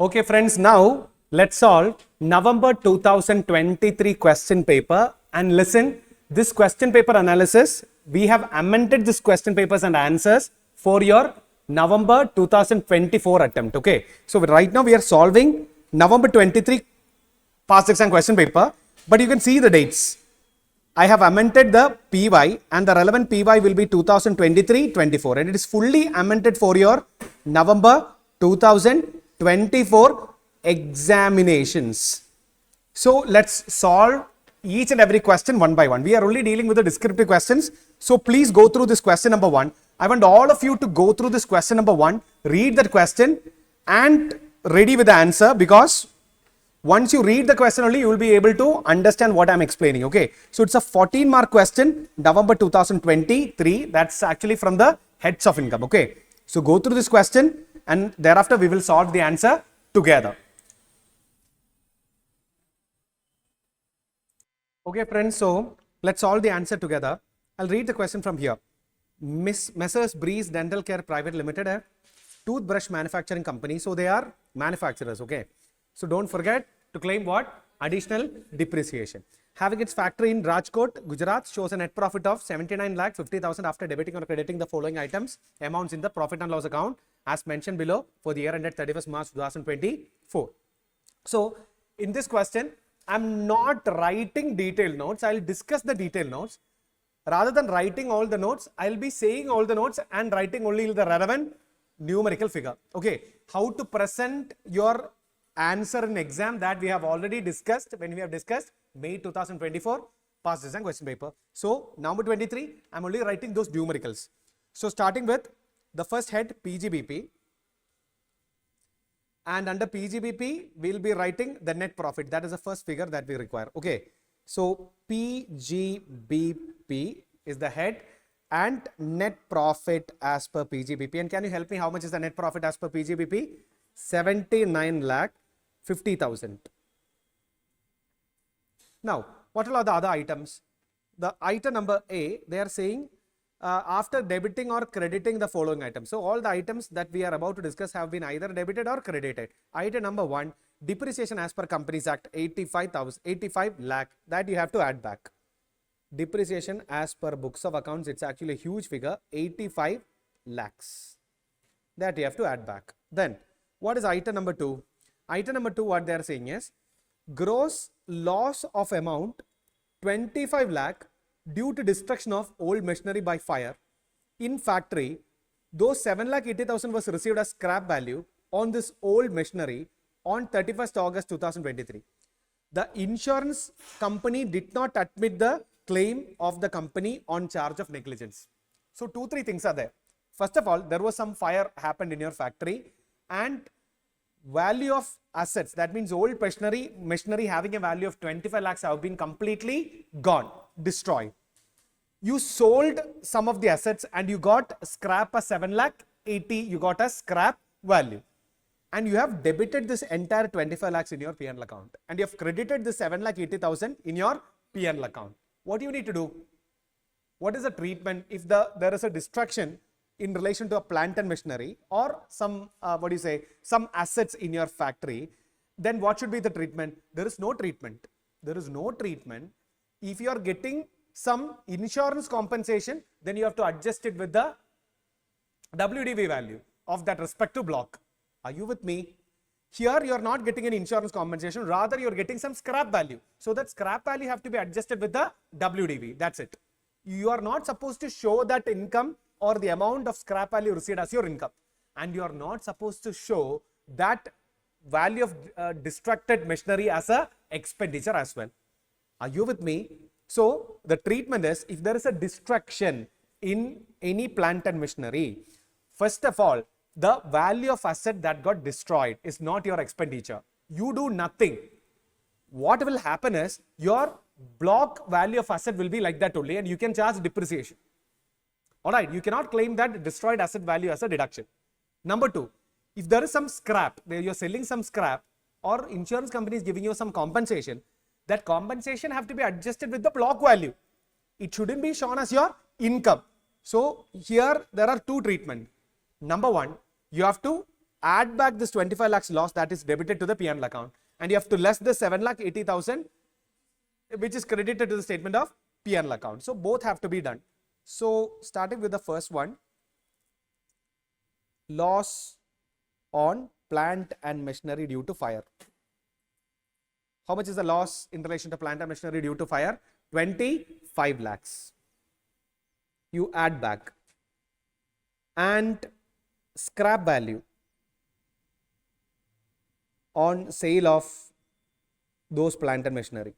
Okay friends, now let's solve November 2023 question paper and listen, this question paper analysis, we have amended this question papers and answers for your November 2024 attempt. Okay, so right now we are solving November 23 past exam question paper, but you can see the dates. I have amended the PY and the relevant PY will be 2023-24 and it is fully amended for your November 2024 examinations. So let's solve each and every question one by one. We are only dealing with the descriptive questions. So please go through this question number 1. I want all of you to go through this question number 1, read that question and ready with the answer, because once you read the question only, you will be able to understand what I'm explaining. Okay, so it's a 14-mark question, November 2023. That's actually from the heads of income. Okay, so go through this question and thereafter we will solve the answer together. Okay, friends, so let's solve the answer together. I'll read the question from here. Messrs. Breeze Dental Care Private Limited, a toothbrush manufacturing company. So they are manufacturers. Okay, so don't forget to claim what? Additional depreciation. Having its factory in Rajkot, Gujarat, shows a net profit of 79,50,000 after debiting or crediting the following items, amounts in the profit and loss account as mentioned below for the year ended 31st March 2024. So in this question, I'm not writing detailed notes. I'll discuss the detailed notes. Rather than writing all the notes, I'll be saying all the notes and writing only the relevant numerical figure. Okay, how to present your answer in exam, that we have already discussed when we have discussed May 2024 past exam question paper. So number 23, I'm only writing those numericals. So starting with the first head, PGBP, and under PGBP we'll be writing the net profit. That is the first figure that we require. Okay, so PGBP is the head and net profit as per PGBP. And can you help me, how much is the net profit as per PGBP? 79,50,000. Now, what are the other items? The item number A, they are saying after debiting or crediting the following items. So all the items that we are about to discuss have been either debited or credited. Item number 1, depreciation as per Companies Act, 85 lakh, that you have to add back. Depreciation as per books of accounts, it's actually a huge figure, 85 lakhs, that you have to add back. Then what is item number 2? Item number 2, what they are saying is gross loss of amount 25 lakh due to destruction of old machinery by fire in factory. Though 7,80,000 was received as scrap value on this old machinery on 31st August 2023. The insurance company did not admit the claim of the company on charge of negligence. So 2-3 things are there. First of all, there was some fire happened in your factory and value of assets, that means old machinery having a value of 25 lakhs have been completely gone, destroyed. You sold some of the assets and you got scrap as 7,80,000, you got a scrap value. And you have debited this entire 25 lakhs in your P&L account and you have credited the 7,80,000 in your P&L account. What do you need to do? What is the treatment if there is a destruction in relation to a plant and machinery or some some assets in your factory? Then what should be the treatment? There is no treatment. There is no treatment. If you are getting some insurance compensation, then you have to adjust it with the WDV value of that respective block. Are you with me? Here you are not getting an insurance compensation, rather you are getting some scrap value. So that scrap value have to be adjusted with the WDV. That's it. You are not supposed to show that income or the amount of scrap value received as your income, and you are not supposed to show that value of destructed machinery as a expenditure as well. Are you with me? So the treatment is, if there is a destruction in any plant and machinery, first of all, the value of asset that got destroyed is not your expenditure. You do nothing. What will happen is your block value of asset will be like that only, and you can charge depreciation. Alright, you cannot claim that destroyed asset value as a deduction. Number 2, if there is some scrap, you are selling some scrap or insurance company is giving you some compensation, that compensation have to be adjusted with the block value. It shouldn't be shown as your income. So here there are 2 treatments. Number 1, you have to add back this 25 lakhs loss that is debited to the P&L account, and you have to less the 7,80,000 which is credited to the statement of P&L account. So both have to be done. So starting with the first one, loss on plant and machinery due to fire. How much is the loss in relation to plant and machinery due to fire? 25 lakhs. You add back. And scrap value on sale of those plant and machinery.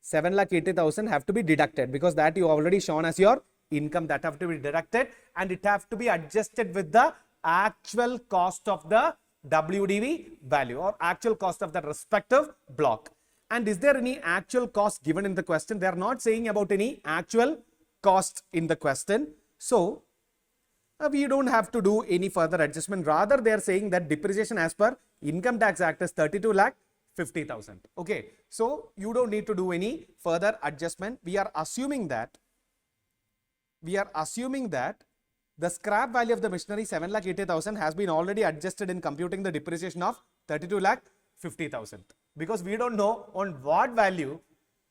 7,80,000 have to be deducted because that you already shown as your income, that have to be deducted, and it have to be adjusted with the actual cost of the WDV value or actual cost of the respective block. And is there any actual cost given in the question? They are not saying about any actual cost in the question. So we don't have to do any further adjustment. Rather, they are saying that depreciation as per Income Tax Act is 32,50,000. Okay, so you don't need to do any further adjustment. We are assuming that the scrap value of the machinery 7,80,000 has been already adjusted in computing the depreciation of 32,50,000, because we don't know on what value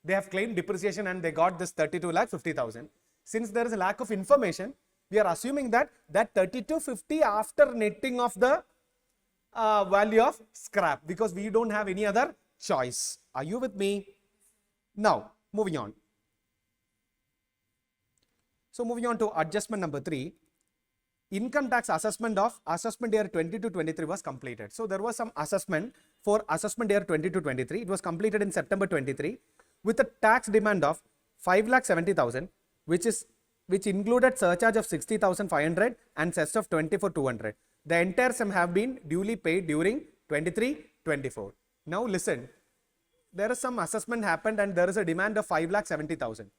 they have claimed depreciation and they got this 32,50,000. Since there is a lack of information, we are assuming that 3250 after netting of the value of scrap, because we don't have any other choice. Are you with me? Now, moving on. So, moving on to adjustment number 3. Income tax assessment of assessment year 22-23 was completed. So, there was some assessment for assessment year 22-23. It was completed in September 23 with a tax demand of 5,70,000, which included surcharge of 60,500 and cess of 24,200. The entire sum have been duly paid during 23-24. Now listen, there is some assessment happened and there is a demand of 5,70,000,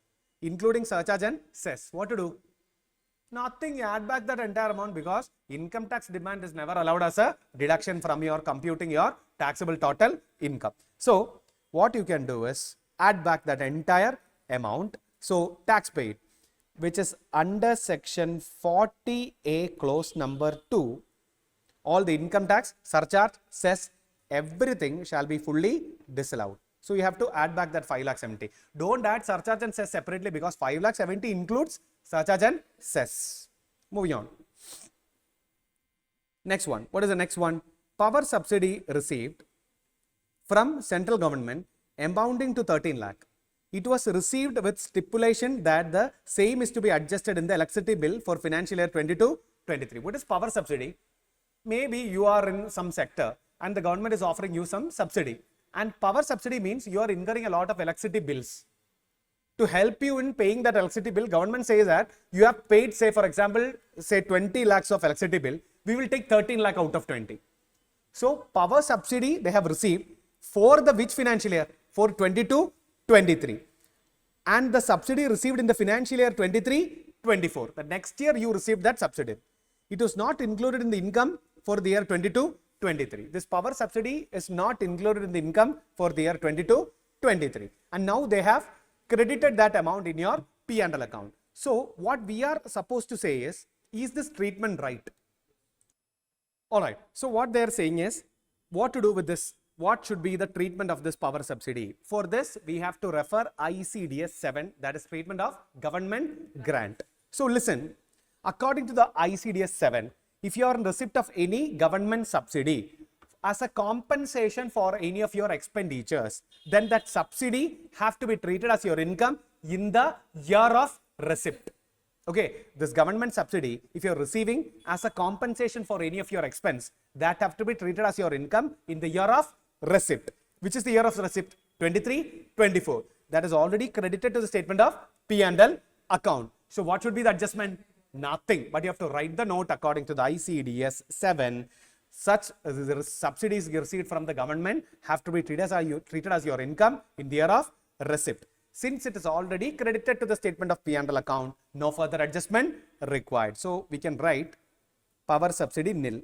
including surcharge and cess. What to do? Nothing, add back that entire amount, because income tax demand is never allowed as a deduction from your computing your taxable total income. So what you can do is add back that entire amount. So tax paid, which is under section 40A clause number 2, all the income tax, surcharge, cess, everything shall be fully disallowed. So you have to add back that 5,70,000. Don't add surcharge and cess separately, because 5,70,000 includes surcharge and cess. Moving on. Next one. What is the next one? Power subsidy received from central government amounting to 13 lakh. It was received with stipulation that the same is to be adjusted in the electricity bill for financial year 22-23. What is power subsidy? Maybe you are in some sector and the government is offering you some subsidy. And power subsidy means you are incurring a lot of electricity bills. To help you in paying that electricity bill, government says that you have paid, say for example, say 20 lakhs of electricity bill, we will take 13 lakh out of 20. So power subsidy they have received for the which financial year? For 22-23. And the subsidy received in the financial year 23-24. The next year you received that subsidy. It was not included in the income for the year 22-23. This power subsidy is not included in the income for the year 22-23. And now they have credited that amount in your P&L account. So what we are supposed to say is this treatment right? Alright, so what they are saying is, what to do with this? What should be the treatment of this power subsidy? For this, we have to refer ICDS 7, that is treatment of government grant. So listen, according to the ICDS 7, if you are in receipt of any government subsidy as a compensation for any of your expenditures, then that subsidy have to be treated as your income in the year of receipt. Okay, this government subsidy, if you are receiving as a compensation for any of your expense, that have to be treated as your income in the year of receipt. Which is the year of receipt? 23-24. That is already credited to the statement of P&L account. So what should be the adjustment? Nothing, but you have to write the note according to the ICDS 7. Such subsidies received from the government have to be treated as your income in the year of receipt. Since it is already credited to the statement of P&L account, no further adjustment required. So we can write power subsidy nil.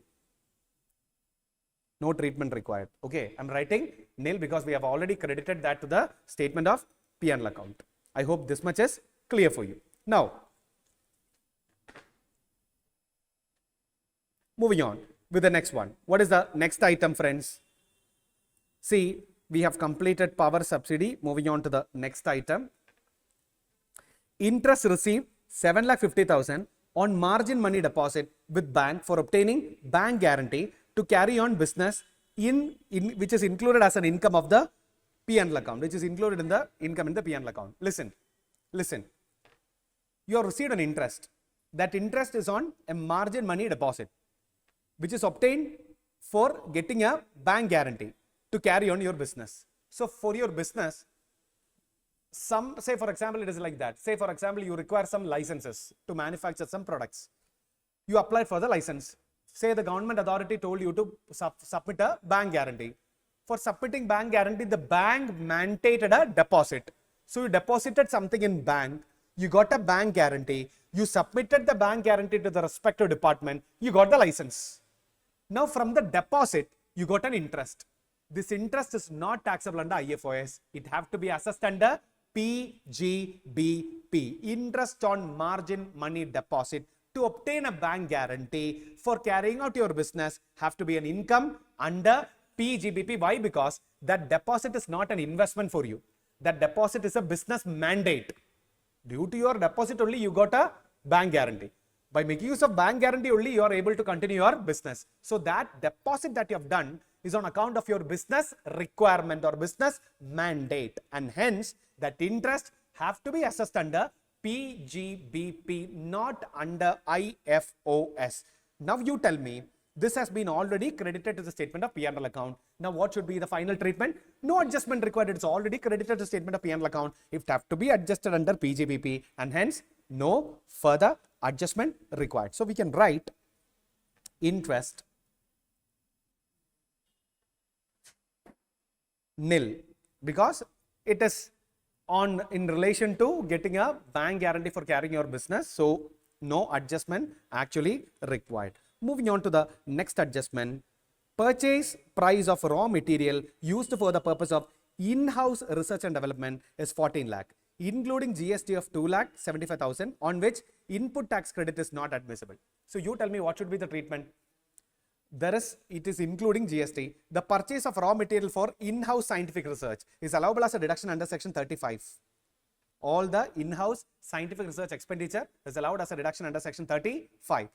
No treatment required. Okay, I am writing nil because we have already credited that to the statement of P&L account. I hope this much is clear for you. Now, moving on. with the next one. What is the next item, friends? See, we have completed power subsidy. Moving on to the next item. Interest received 7,50,000 on margin money deposit with bank for obtaining bank guarantee to carry on business in which is included as an income of the P&L account, which is included in the income in the P&L account. Listen. You have received an interest. That interest is on a margin money deposit, which is obtained for getting a bank guarantee to carry on your business. So for your business, say for example, it is like that. Say for example, you require some licenses to manufacture some products. You applied for the license. Say the government authority told you to submit a bank guarantee. For submitting bank guarantee, the bank mandated a deposit. So you deposited something in bank, you got a bank guarantee, you submitted the bank guarantee to the respective department, you got the license. Now from the deposit, you got an interest. This interest is not taxable under IFOS. It have to be assessed under PGBP, interest on margin money deposit. To obtain a bank guarantee for carrying out your business have to be an income under PGBP. Why? Because that deposit is not an investment for you. That deposit is a business mandate. Due to your deposit only, you got a bank guarantee. By making use of bank guarantee only, you are able to continue your business. So that deposit that you have done is on account of your business requirement or business mandate, and hence that interest have to be assessed under PGBP, not under IFOS. Now you tell me, this has been already credited to the statement of P&L account. Now what should be the final treatment? No adjustment required. It's already credited to statement of P&L account. It have to be adjusted under PGBP, and hence no further adjustment required. So we can write interest nil because it is in relation to getting a bank guarantee for carrying your business. So no adjustment actually required. Moving on to the next adjustment. Purchase price of raw material used for the purpose of in-house research and development is 14 lakh, including GST of 2,75,000, on which input tax credit is not admissible. So you tell me what should be the treatment. It is including GST. The purchase of raw material for in-house scientific research is allowable as a deduction under section 35. All the in-house scientific research expenditure is allowed as a deduction under section 35.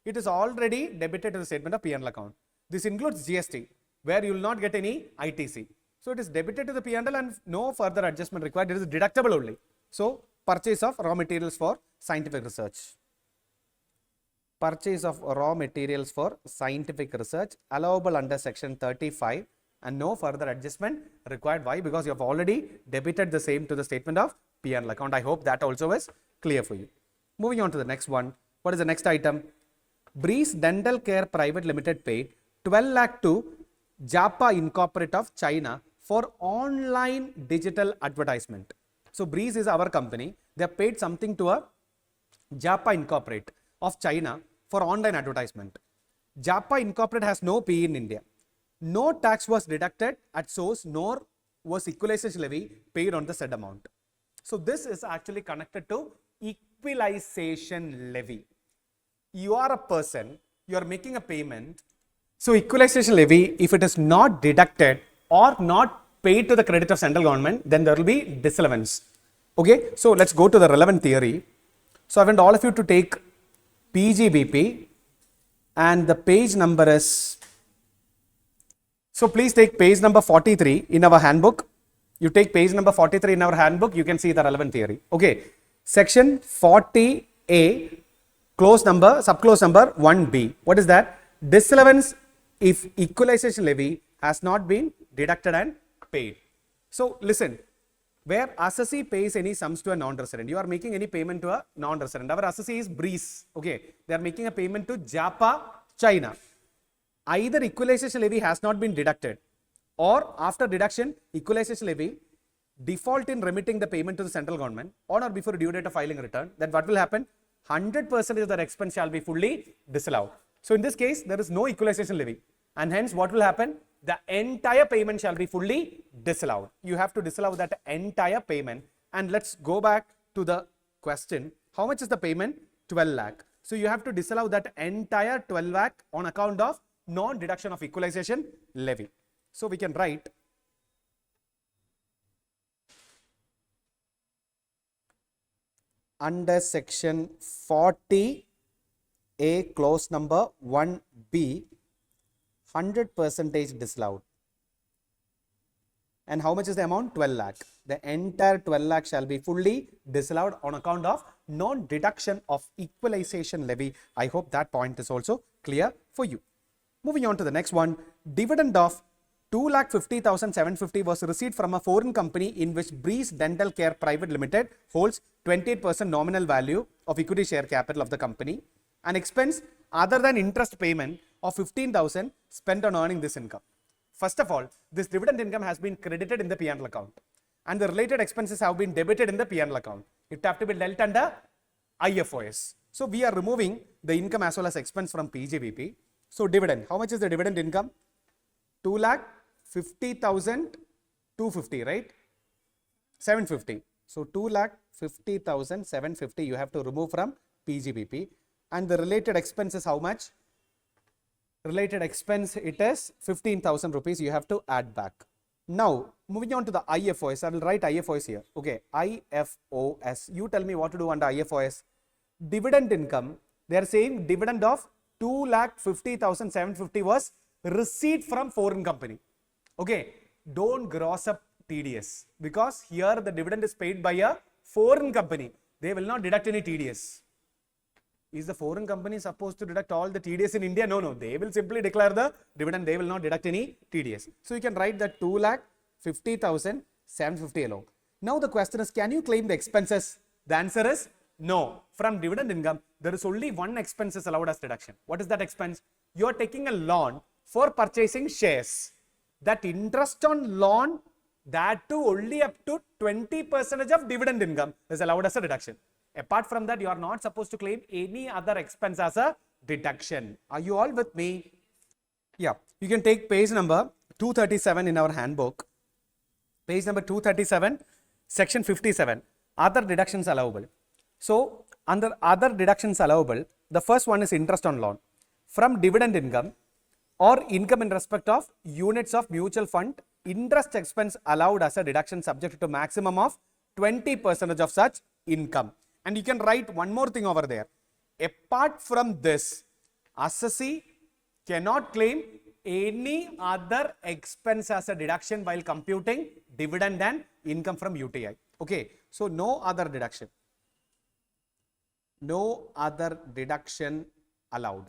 It is already debited to the statement of P&L account. This includes GST, where you will not get any ITC. So it is debited to the P&L and no further adjustment required. It is deductible only. So purchase of raw materials for scientific research. Purchase of raw materials for scientific research allowable under section 35 and no further adjustment required. Why? Because you have already debited the same to the statement of P&L account. I hope that also is clear for you. Moving on to the next one. What is the next item? Breeze Dental Care Private Limited paid 12 lakh to Japa Incorporate of China for online digital advertisement. So Breeze is our company. They have paid something to a Japa Incorporate of China for online advertisement. Japa Incorporate has no PE in India. No tax was deducted at source, nor was equalization levy paid on the said amount. So this is actually connected to equalization levy. You are a person, you are making a payment. So equalization levy, if it is not deducted or not paid to the credit of central government, then there will be disallowance. Okay, so let's go to the relevant theory. So I want all of you to take PGBP and the page number is, so please take page number 43 in our handbook. You take page number 43 in our handbook, you can see the relevant theory. Okay, section 40A, subclause number 1B. What is that? Disallowance if equalization levy has not been deducted and paid. So listen, where assessee pays any sums to a non-resident, you are making any payment to a non-resident. Our assessee is Breeze. Okay, they are making a payment to Japa, China. Either equalization levy has not been deducted, or after deduction, equalization levy default in remitting the payment to the central government on or before due date of filing return. Then what will happen? 100% of their expense shall be fully disallowed. So in this case, there is no equalization levy, and hence what will happen? The entire payment shall be fully disallowed. You have to disallow that entire payment. And let's go back to the question. How much is the payment? 12 lakh. So you have to disallow that entire 12 lakh on account of non-deduction of equalization levy. So we can write under section 40A clause number 1B, 100% disallowed. And how much is the amount? 12 lakh. The entire 12 lakh shall be fully disallowed on account of non-deduction of equalization levy. I hope that point is also clear for you. Moving on to the next one. Dividend of 2,50,750 was received from a foreign company in which Breeze Dental Care Private Limited holds 28% nominal value of equity share capital of the company. An expense other than interest payment of 15,000 spent on earning this income. First of all, this dividend income has been credited in the P&L account and the related expenses have been debited in the P&L account. It have to be dealt under IFOS. So we are removing the income as well as expense from PGBP. So dividend, how much is the dividend income? 2,50,250, right? 750. So 2,50,750 you have to remove from PGBP. And the related expense is how much? Related expense, it is 15,000 rupees you have to add back. Now, moving on to the IFOS, I will write IFOS here. Okay, IFOS. You tell me what to do under IFOS. Dividend income, they are saying dividend of 2,50,750 was received from foreign company. Okay, don't gross up TDS because here the dividend is paid by a foreign company. They will not deduct any TDS. Is the foreign company supposed to deduct all the TDS in India? No, no. They will simply declare the dividend. They will not deduct any TDS. So you can write that 2,50,750 alone. Now the question is, can you claim the expenses? The answer is no. From dividend income, there is only one expense is allowed as deduction. What is that expense? You are taking a loan for purchasing shares. That interest on loan, that too only up to 20% of dividend income is allowed as a deduction. Apart from that, you are not supposed to claim any other expense as a deduction. Are you all with me? Yeah, you can take page number 237 in our handbook. Page number 237, section 57, other deductions allowable. So, under other deductions allowable, the first one is interest on loan. From dividend income or income in respect of units of mutual fund, interest expense allowed as a deduction subject to maximum of 20% of such income. And you can write one more thing over there. Apart from this, assessee cannot claim any other expense as a deduction while computing dividend and income from UTI. Okay, so no other deduction. No other deduction allowed.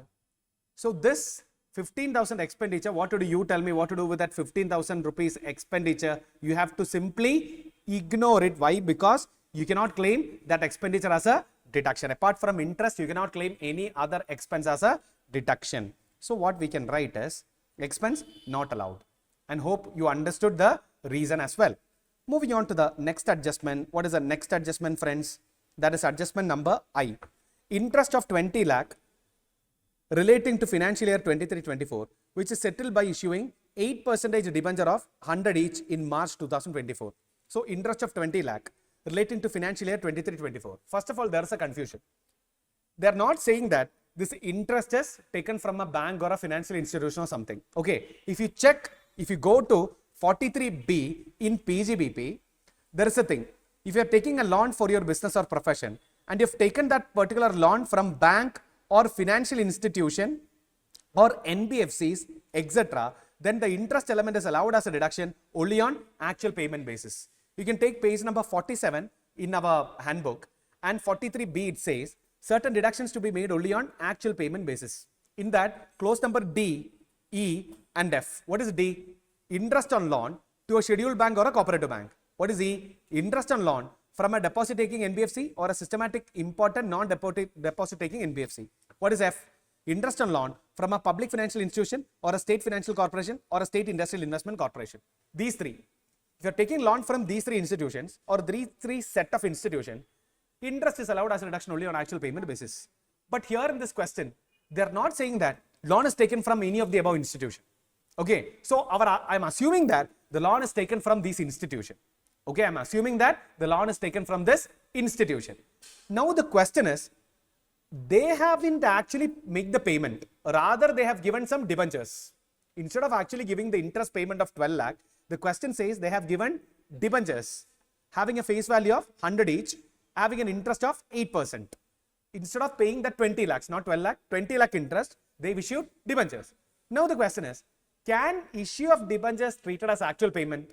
So this 15,000 expenditure, what to do? You tell me what to do with that 15,000 rupees expenditure. You have to simply ignore it. Why? Because you cannot claim that expenditure as a deduction. Apart from interest, you cannot claim any other expense as a deduction. So what we can write is expense not allowed. And hope you understood the reason as well. Moving on to the next adjustment. What is the next adjustment, friends? That is adjustment number I. Interest of 20 lakh relating to financial year 23-24, which is settled by issuing 8% debenture of 100 each in March 2024. So interest of 20 lakh relating to financial year 23-24. First of all, there is a confusion. They are not saying that this interest is taken from a bank or a financial institution or something. Okay, if you check, if you go to 43B in PGBP, there is a thing. If you are taking a loan for your business or profession and you have taken that particular loan from bank or financial institution or NBFCs, etc., then the interest element is allowed as a deduction only on actual payment basis. You can take page number 47 in our handbook and 43B it says certain deductions to be made only on actual payment basis. In that, clause number D, E and F. What is D? Interest on loan to a scheduled bank or a cooperative bank. What is E? Interest on loan from a deposit taking NBFC or a systematic important non-deposit taking NBFC. What is F? Interest on loan from a public financial institution or a state financial corporation or a state industrial investment corporation. These three. If you are taking loan from these three institutions or these three set of institutions, interest is allowed as a reduction only on actual payment basis. But here in this question, they are not saying that loan is taken from any of the above institution. Okay, so I am assuming that the loan is taken from this institution. Okay, I am assuming that the loan is taken from this institution. Now the question is, they haven't actually make the payment. Rather, they have given some debentures. Instead of actually giving the interest payment of 12 lakh, the question says they have given debentures having a face value of 100 each, having an interest of 8%. Instead of paying the 20 lakhs, not 12 lakh, 20 lakh interest, they've issued debentures. Now the question is, can issue of debentures treated as actual payment?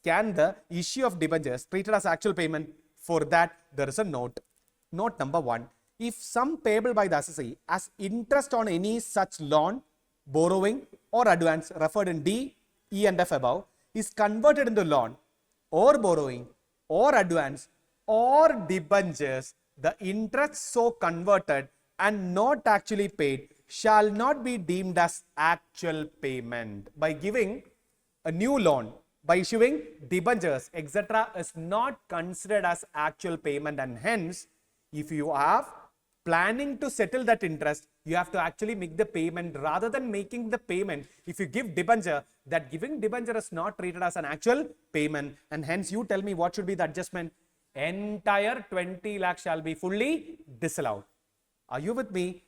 Can the issue of debentures treated as actual payment? For that, there is a note. Note number 1. If sum payable by the assessee as interest on any such loan, borrowing or advance referred in D, E and F above is converted into loan or borrowing or advance or debentures, the interest so converted and not actually paid shall not be deemed as actual payment. By giving a new loan, by issuing debentures, etc. is not considered as actual payment, and hence if you are planning to settle that interest, you have to actually make the payment. Rather than making the payment, if you give debenture, that giving debenture is not treated as an actual payment, and hence you tell me what should be the adjustment. Entire 20 lakhs shall be fully disallowed. Are you with me?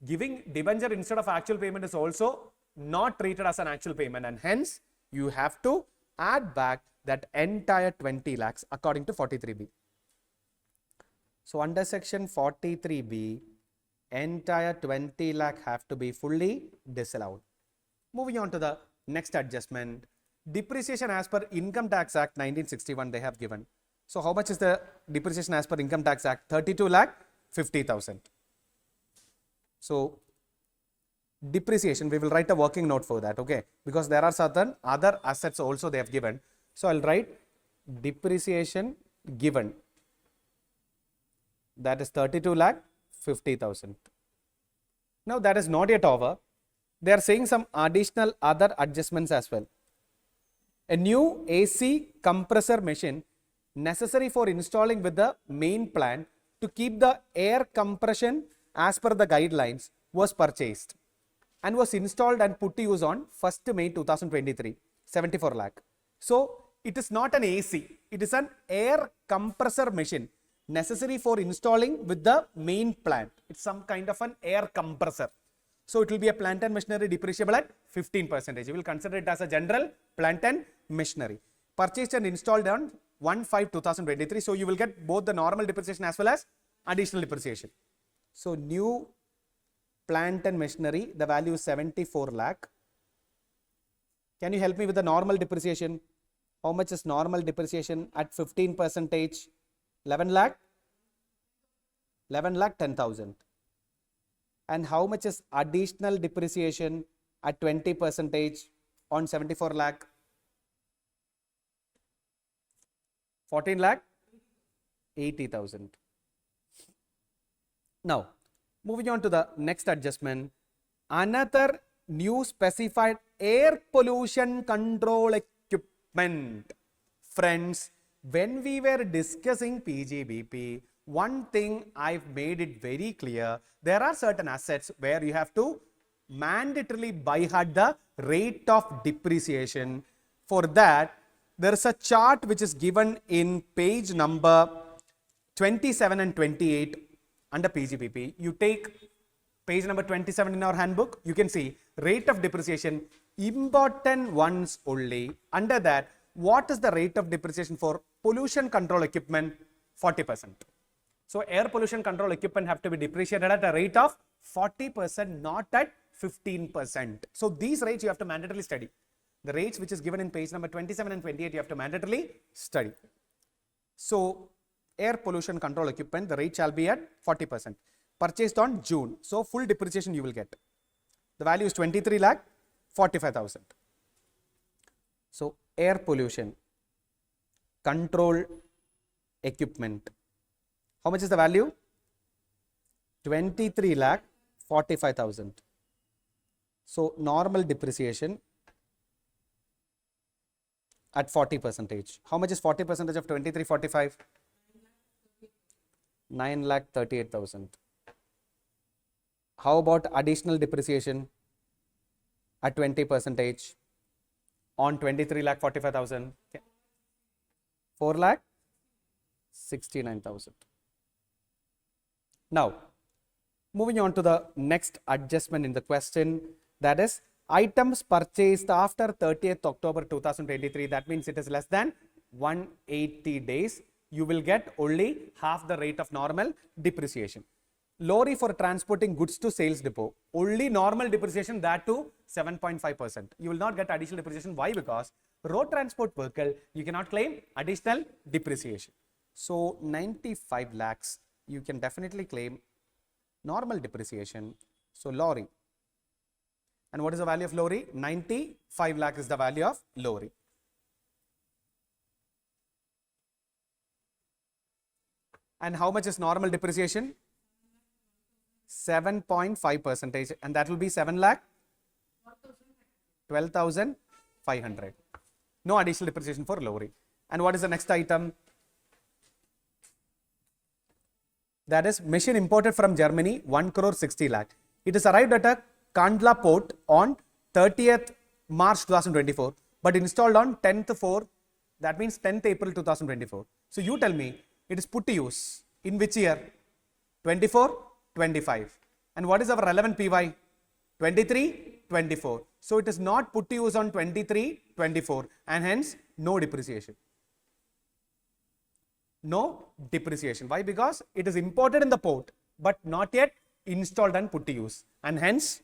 Giving debenture instead of actual payment is also not treated as an actual payment, and hence you have to add back that entire 20 lakhs according to 43B. So under section 43B, entire 20 lakh have to be fully disallowed. Moving on to the next adjustment, depreciation as per Income Tax Act 1961 they have given. So how much is the depreciation as per Income Tax Act? 32 lakh 50,000. So depreciation, we will write a working note for that, okay? Because there are certain other assets also they have given. So I'll write depreciation given, that is 32 lakh 50,000. Now that is not yet over. They are saying some additional other adjustments as well. A new AC compressor machine necessary for installing with the main plant to keep the air compression as per the guidelines was purchased and was installed and put to use on 1st May 2023, 74 lakh. So it is not an AC, it is an air compressor machine necessary for installing with the main plant. It's some kind of an air compressor. So it will be a plant and machinery depreciable at 15%. You will consider it as a general plant and machinery. Purchased and installed on 1/5/2023. So you will get both the normal depreciation as well as additional depreciation. So new plant and machinery, the value is 74 lakh. Can you help me with the normal depreciation? How much is normal depreciation at 15%? 11 lakh? 11 lakh 10,000. And how much is additional depreciation at 20% on 74 lakh? 14 lakh 80,000. Now, moving on to the next adjustment, another new specified air pollution control equipment. Friends, when we were discussing PGBP, one thing I've made it very clear, there are certain assets where you have to mandatorily by heart the rate of depreciation. For that, there is a chart which is given in page number 27 and 28 under PGBP. You take page number 27 in our handbook, you can see rate of depreciation, important ones only. Under that, what is the rate of depreciation for pollution control equipment? 40%. So air pollution control equipment have to be depreciated at a rate of 40%, not at 15%. So these rates you have to mandatorily study. The rates which is given in page number 27 and 28 you have to mandatorily study. So air pollution control equipment, the rate shall be at 40%. Purchased on June. So full depreciation you will get. The value is 23 lakh 45,000. So air pollution control equipment. How much is the value? 23 lakh 45,000. So normal depreciation at 40%. How much is 40% of 2345? 9 lakh 38,000. How about additional depreciation at 20% on 23 lakh 45,000? 4 lakh 69,000. Now, Moving on to the next adjustment in the question, that is items purchased after 30th October 2023. That means it is less than 180 days. You will get only half the rate of normal depreciation. Lorry for transporting goods to sales depot, only normal depreciation, that to 7.5%. You will not get additional depreciation. Why? Because road transport vehicle, you cannot claim additional depreciation. So 95 lakhs, you can definitely claim normal depreciation. So lorry. And what is the value of lorry? 95 lakh is the value of lorry. And how much is normal depreciation? 7.5%, and that will be 7 lakh 12,500. No additional depreciation for lorry. And what is the next item? That is machine imported from Germany, 1 crore 60 lakh. It is arrived at a Kandla port on 30th March 2024, but installed on 10th 4, that means 10th April 2024. So you tell me, it is put to use in which year? 24, 25. And what is our relevant PY? 23, 24. So it is not put to use on 23, 24, and hence no depreciation. No depreciation. Why? Because it is imported in the port, but not yet installed and put to use, and hence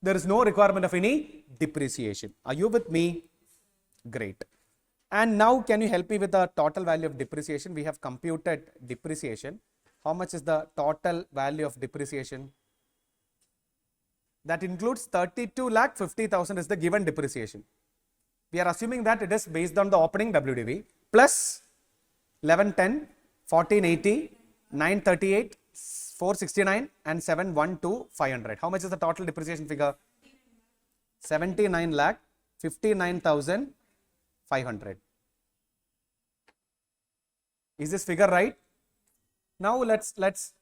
there is no requirement of any depreciation. Are you with me? Great. And now can you help me with the total value of depreciation? We have computed depreciation. How much is the total value of depreciation? That includes 32 lakh 50,000 is the given depreciation. We are assuming that it is based on the opening WDV plus 1110, 1480, 938, 469 and 712 500. How much is the total depreciation figure? 79 lakh 59,500. Is this figure right? Now let's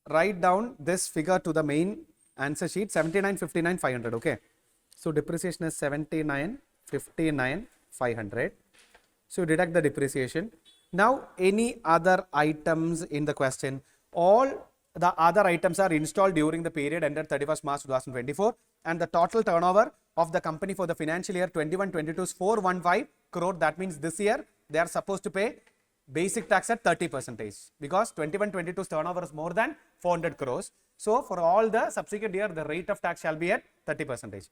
write down this figure to the main answer sheet. 79, 59, 500. Okay. So depreciation is 79, 59, 500. So you deduct the depreciation. Now any other items in the question, all the other items are installed during the period ended 31st March 2024, and the total turnover of the company for the financial year 21-22 is 415 crore. That means this year they are supposed to pay basic tax at 30% because 21-22's turnover is more than 400 crores. So for all the subsequent year, the rate of tax shall be at 30%.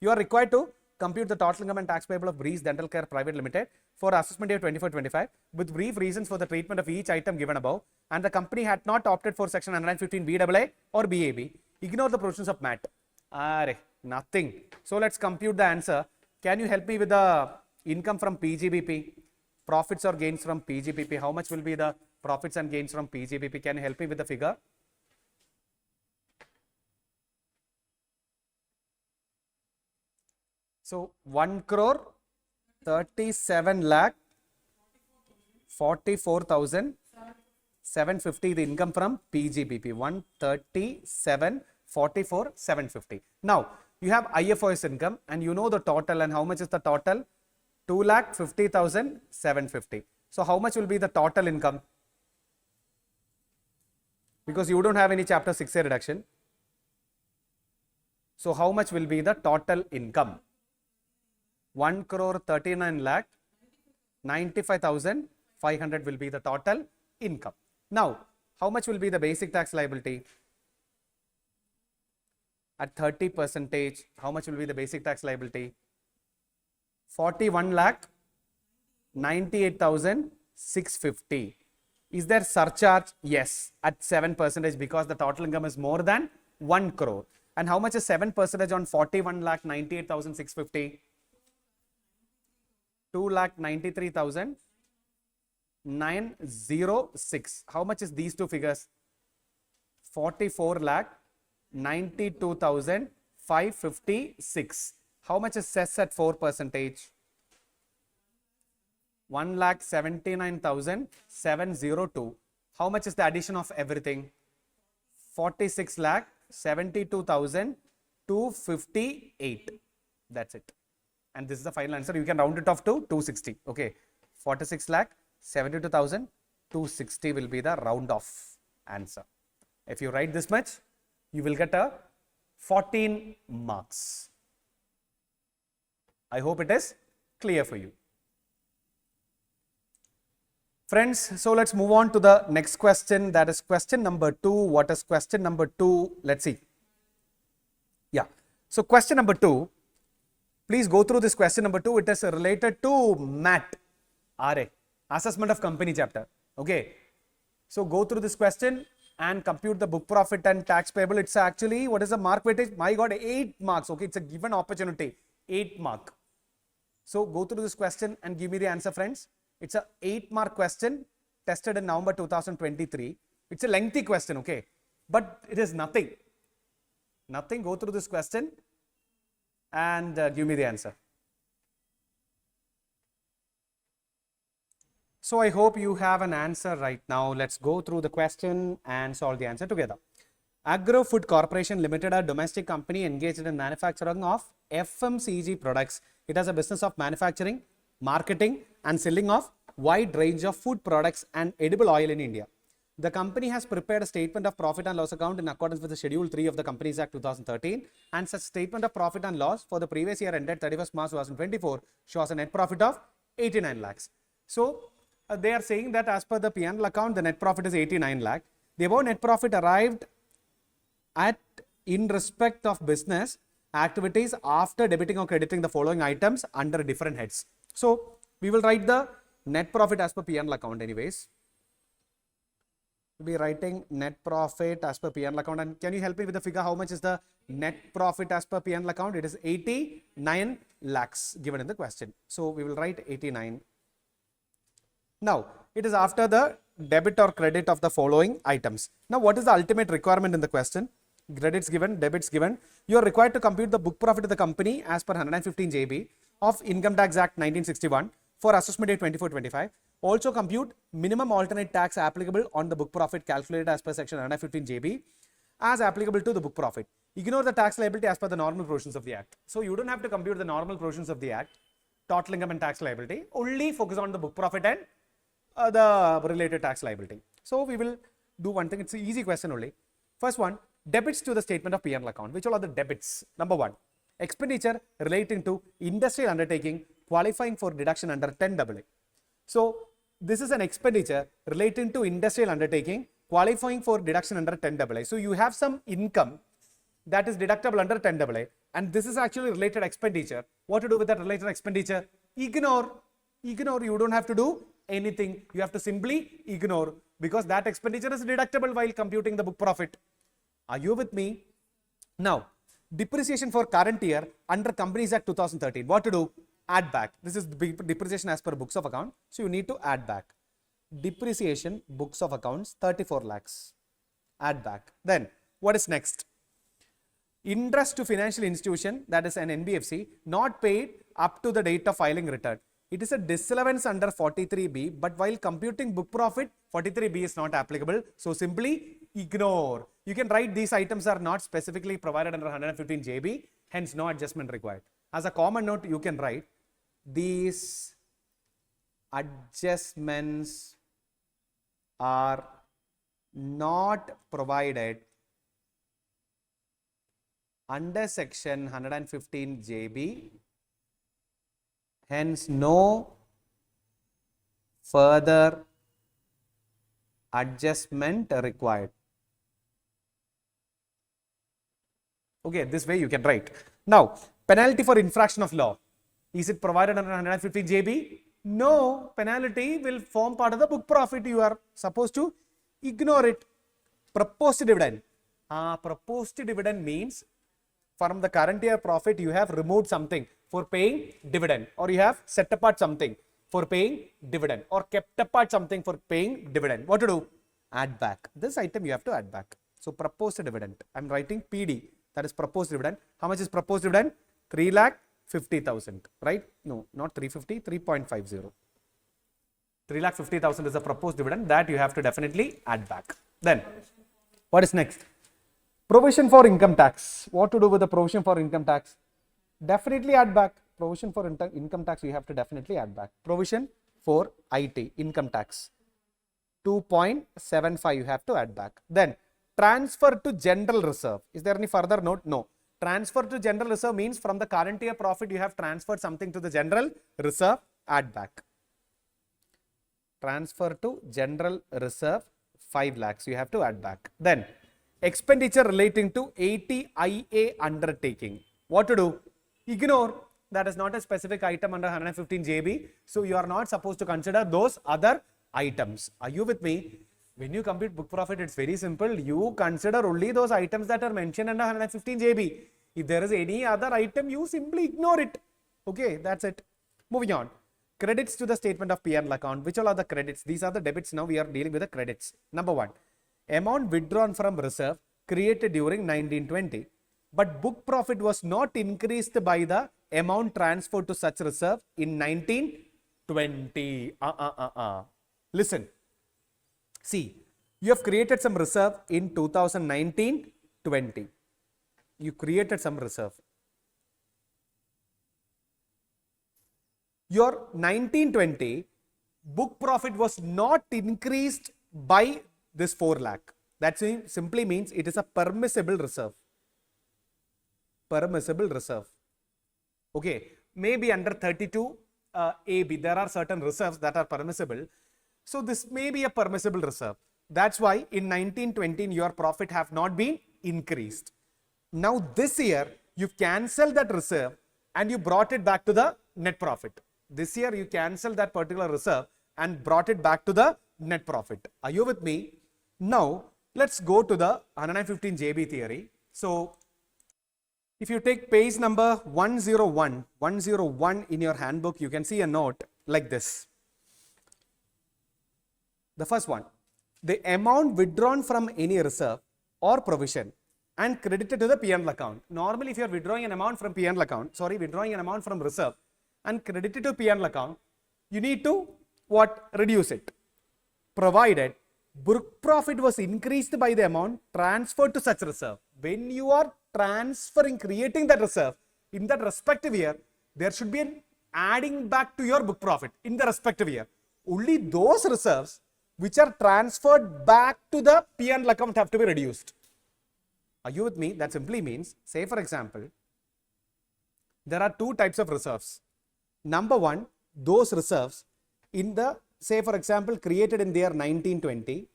You are required to compute the total income and tax payable of Breeze Dental Care Private Limited for assessment year 24-25 with brief reasons for the treatment of each item given above, and the company had not opted for section 115 BAA or BAB. Ignore the provisions of MAT. Nothing. So let's compute the answer. Can you help me with the income from PGBP? Profits or gains from PGBP. How much will be the profits and gains from PGBP? Can you help me with the figure? So 1 crore 37 lakh 44,750 the income from PGBP. 137 44 750. Now you have IFRS income and you know the total, and how much is the total? 2,50,750. So how much will be the total income? Because you don't have any chapter 6A reduction. So how much will be the total income? 1 crore 39 lakh 95,500 will be the total income. Now, how much will be the basic tax liability? At 30%, how much will be the basic tax liability? 41 lakh 98,650. Is there surcharge? Yes, at 7% because the total income is more than 1 crore. And how much is 7% on 41 lakh 98,650? 2,93,906. How much is these two figures? 44 lakh 92,556. How much is cess at 4%? 1,79,702. How much is the addition of everything? 46 lakh 72,258. That's it. And this is the final answer. You can round it off to 260. Okay. 46 lakh 72,260 will be the round off answer. If you write this much, you will get a 14 marks. I hope it is clear for you. Friends, so let's move on to the next question. That is question number 2. What is question number 2? Let's see. Yeah. So question number 2. Please go through this question number 2. It is related to MAT, RA, Assessment of Company chapter. Okay. So go through this question and compute the book profit and tax payable. It's actually, what is the mark weightage? My God, 8 marks. Okay. It's a given opportunity. 8 mark. So go through this question and give me the answer, friends. It's a 8-mark question tested in November 2023. It's a lengthy question, okay? But it is nothing. Nothing. Go through this question and give me the answer. So I hope you have an answer right now. Let's go through the question and solve the answer together. Agro Food Corporation Limited, a domestic company engaged in manufacturing of FMCG products. It has a business of manufacturing, marketing and selling of wide range of food products and edible oil in India. The company has prepared a statement of profit and loss account in accordance with the Schedule 3 of the Companies Act 2013, and such statement of profit and loss for the previous year ended 31st March 2024 shows a net profit of 89 lakhs. So they are saying that as per the P&L account, the net profit is 89 lakh. The above net profit arrived at in respect of business activities after debiting or crediting the following items under different heads. So we will write the net profit as per P&L account anyways. We'll be writing net profit as per P&L account. And can you help me with the figure? How much is the net profit as per P&L account? It is 89 lakhs given in the question. So we will write 89. Now it is after the debit or credit of the following items. Now what is the ultimate requirement in the question? Credits given, debits given. You are required to compute the book profit of the company as per 115 JB of Income Tax Act 1961 for assessment date 24-25. Also compute minimum alternate tax applicable on the book profit calculated as per section 115 JB as applicable to the book profit. Ignore the tax liability as per the normal provisions of the Act. So you don't have to compute the normal provisions of the Act, total income and tax liability. Only focus on the book profit and the related tax liability. So we will do one thing. It's an easy question only. First one, debits to the statement of P&L account. Which all are the debits? Number 1, expenditure relating to industrial undertaking qualifying for deduction under 10AA. So this is an expenditure relating to industrial undertaking qualifying for deduction under 10AA. So you have some income that is deductible under 10AA, and this is actually related expenditure. What to do with that related expenditure? Ignore. You don't have to do anything. You have to simply ignore, because that expenditure is deductible while computing the book profit. Are you with me? Now, depreciation for current year under Companies Act 2013. What to do? Add back. This is depreciation as per books of account. So you need to add back. Depreciation, books of accounts, 34 lakhs. Add back. Then what is next? Interest to financial institution, that is an NBFC, not paid up to the date of filing return. It is a disallowance under 43B, but while computing book profit, 43B is not applicable. So simply ignore. You can write these items are not specifically provided under 115 JB, hence no adjustment required. As a common note, you can write these adjustments are not provided under section 115 JB, hence no further adjustment required. Okay, this way you can write. Now, penalty for infraction of law. Is it provided under 115 JB? No, penalty will form part of the book profit. You are supposed to ignore it. Proposed dividend. Proposed dividend means from the current year profit, you have removed something for paying dividend, or you have set apart something for paying dividend, or kept apart something for paying dividend. What to do? Add back. This item you have to add back. So proposed dividend. I am writing PD. That is proposed dividend. How much is proposed dividend? 3,50,000, right? No, not 350, 3.50. 3,50,000 is the proposed dividend that you have to definitely add back. Then, what is next? Provision for income tax. What to do with the provision for income tax? Definitely add back. Provision for income tax you have to definitely add back. Provision for IT, income tax. 2.75 you have to add back. Then, Transfer to general reserve. Is there any further note? No. Transfer to general reserve means from the current year profit, you have transferred something to the general reserve, add back. Transfer to general reserve, 5 lakhs, you have to add back. Then, expenditure relating to 80IA undertaking. What to do? Ignore. That is not a specific item under 115 JB. So, you are not supposed to consider those other items. Are you with me? When you compute book profit, it's very simple. You consider only those items that are mentioned under 115 JB. If there is any other item, you simply ignore it. Okay, that's it. Moving on. Credits to the statement of P&L account. Which all are the credits? These are the debits. Now we are dealing with the credits. Number 1. Amount withdrawn from reserve created during 1920. But book profit was not increased by the amount transferred to such reserve in 1920. Listen. See, you have created some reserve in 2019-20. You created some reserve. Your 1920 book profit was not increased by this 4 lakh. That simply means it is a permissible reserve. Permissible reserve. Okay, maybe under 32 AB, there are certain reserves that are permissible. So this may be a permissible reserve. That's why in 1920 your profit have not been increased. Now this year you cancel that reserve and you brought it back to the net profit. This year you cancel that particular reserve and brought it back to the net profit. Are you with me? Now let's go to the 115 JB theory. So if you take page number 101 in your handbook, you can see a note like this. The first one, the amount withdrawn from any reserve or provision and credited to the P&L account. Normally, if you are withdrawing an amount from P&L account, withdrawing an amount from reserve and credited to P&L account, you need to what? Reduce it. Provided book profit was increased by the amount transferred to such reserve. When you are transferring, creating that reserve in that respective year, there should be an adding back to your book profit in the respective year. Only those reserves which are transferred back to the P&L account have to be reduced. Are you with me? That simply means, say for example, there are 2 types of reserves. Number 1, those reserves in the, say for example, created in the year 1920.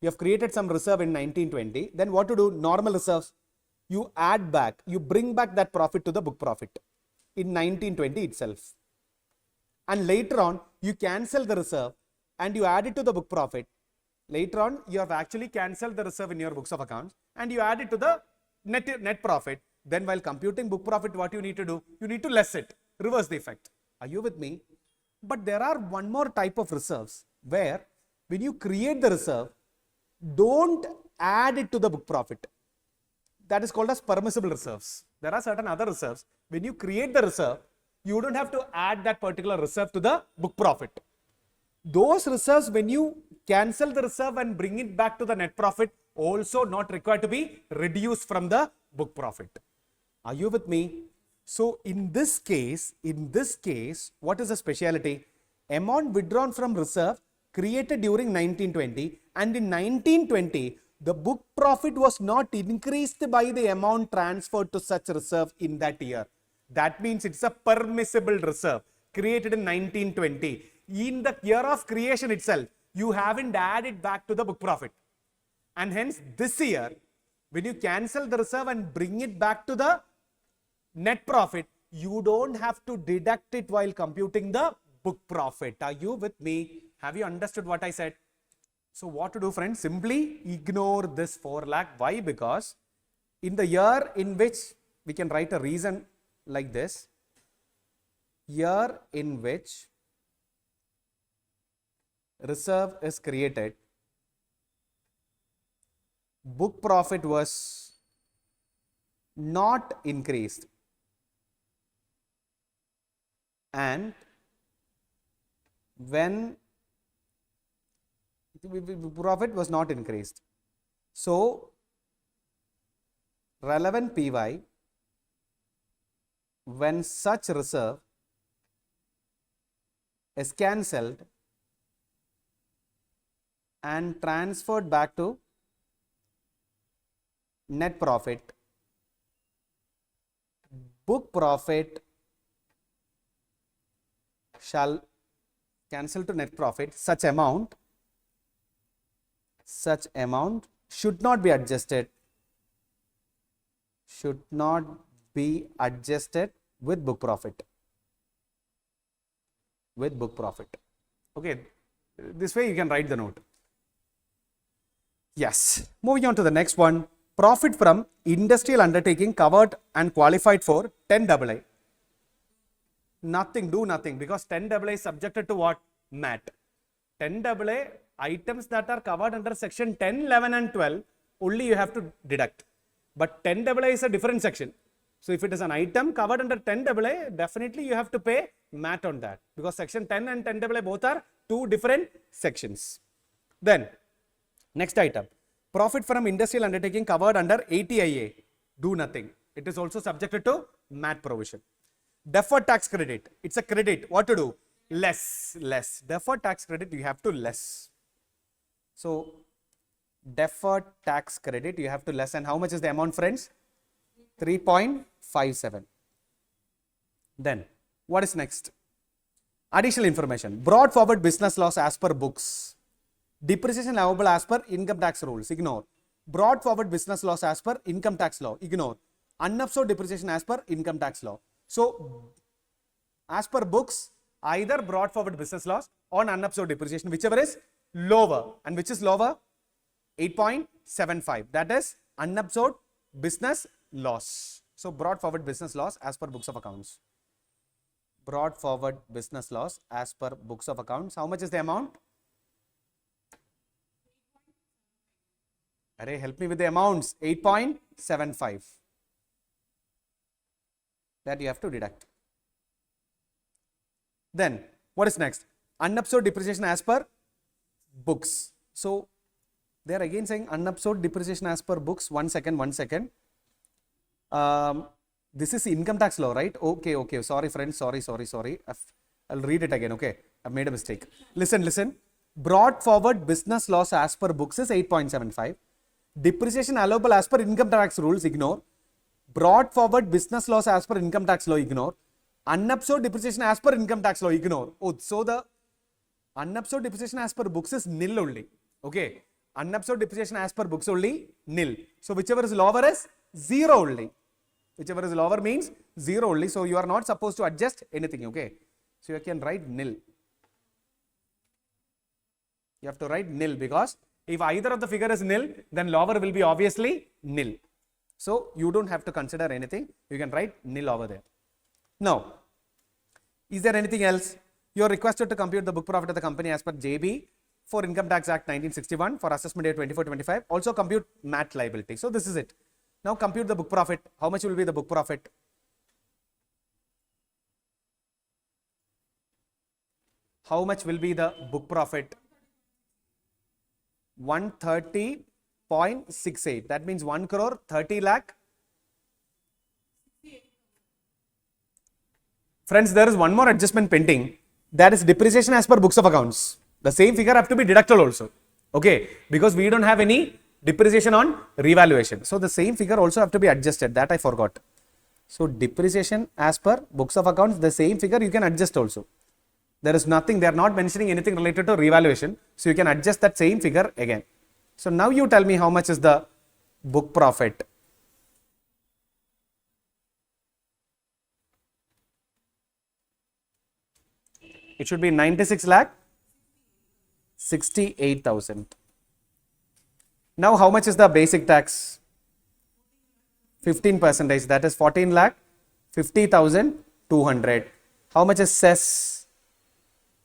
You have created some reserve in 1920. Then what to do? Normal reserves. You add back, you bring back that profit to the book profit in 1920 itself. And later on, you cancel the reserve and you add it to the book profit. Later on, you have actually cancelled the reserve in your books of accounts and you add it to the net profit. Then while computing book profit, what you need to do? You need to less it, reverse the effect. Are you with me? But there are one more type of reserves where when you create the reserve, don't add it to the book profit. That is called as permissible reserves. There are certain other reserves. When you create the reserve, you don't have to add that particular reserve to the book profit. Those reserves, when you cancel the reserve and bring it back to the net profit, also not required to be reduced from the book profit. Are you with me? So in this case, what is the speciality? Amount withdrawn from reserve created during 1920, and in 1920, the book profit was not increased by the amount transferred to such reserve in that year. That means it's a permissible reserve created in 1920. In the year of creation itself, you haven't added back to the book profit. And hence this year, when you cancel the reserve and bring it back to the net profit, you don't have to deduct it while computing the book profit. Are you with me? Have you understood what I said? So what to do, friends? Simply ignore this 4 lakh. Why? Because in the year in which we can write a reason like this, year in which reserve is created, book profit was not increased and when profit was not increased. So relevant PY, when such reserve is cancelled and transferred back to net profit, book profit shall cancel to net profit, such amount should not be adjusted, with book profit. Okay, this way you can write the note. Yes, moving on to the next one. Profit from industrial undertaking covered and qualified for 10AA. Nothing, do nothing, because 10AA is subjected to what? MAT. 10AA items that are covered under section 10, 11 and 12, only you have to deduct. But 10AA is a different section. So if it is an item covered under 10AA, definitely you have to pay MAT on that, because section 10 and 10AA both are two different sections. Then, next item. Profit from industrial undertaking covered under 80IA. Do nothing. It is also subjected to MAT provision. Deferred tax credit. It's a credit. What to do? Less. Deferred tax credit, you have to less. So, deferred tax credit, you have to less. And how much is the amount, friends? 3.57. Then, what is next? Additional information. Brought forward business loss as per books. Depreciation allowable as per income tax rules. Ignore. Brought forward business loss as per income tax law. Ignore. Unabsorbed depreciation as per income tax law. So, as per books, either brought forward business loss or unabsorbed depreciation, whichever is lower. And which is lower? 8.75. That is unabsorbed business loss. So, brought forward business loss as per books of accounts. Brought forward business loss as per books of accounts. How much is the amount? Array, help me with the amounts. 8.75. That you have to deduct. Then, what is next? Unabsorbed depreciation as per books. So, they are again saying unabsorbed depreciation as per books. One second. This is income tax law, right? Okay. Sorry, friends. Sorry. I'll read it again. Okay. I've made a mistake. Listen. Brought forward business loss as per books is 8.75. Depreciation allowable as per income tax rules, ignore. Brought forward business loss as per income tax law, ignore. Unabsorbed depreciation as per income tax law, ignore. Oh, so the unabsorbed depreciation as per books is nil only. Okay. Unabsorbed depreciation as per books only, nil. So whichever is lower is 0 only. Whichever is lower means 0 only. So you are not supposed to adjust anything. Okay. So you can write nil. You have to write nil, because if either of the figure is nil, then lower will be obviously nil. So you don't have to consider anything. You can write nil over there. Now, is there anything else? You are requested to compute the book profit of the company as per JB for Income Tax Act 1961 for assessment year 24-25. Also compute MAT liability. So this is it. Now compute the book profit. How much will be the book profit? How much will be the book profit? 130.68. That means 1 crore 30 lakh. Friends, there is one more adjustment pending. That is depreciation as per books of accounts. The same figure have to be deducted also. Okay. Because we don't have any depreciation on revaluation. So the same figure also have to be adjusted. That I forgot. So depreciation as per books of accounts, the same figure you can adjust also. There is nothing, they are not mentioning anything related to revaluation. So you can adjust that same figure again. So now you tell me how much is the book profit. It should be 96 lakh 68,000. Now how much is the basic tax? 15%, that is 14 lakh 50,200. How much is cess?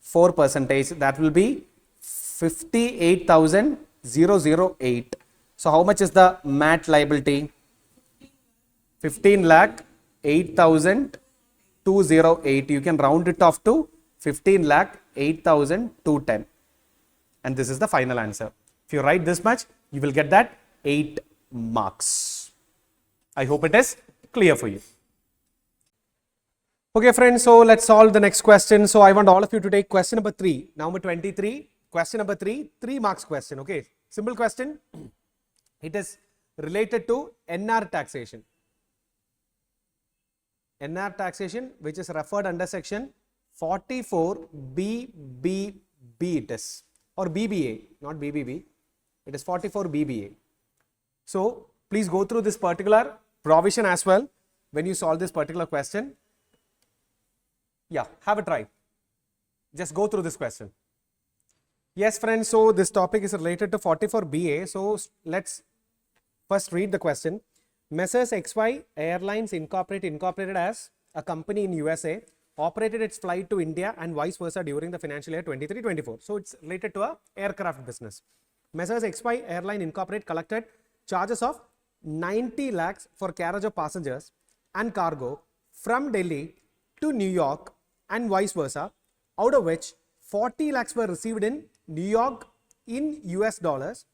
4%, that will be 58,008. So how much is the MAT liability? 15 lakh 8,208. You can round it off to 15 lakh 8,210. And this is the final answer. If you write this much, you will get that 8 marks. I hope it is clear for you. Okay, friends, so let's solve the next question. So I want all of you to take question number 3. Number 23, question number 3, 3 marks question. Okay, simple question. It is related to NR taxation. NR taxation, which is referred under section 44 BBB it is, or BBA, not BBB, it is 44 BBA. So please go through this particular provision as well when you solve this particular question. Yeah, have a try. Just go through this question. Yes, friends, so this topic is related to 44 BA. So let's first read the question. Messrs XY Airlines incorporated as a company in USA, operated its flight to India and vice versa during the financial year 23-24. So it's related to a aircraft business. Messrs XY Airline Incorporated collected charges of 90 lakhs for carriage of passengers and cargo from Delhi to New York and vice versa, out of which 40 lakhs were received in New York in US dollars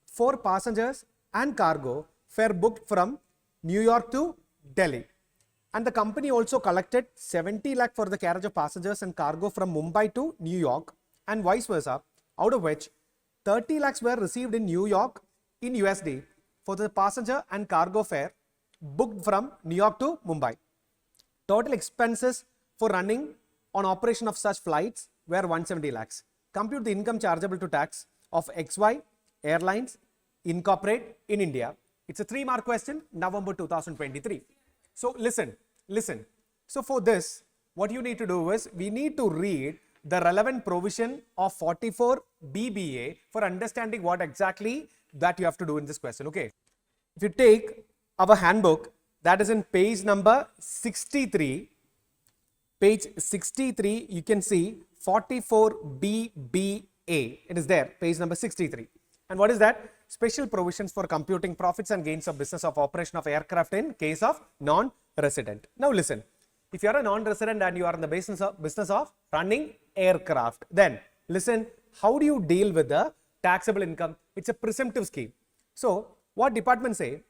for passengers and cargo fare booked from New York to Delhi. And the company also collected 70 lakh for the carriage of passengers and cargo from Mumbai to New York and vice versa, out of which 30 lakhs were received in New York in USD for the passenger and cargo fare booked from New York to Mumbai. Total expenses for running on operation of such flights were 170 lakhs. Compute the income chargeable to tax of XY Airlines Incorporate in India. It's a 3-mark question, November 2023. So listen. So for this, what you need to do is, we need to read the relevant provision of 44 BBA for understanding what exactly that you have to do in this question. Okay. If you take our handbook, that is in page number 63. Page 63, you can see 44 BBA. It is there, page number 63. And what is that? Special provisions for computing profits and gains of business of operation of aircraft in case of non-resident. Now listen, if you are a non-resident and you are in the business of running aircraft, then listen, how do you deal with the taxable income? It's a presumptive scheme. So what department say?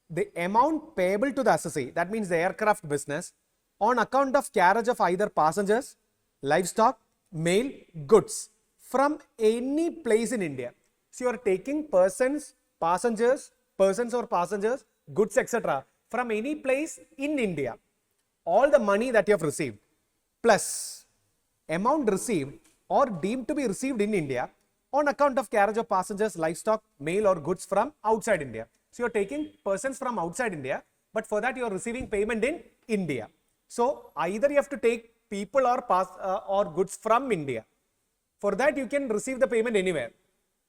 The amount payable to the assessee, that means the aircraft business, on account of carriage of either passengers, livestock, mail, goods from any place in India. So you are taking persons or passengers, goods, etc. from any place in India. All the money that you have received plus amount received or deemed to be received in India on account of carriage of passengers, livestock, mail or goods from outside India. So you are taking persons from outside India, but for that you are receiving payment in India. So either you have to take people or goods from India. For that you can receive the payment anywhere.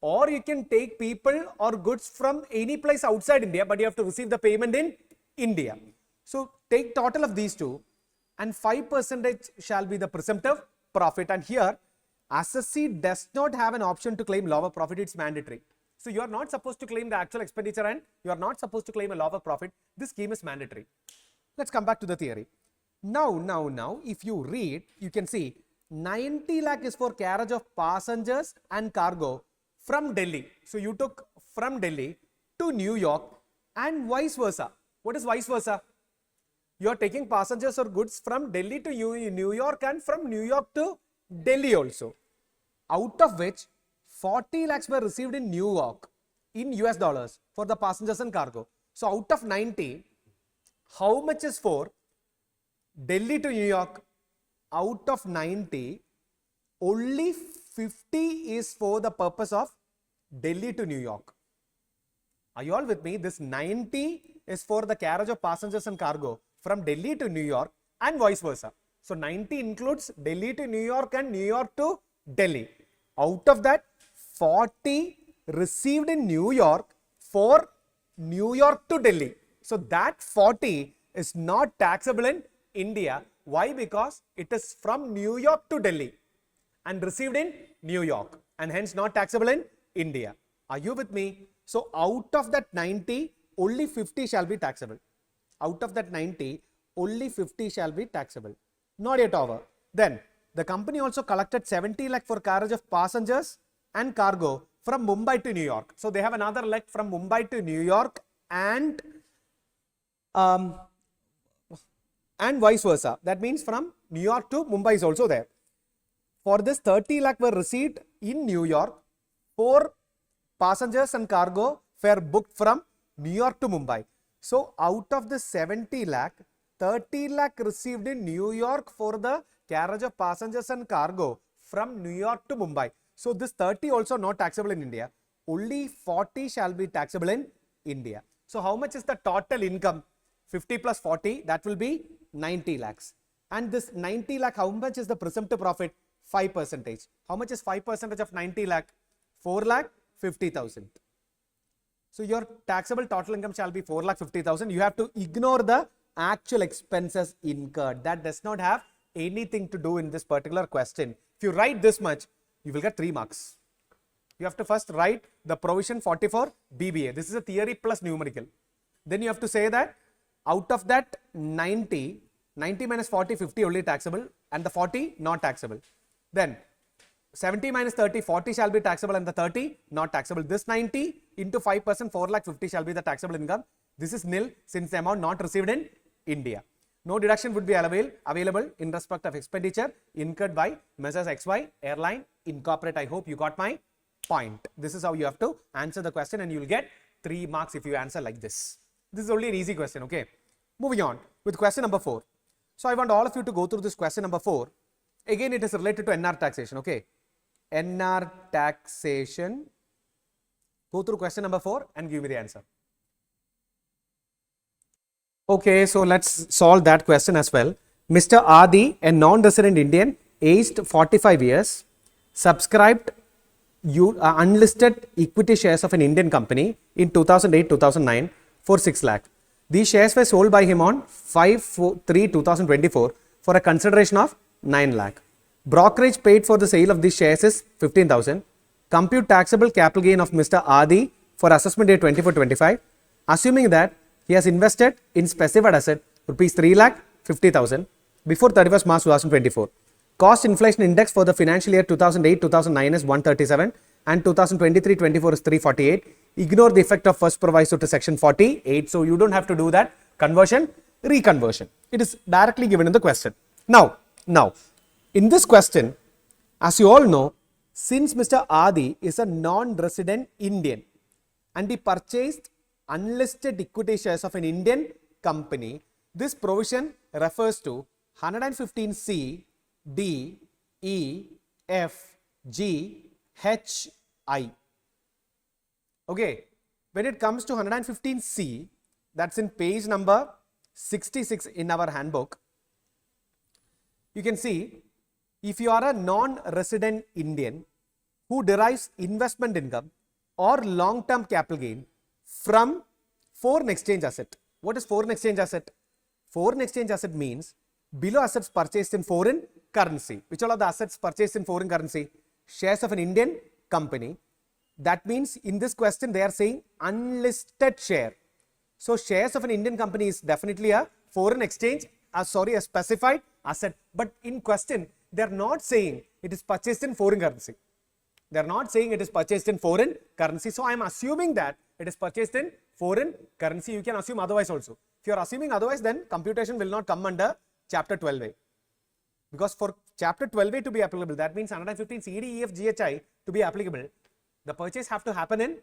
Or you can take people or goods from any place outside India, but you have to receive the payment in India. So take total of these two, and 5% shall be the presumptive profit. And here, assessee does not have an option to claim lower profit, it's mandatory. So you are not supposed to claim the actual expenditure and you are not supposed to claim a lower profit. This scheme is mandatory. Let's come back to the theory. Now, if you read, you can see 90 lakh is for carriage of passengers and cargo from Delhi. So you took from Delhi to New York and vice versa. What is vice versa? You are taking passengers or goods from Delhi to New York and from New York to Delhi also. Out of which 40 lakhs were received in New York in US dollars for the passengers and cargo. So out of 90, how much is for Delhi to New York? Out of 90, only 50 is for the purpose of Delhi to New York. Are you all with me? This 90 is for the carriage of passengers and cargo from Delhi to New York and vice versa. So 90 includes Delhi to New York and New York to Delhi. Out of that, 40 received in New York for New York to Delhi. So that 40 is not taxable in India. Why? Because it is from New York to Delhi and received in New York and hence not taxable in India. Are you with me? So out of that 90, only 50 shall be taxable. Out of that 90, only 50 shall be taxable. Not yet over. Then the company also collected 70 lakh for carriage of passengers and cargo from Mumbai to New York. So they have another leg from Mumbai to New York and vice versa. That means from New York to Mumbai is also there. For this 30 lakh were received in New York for passengers and cargo fare booked from New York to Mumbai. So out of the 70 lakh, 30 lakh received in New York for the carriage of passengers and cargo from New York to Mumbai. So this 30 also not taxable in India. Only 40 shall be taxable in India. So how much is the total income? 50 plus 40, that will be 90 lakhs. And this 90 lakh, how much is the presumptive profit? 5%. How much is 5% of 90 lakh? 4 lakh 50,000. So your taxable total income shall be 4 lakh 50,000. You have to ignore the actual expenses incurred. That does not have anything to do in this particular question. If you write this much, you will get 3 marks. You have to first write the provision 44 BBA. This is a theory plus numerical. Then you have to say that out of that 90 minus 40, 50 only taxable and the 40 not taxable. Then 70 minus 30, 40 shall be taxable and the 30 not taxable. This 90 into 5%, 4 lakh 50 shall be the taxable income. This is nil since the amount not received in India. No deduction would be available in respect of expenditure incurred by Messrs. XY Airline Incorporate. I hope you got my point. This is how you have to answer the question and you will get 3 marks if you answer like this. This is only an easy question, okay? Moving on with question number 4. So I want all of you to go through this question number 4. Again, it is related to NR taxation, okay? NR taxation. Go through question number 4 and give me the answer. Okay, so let's solve that question as well. Mr. Adi, a non-resident Indian, aged 45 years, subscribed unlisted equity shares of an Indian company in 2008-2009 for 6 lakh. These shares were sold by him on 5/3/2024 for a consideration of 9 lakh. Brokerage paid for the sale of these shares is 15,000. Compute taxable capital gain of Mr. Adi for assessment year 24-25. Assuming that he has invested in specified asset rupees 3 lakh 50,000 before 31st March 2024. Cost inflation index for the financial year 2008-2009 is 137 and 2023-24 is 348. Ignore the effect of first proviso to section 48. So you don't have to do that conversion, reconversion. It is directly given in the question. Now, in this question, as you all know, since Mr. Adi is a non-resident Indian and he purchased unlisted equity shares of an Indian company, this provision refers to 115C, D, E, F, G, H, I. Okay, when it comes to 115C, that's in page number 66 in our handbook, you can see if you are a non-resident Indian who derives investment income or long-term capital gain from foreign exchange asset. What is foreign exchange asset? Foreign exchange asset means below assets purchased in foreign currency. Which all of the assets purchased in foreign currency? Shares of an Indian company. That means in this question they are saying unlisted share. So shares of an Indian company is definitely a foreign exchange, a specified asset. But in question they are not saying it is purchased in foreign currency. They are not saying it is purchased in foreign currency. So I am assuming that it is purchased in foreign currency. You can assume otherwise also. If you are assuming otherwise, then computation will not come under chapter 12A. Because for chapter 12A to be applicable, that means 115 CDEF GHI to be applicable, the purchase have to happen in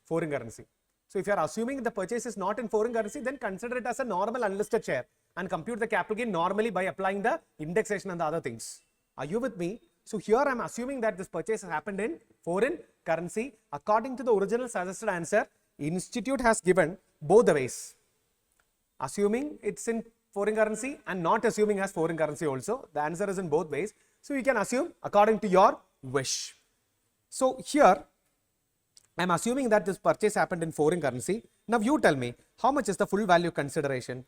foreign currency. So if you are assuming the purchase is not in foreign currency, then consider it as a normal unlisted share and compute the capital gain normally by applying the indexation and the other things. Are you with me? So here I am assuming that this purchase has happened in foreign currency. According to the original suggested answer, institute has given both the ways. Assuming it's in foreign currency and not assuming as foreign currency also. The answer is in both ways. So you can assume according to your wish. So here I am assuming that this purchase happened in foreign currency. Now you tell me how much is the full value consideration?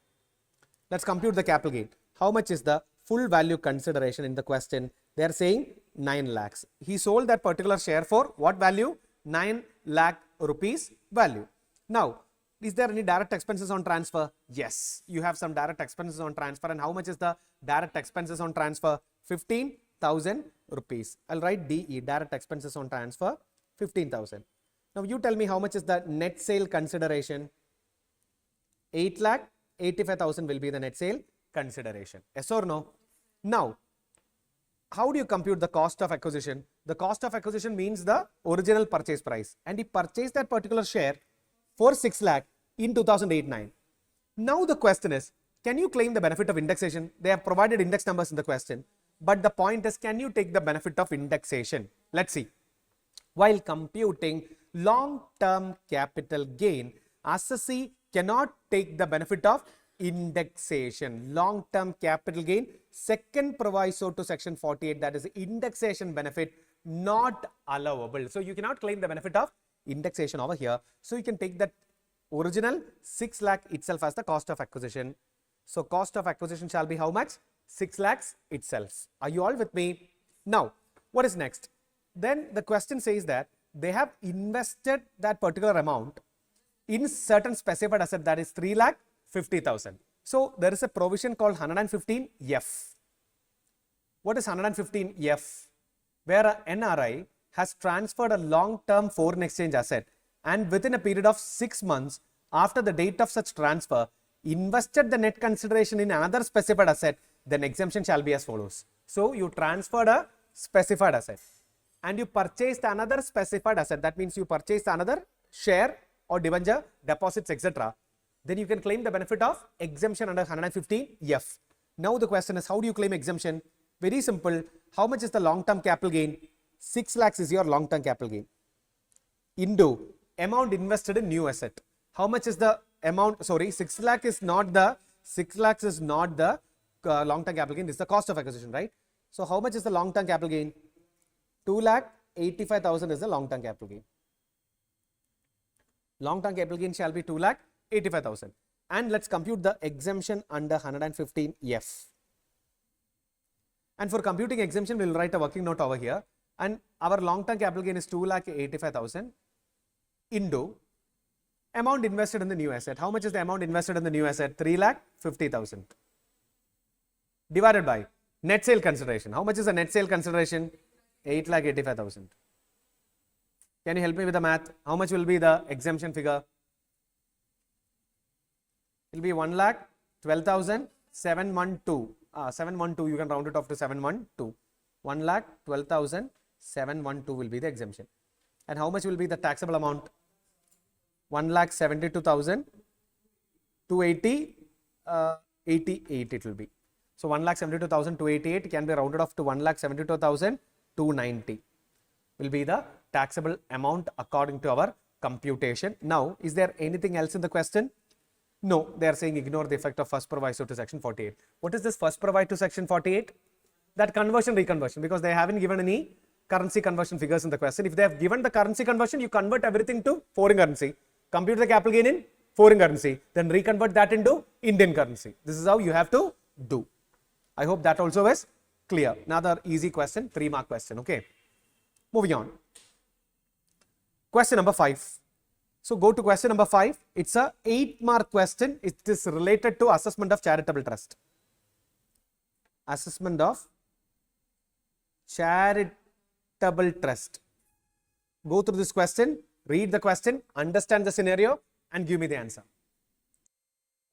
Let's compute the capital gain. How much is the full value consideration in the question? They are saying 9 lakhs. He sold that particular share for what value? 9 lakh rupees value. Now, is there any direct expenses on transfer? Yes, you have some direct expenses on transfer. And how much is the direct expenses on transfer? 15,000 rupees. I'll write DE, direct expenses on transfer, 15,000. Now you tell me how much is the net sale consideration? 8 lakh 85,000 will be the net sale consideration. Yes or no? Now, how do you compute the cost of acquisition? The cost of acquisition means the original purchase price. And he purchased that particular share for 6 lakh in 2008-9. Now the question is, can you claim the benefit of indexation? They have provided index numbers in the question, but the point is, can you take the benefit of indexation? Let's see. While computing long-term capital gain, assessee cannot take the benefit of indexation. Long-term capital gain, second proviso to section 48, that is indexation benefit, not allowable. So you cannot claim the benefit of indexation over here. So you can take that original 6 lakh itself as the cost of acquisition. So cost of acquisition shall be how much? 6 lakhs itself. Are you all with me? Now, what is next? Then the question says that they have invested that particular amount in certain specified asset, that is 3,50,000. So there is a provision called 115F. What is 115F? Where a NRI has transferred a long-term foreign exchange asset and within a period of 6 months after the date of such transfer invested the net consideration in another specified asset, then exemption shall be as follows. So you transferred a specified asset and you purchased another specified asset, that means you purchased another share or debenture, deposits, etc. Then you can claim the benefit of exemption under 115F. Now the question is, how do you claim exemption? Very simple. How much is the long-term capital gain? 6 lakhs is your long-term capital gain. Into amount invested in new asset. How much is the amount? Sorry, 6 lakh is not the long-term capital gain. This is the cost of acquisition, right? So how much is the long-term capital gain? 2,85,000 is the long-term capital gain. Long-term capital gain shall be 2,85,000. And let's compute the exemption under 115F. And for computing exemption, we will write a working note over here. And our long-term capital gain is 2,85,000 into amount invested in the new asset. How much is the amount invested in the new asset? 3,50,000 divided by net sale consideration. How much is the net sale consideration? 8,85,000. Can you help me with the math? How much will be the exemption figure? It will be 1,12,712. 712, you can round it off to 712. 1,12,712 will be the exemption. And how much will be the taxable amount? 1,72,288 it will be. So 1,72,288 can be rounded off to 1,72,290 will be the taxable amount according to our computation. Now, is there anything else in the question? No, they are saying ignore the effect of first proviso to section 48. What is this first proviso to section 48? That conversion reconversion, because they haven't given any currency conversion figures in the question. If they have given the currency conversion, you convert everything to foreign currency, compute the capital gain in foreign currency, then reconvert that into Indian currency. This is how you have to do. I hope that also is clear. Another easy question, 3-mark question. Okay. Moving on. Question number 5. So go to question number 5. It's a 8-mark question. It is related to assessment of charitable trust. Assessment of charitable trust. Go through this question, read the question, understand the scenario, and give me the answer.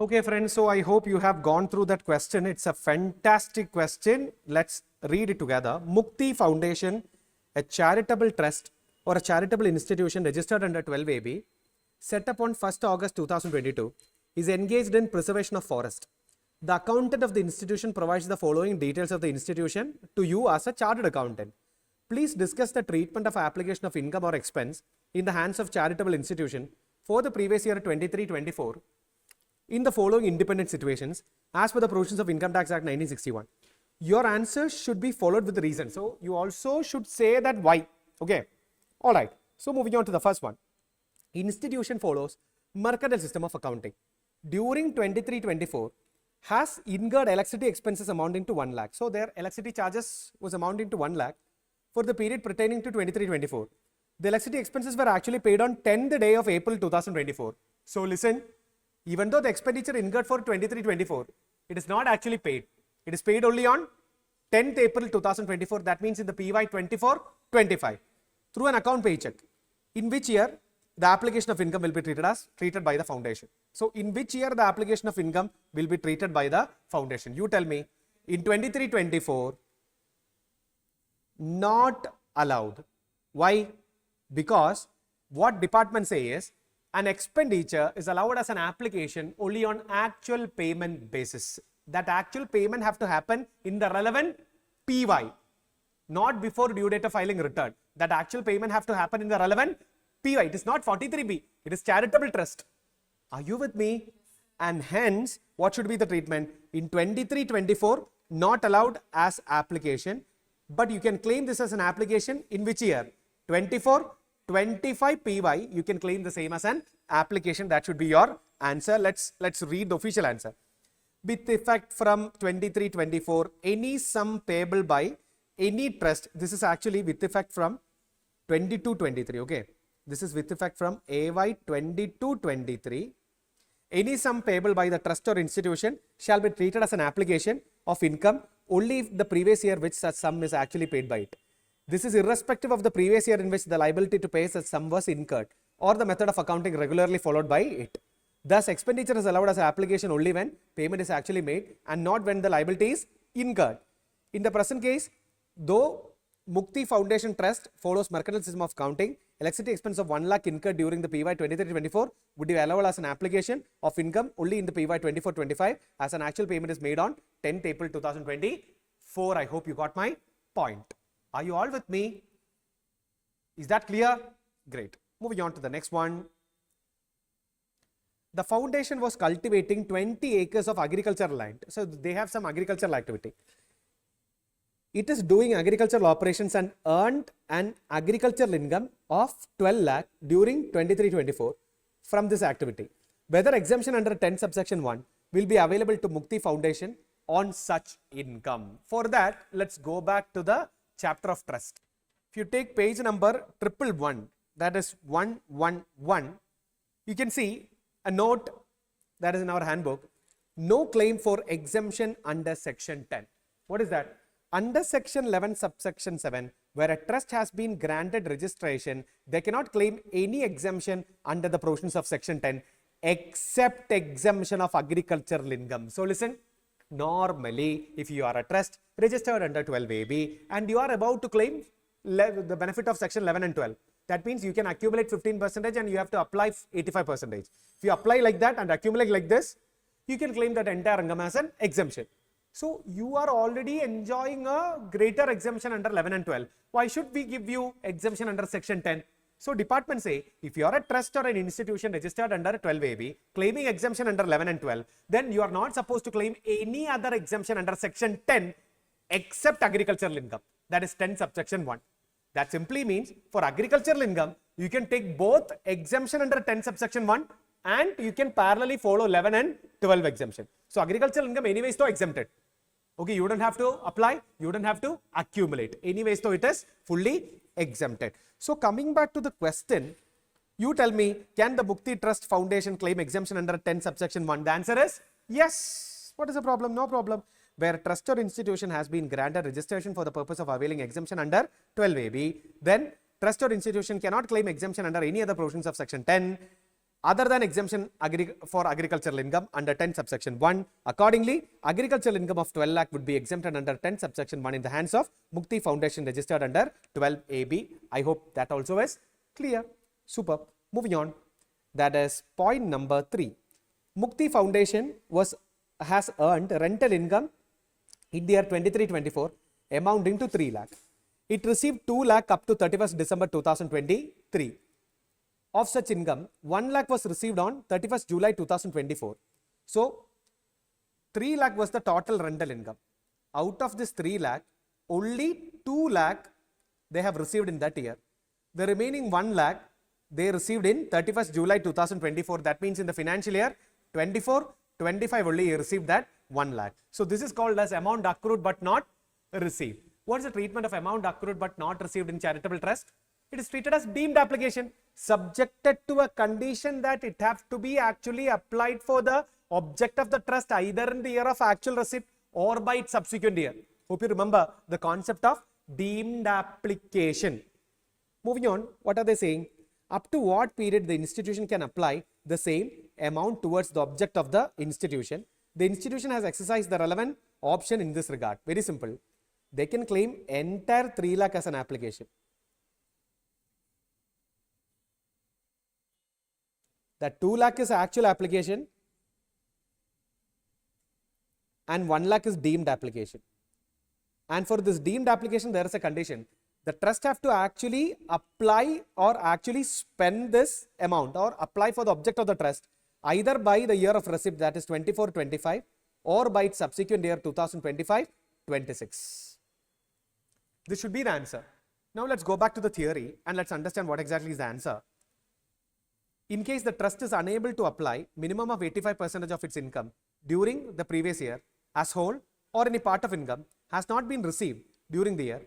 Okay, friends. So I hope you have gone through that question. It's a fantastic question. Let's read it together. Mukti Foundation, a charitable trust or a charitable institution registered under 12AB, set up on 1st August 2022, is engaged in preservation of forest. The accountant of the institution provides the following details of the institution to you as a chartered accountant. Please discuss the treatment of application of income or expense in the hands of charitable institution for the previous year 23-24 in the following independent situations as per the provisions of Income Tax Act 1961. Your answers should be followed with the reason. So you also should say that why. Okay. All right. So moving on to the first one. Institution follows mercantile system of accounting. During 23-24 has incurred electricity expenses amounting to 1 lakh. So their electricity charges was amounting to 1 lakh for the period pertaining to 23-24. The electricity expenses were actually paid on 10th day of April 2024. So listen, even though the expenditure incurred for 23-24, it is not actually paid. It is paid only on 10th April 2024. That means in the PY 24-25 through an account paycheck. In which year the application of income will be treated by the foundation. So in which year the application of income will be treated by the foundation? You tell me. In 23-24, not allowed. Why? Because what department say is an expenditure is allowed as an application only on actual payment basis. That actual payment have to happen in the relevant PY, not before due date of filing return. That actual payment have to happen in the relevant PY. It is not 43B. It is charitable trust. Are you with me? And hence, what should be the treatment? In 23-24, not allowed as application, but you can claim this as an application in which year? 24-25 PY, you can claim the same as an application. That should be your answer. Let's read the official answer. With effect from 23-24, any sum payable by any trust, this is actually with effect from 22-23, okay? This is with effect from AY 22-23. Any sum payable by the trust or institution shall be treated as an application of income only if the previous year which such sum is actually paid by it. This is irrespective of the previous year in which the liability to pay such sum was incurred or the method of accounting regularly followed by it. Thus, expenditure is allowed as an application only when payment is actually made and not when the liability is incurred. In the present case, though Mukti Foundation Trust follows mercantile system of accounting, electricity expense of 1 lakh incurred during the PY 23-24 would be allowed as an application of income only in the PY 24-25 as an actual payment is made on 10th April 2024. I hope you got my point. Are you all with me? Is that clear? Great. Moving on to the next one. The foundation was cultivating 20 acres of agricultural land. So they have some agricultural activity. It is doing agricultural operations and earned an agricultural income of 12 lakh during 23-24 from this activity. Whether exemption under 10 subsection 1 will be available to Mukti Foundation on such income. For that, let's go back to the chapter of trust. If you take page number 111, that is 111, you can see a note that is in our handbook. No claim for exemption under section 10. What is that? Under section 11 subsection 7, where a trust has been granted registration, they cannot claim any exemption under the provisions of section 10 except exemption of agricultural income. So listen, normally if you are a trust registered under 12AB and you are about to claim the benefit of section 11 and 12, that means you can accumulate 15% and you have to apply 85%. If you apply like that and accumulate like this, you can claim that entire income as an exemption. So you are already enjoying a greater exemption under 11 and 12. Why should we give you exemption under section 10? So department say, if you are a trust or an institution registered under 12AB, claiming exemption under 11 and 12, then you are not supposed to claim any other exemption under section 10 except agricultural income. That is 10 subsection 1. That simply means for agricultural income, you can take both exemption under 10 subsection 1 and you can parallelly follow 11 and 12 exemption. So agricultural income anyways though exempted. Okay, you don't have to apply, you don't have to accumulate. Anyways though it is fully exempted. So coming back to the question, you tell me, can the Mukti Trust Foundation claim exemption under 10 subsection 1? The answer is yes. What is the problem? No problem. Where trust or institution has been granted registration for the purpose of availing exemption under 12AB, then trust or institution cannot claim exemption under any other provisions of section 10 other than exemption for agricultural income under 10 subsection 1. Accordingly, agricultural income of 12 lakh would be exempted under 10 subsection 1 in the hands of Mukti Foundation registered under 12AB. I hope that also is clear. Super. Moving on. That is point number 3. Mukti Foundation has earned rental income in the year 23-24 amounting to 3 lakh. It received 2 lakh up to 31st December 2023. Of such income, 1 lakh was received on 31st July 2024. So, 3 lakh was the total rental income. Out of this 3 lakh, only 2 lakh they have received in that year. The remaining 1 lakh they received in 31st July 2024. That means in the financial year 24-25 only he received that 1 lakh. So, this is called as amount accrued but not received. What is the treatment of amount accrued but not received in charitable trust? It is treated as deemed application, subjected to a condition that it has to be actually applied for the object of the trust either in the year of actual receipt or by its subsequent year. Hope you remember the concept of deemed application. Moving on, what are they saying? Up to what period the institution can apply the same amount towards the object of the institution? The institution has exercised the relevant option in this regard. Very simple. They can claim entire 3 lakh as an application. That 2 lakh is actual application and 1 lakh is deemed application. And for this deemed application, there is a condition. The trust have to actually apply or actually spend this amount or apply for the object of the trust either by the year of receipt, that is 24-25, or by its subsequent year 2025-26. This should be the answer. Now let's go back to the theory and let's understand what exactly is the answer. In case the trust is unable to apply minimum of 85% of its income during the previous year as whole, or any part of income has not been received during the year,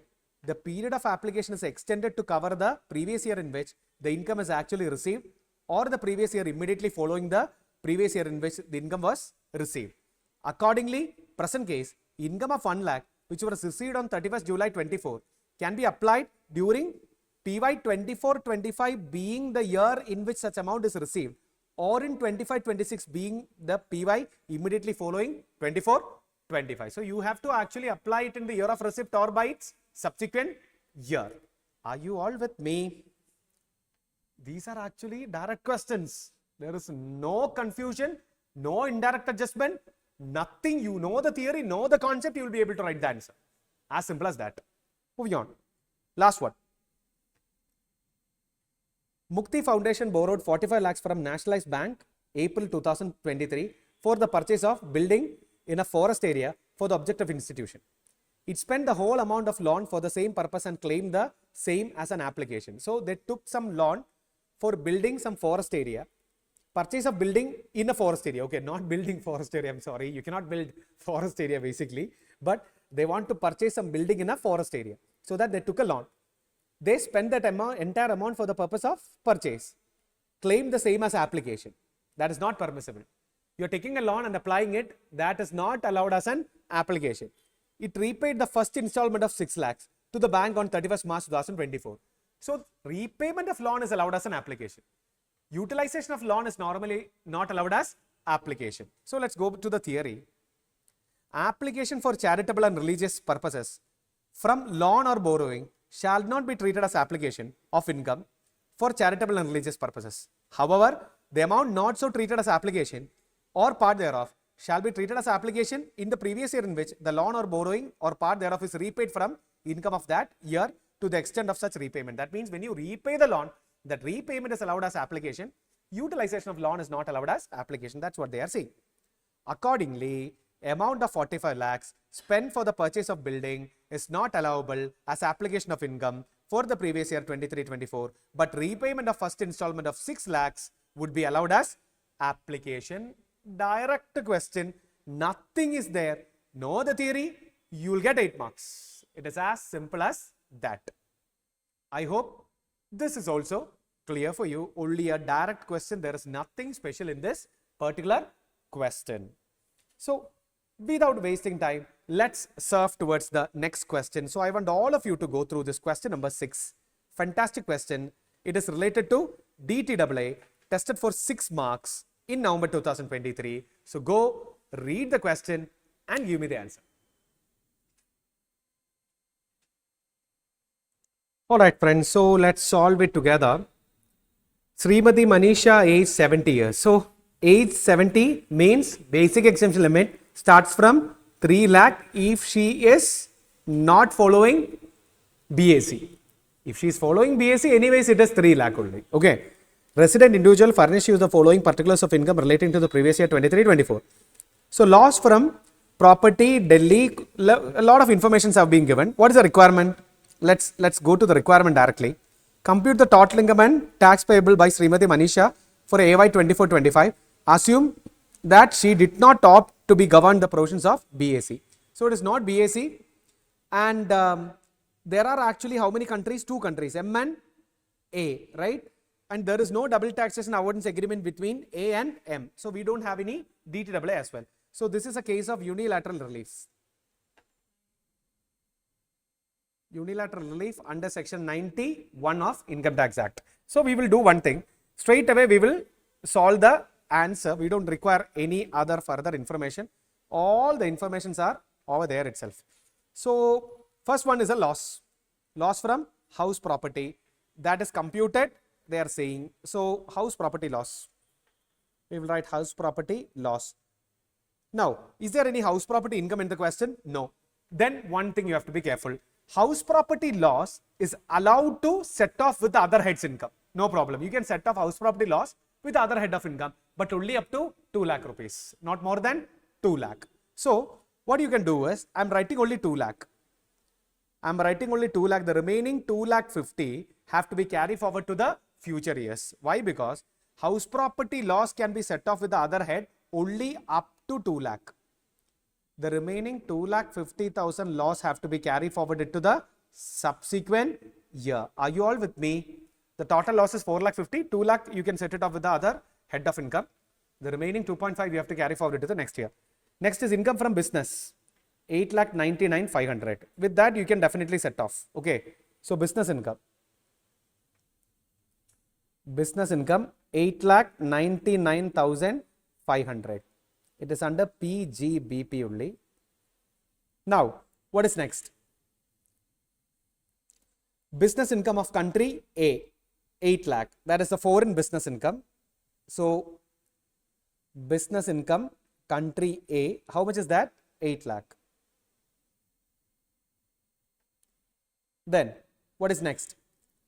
the period of application is extended to cover the previous year in which the income is actually received, or the previous year immediately following the previous year in which the income was received. Accordingly, present case, income of 1 lakh which was received on 31st July 24 can be applied during PY 24-25 being the year in which such amount is received, or in 25-26 being the PY immediately following 24-25. So you have to actually apply it in the year of receipt or by its subsequent year. Are you all with me? These are actually direct questions. There is no confusion, no indirect adjustment, nothing. You know the theory, know the concept, you will be able to write the answer. As simple as that. Moving on. Last one. Mukti Foundation borrowed 45 lakhs from Nationalized Bank April 2023 for the purchase of building in a forest area for the object of institution. It spent the whole amount of loan for the same purpose and claimed the same as an application. So they took some loan for building some forest area, purchase of building in a forest area. Okay, not building forest area, I'm sorry. You cannot build forest area basically, but they want to purchase some building in a forest area. So that they took a loan. They spent that entire amount for the purpose of purchase, claim the same as application. That is not permissible. You are taking a loan and applying it, that is not allowed as an application. It repaid the first installment of 6 lakhs to the bank on 31st March 2024. So repayment of loan is allowed as an application. Utilization of loan is normally not allowed as application. So let's go to the theory. Application for charitable and religious purposes from loan or borrowing shall not be treated as application of income for charitable and religious purposes. However, the amount not so treated as application or part thereof shall be treated as application in the previous year in which the loan or borrowing or part thereof is repaid from income of that year to the extent of such repayment. That means when you repay the loan, that repayment is allowed as application. Utilization of loan is not allowed as application. That's what they are saying. Accordingly, amount of 45 lakhs spent for the purchase of building is not allowable as application of income for the previous year 23-24, but repayment of first installment of 6 lakhs would be allowed as application. Direct question, nothing is there. Know the theory, you will get 8 marks. It is as simple as that. I hope this is also clear for you. Only a direct question. There is nothing special in this particular question. So without wasting time, let's surf towards the next question. So I want all of you to go through this question number 6. Fantastic question. It is related to DTAA, tested for 6 marks in November 2023. So go read the question and give me the answer. Alright friends, so let's solve it together. Srimati Manisha, age 70 years. So age 70 means basic exemption limit starts from 3 lakh if she is not following BAC. If she is following BAC, anyways it is 3 lakh only. Okay. Resident individual furnish you the following particulars of income relating to the previous year 23-24. So loss from property, Delhi, a lot of informations have been given. What is the requirement? Let's go to the requirement directly. Compute the total income and tax payable by Srimati Manisha for AY 24-25. Assume that she did not opt to be governed the provisions of BAC. So it is not BAC, and there are actually how many countries? 2 countries, M and A, right? And there is no double taxation avoidance agreement between A and M. So we don't have any DTAA as well. So this is a case of unilateral relief. Unilateral relief under section 91 of Income Tax Act. So we will do one thing. Straight away we will solve the answer. We don't require any other further information. All the informations are over there itself. So first one is a loss. Loss from house property. That is computed. They are saying, so house property loss. We will write house property loss. Now, is there any house property income in the question? No. Then one thing you have to be careful. House property loss is allowed to set off with the other head's income. No problem. You can set off house property loss with the other head of income, but only up to 2 lakh rupees, not more than 2 lakh. So, what you can do is, I am writing only 2 lakh. I am writing only 2 lakh. The remaining 2 lakh 50 have to be carried forward to the future years. Why? Because house property loss can be set off with the other head only up to 2 lakh. The remaining 2,50,000 loss have to be carried forwarded to the subsequent year. Are you all with me? The total loss is 4,50,000. 2 lakh you can set it off with the other head of income. The remaining 2.5 you have to carry forward to the next year. Next is income from business. 8,99,500. With that you can definitely set off. Okay. So business income. Business income 8,99,500. It is under PGBP only. Now, what is next? Business income of country A, 8 lakh. That is the foreign business income. So, business income country A, how much is that? 8 lakh. Then, what is next?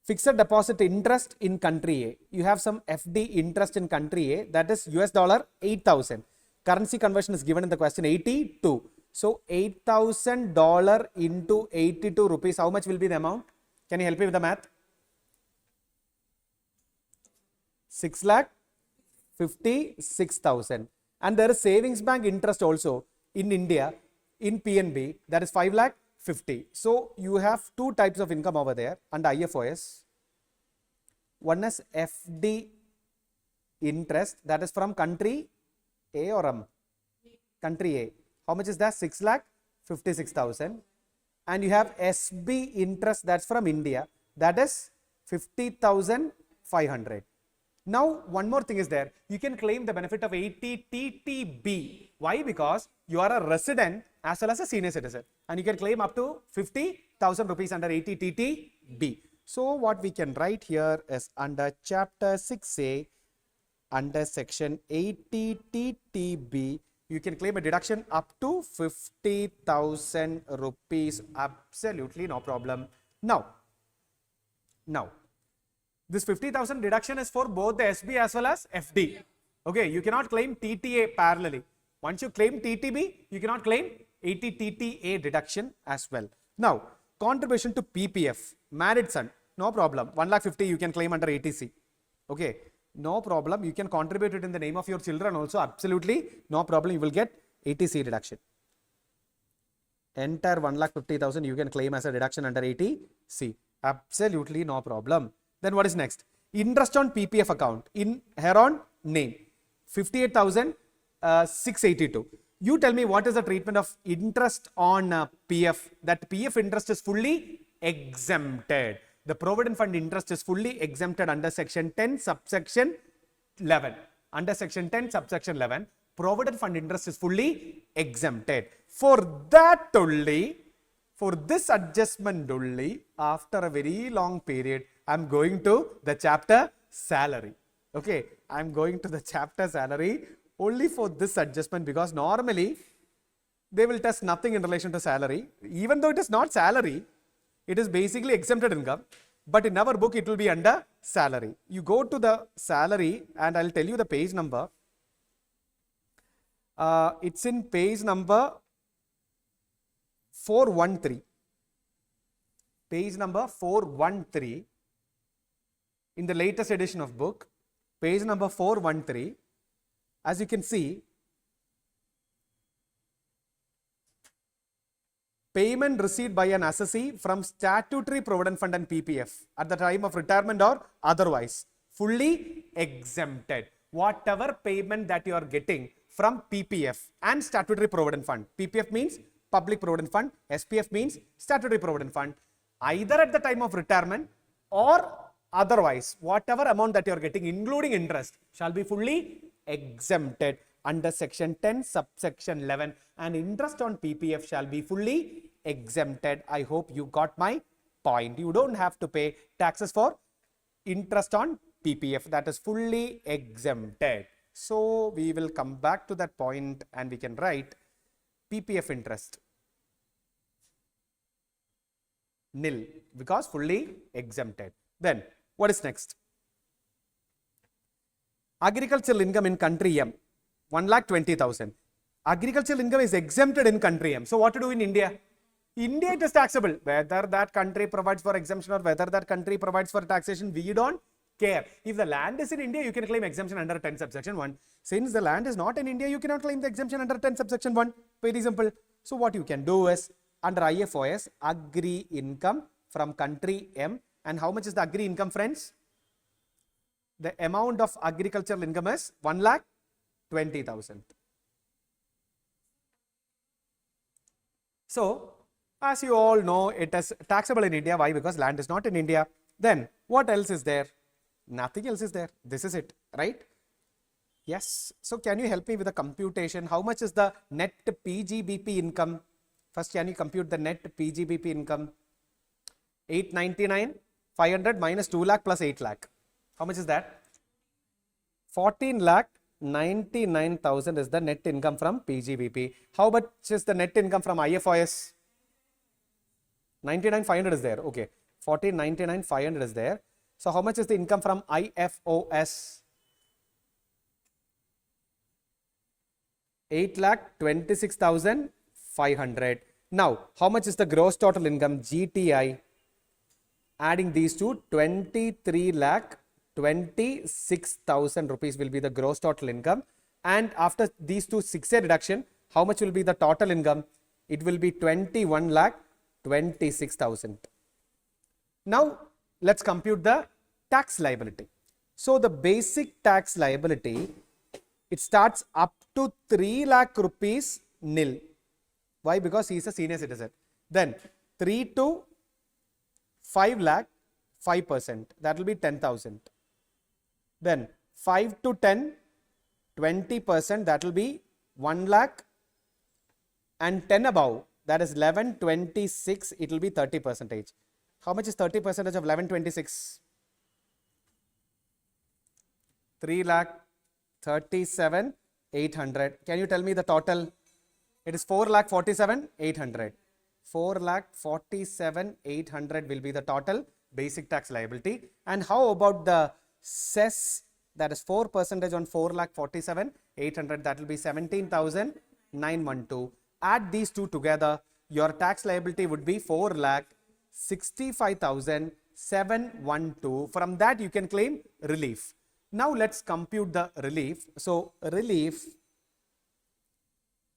Fixed deposit interest in country A. You have some FD interest in country A, that is US dollar 8,000. Currency conversion is given in the question 82. So $8,000 into 82 rupees. How much will be the amount? Can you help me with the math? 6,56,000. And there is savings bank interest also in India in PNB, that is 5,50,000. So you have two types of income over there under IFOS. One is FD interest, that is from country A or M? Country A. How much is that? 6,56,000. And you have SB interest, that's from India, that is 50,500. Now, one more thing is there. You can claim the benefit of 80TTB. Why? Because you are a resident as well as a senior citizen. And you can claim up to 50,000 rupees under 80TTB. So, what we can write here is under chapter 6A, under section 80TTB, you can claim a deduction up to 50,000 rupees. Absolutely no problem. Now, this 50,000 deduction is for both the SB as well as FD. Okay, you cannot claim TTA parallelly. Once you claim TTB, you cannot claim 80TTA deduction as well. Now, contribution to PPF, married son, no problem. 1,50,000 you can claim under 80C. Okay. No problem. You can contribute it in the name of your children also. Absolutely no problem. You will get 80C deduction. Entire 1,50,000 you can claim as a deduction under 80C. Absolutely no problem. Then what is next? Interest on PPF account in Heron name. 58,682. You tell me what is the treatment of interest on PF. That PF interest is fully exempted. The provident fund interest is fully exempted under section 10 subsection 11. Under section 10 subsection 11, provident fund interest is fully exempted. For that only, for this adjustment only, after a very long period, I am going to the chapter salary. Okay, I am going to the chapter salary only for this adjustment, because normally they will test nothing in relation to salary. Even though it is not salary, it is basically exempted income, but in our book it will be under salary. You go to the salary and I will tell you the page number. It's in page number 413. Page number 413 in the latest edition of book. Page number 413. As you can see, payment received by an assessee from statutory provident fund and PPF at the time of retirement or otherwise, fully exempted. Whatever payment that you are getting from PPF and statutory provident fund, PPF means public provident fund, SPF means statutory provident fund, either at the time of retirement or otherwise, whatever amount that you are getting, including interest, shall be fully exempted under section 10 subsection 11, and interest on PPF shall be fully exempted. I hope you got my point. You don't have to pay taxes for interest on PPF, that is fully exempted. So we will come back to that point and we can write PPF interest nil because fully exempted. Then what is next? Agricultural income in country M, 1,20,000. Agricultural income is exempted in country M. So what to do in India? India, it is taxable. Whether that country provides for exemption or whether that country provides for taxation, we don't care. If the land is in India, you can claim exemption under 10 subsection 1. Since the land is not in India, you cannot claim the exemption under 10 subsection 1. Very simple. So what you can do is, under IFOS, agri income from country M. And how much is the agri income, friends? The amount of agricultural income is 1,20,000. So, as you all know, it is taxable in India. Why? Because land is not in India. Then, what else is there? Nothing else is there. This is it, right? Yes. So, can you help me with the computation? How much is the net PGBP income? First, can you compute the net PGBP income? 899, 500 minus 2 lakh plus 8 lakh. How much is that? 14,99,000 is the net income from PGBP. How much is the net income from IFOS? 99,500 is there. Okay. 14,99,500 is there. So how much is the income from IFOS? 8,26,500. Now, how much is the gross total income? GTI. Adding these two, 23,26,000 rupees will be the gross total income. And after these two 6A reduction, how much will be the total income? It will be 21,26,000. Now, let's compute the tax liability. So, the basic tax liability, it starts up to 3 lakh rupees nil. Why? Because he is a senior citizen. Then 3 to 5 lakh, 5%. That will be 10,000. Then 5 to 10, 20%. That will be 1 lakh. And 10 above, that is 1126. It will be 30%. How much is 30% of 1126? 3 lakh 37,800. Can you tell me the total? It is 4,47,800. 4,47,800 will be the total basic tax liability. And how about the cess? That is 4% on 4,47,800. That will be 17,912. Add these two together. Your tax liability would be 4,65,712. From that you can claim relief. Now let's compute the relief. So relief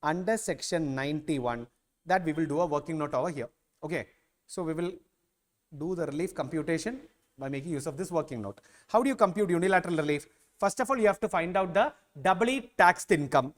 under section 91, that we will do a working note over here. Okay. So we will do the relief computation by making use of this working note. How do you compute unilateral relief? First of all, you have to find out the doubly taxed income.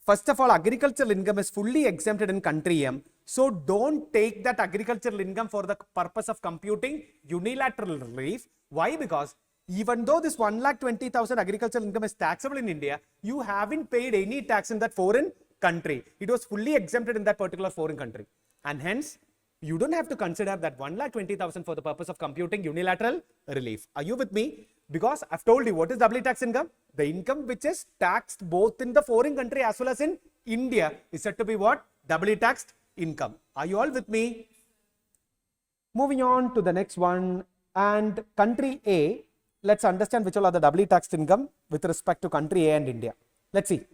First of all, agricultural income is fully exempted in country M. So don't take that agricultural income for the purpose of computing unilateral relief. Why? Because even though this 1,20,000 agricultural income is taxable in India, you haven't paid any tax in that foreign country. It was fully exempted in that particular foreign country. And hence, you don't have to consider that 1,20,000 for the purpose of computing unilateral relief. Are you with me? Because I've told you what is doubly taxed income. The income which is taxed both in the foreign country as well as in India is said to be what? Doubly taxed income. Are you all with me? Moving on to the next one. And country A, let's understand which all are the doubly taxed income with respect to country A and India. Let's see.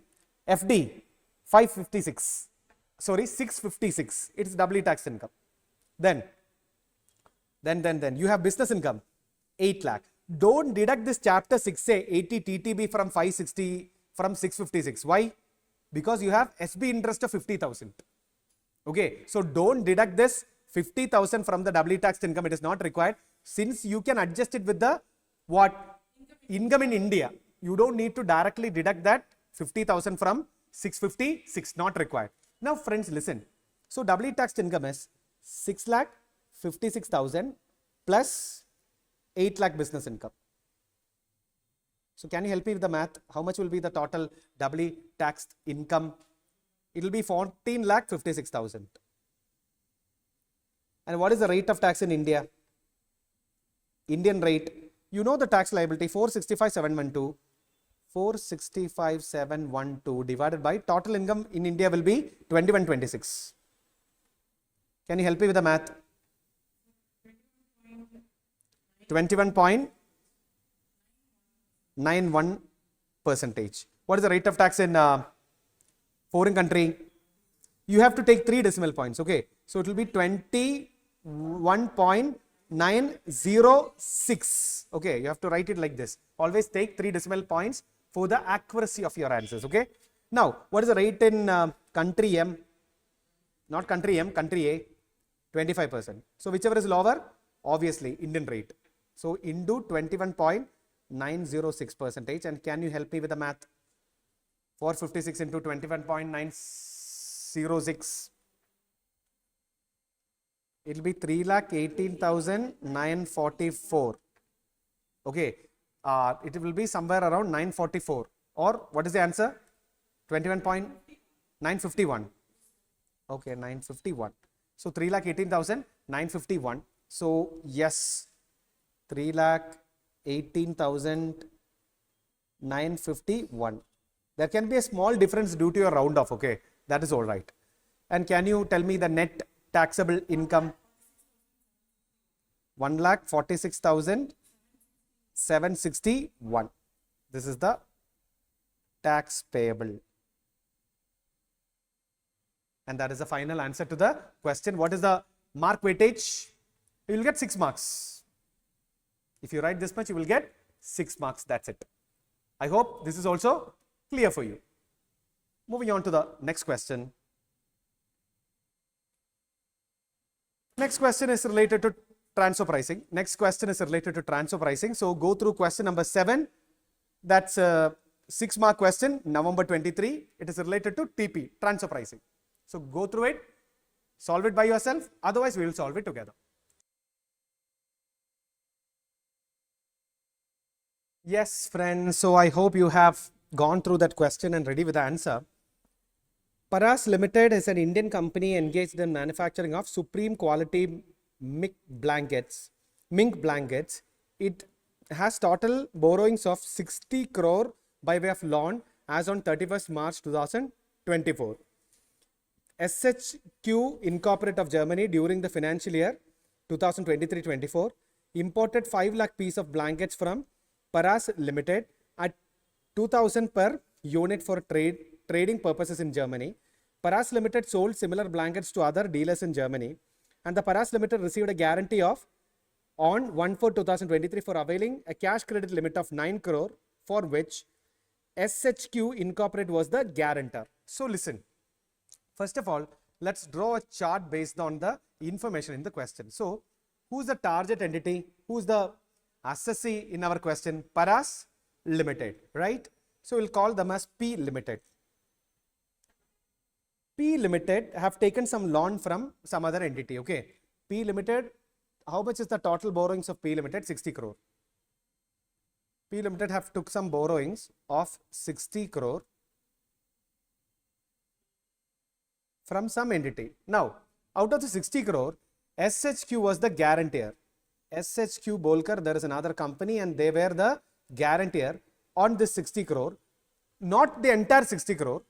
FD 556. Sorry, 656. It's doubly taxed income. Then you have business income 8 lakh. Don't deduct this chapter 6A 80 TTB from 560 from 656. Why? Because you have SB interest of 50,000. Okay, so don't deduct this 50,000 from the doubly taxed income. It is not required. Since you can adjust it with the what? Income in India. You don't need to directly deduct that 50,000 from 656. Not required. Now friends, listen. So doubly taxed income is 6,56,000 plus 8 lakh business income. So can you help me with the math? How much will be the total doubly taxed income? It will be 14,56,000. And what is the rate of tax in India? Indian rate. You know the tax liability 465,712. 465,712 divided by total income in India will be 2126. Can you help me with the math? 21.91 percentage. What is the rate of tax in foreign country? You have to take 3 decimal points. Okay, so it will be 21.906. Okay, you have to write it like this. Always take 3 decimal points for the accuracy of your answers. Okay, now what is the rate in country M? Not country M, country A. 25%. So whichever is lower, obviously Indian rate. So into 21.906 percentage. And can you help me with the math? 456 into 21.906. It will be 3,18,944. Okay. It will be somewhere around 944. Or what is the answer? 21.951. Okay, 951. So 3,18,951. So yes, 3,18,951. There can be a small difference due to your round off. Okay, that is all right. And can you tell me the net taxable income? 1,46,761. This is the tax payable. And that is the final answer to the question. What is the mark weightage? You will get 6 marks. If you write this much, you will get 6 marks. That's it. I hope this is also clear for you. Moving on to the next question. Next question is related to transfer pricing. So go through question number 7. That's a 6 mark question, November 23. It is related to TP, transfer pricing. So go through it, solve it by yourself, otherwise we will solve it together. Yes, friends, so I hope you have gone through that question and ready with the answer. Paras Limited is an Indian company engaged in manufacturing of supreme quality mink blankets. It has total borrowings of 60 crore by way of loan as on 31st March 2024. SHQ Incorporate of Germany during the financial year 2023-24 imported 5 lakh piece of blankets from Paras Limited at 2000 per unit for trading purposes in Germany. Paras Limited sold similar blankets to other dealers in Germany, and the Paras Limited received a guarantee of on 1/4/2023 for availing a cash credit limit of 9 crore for which SHQ Incorporate was the guarantor. So listen. First of all, let's draw a chart based on the information in the question. So, who's the target entity? Who's the assessee in our question? Paras Limited, right? So, we'll call them as P Limited. P Limited have taken some loan from some other entity, okay? P Limited, how much is the total borrowings of P Limited? 60 crore. P Limited have took some borrowings of 60 crore from some entity. Now, out of the 60 crore, SHQ was the guarantor. SHQ Bolkar, there is another company and they were the guarantor on this 60 crore. Not the entire 60 crore.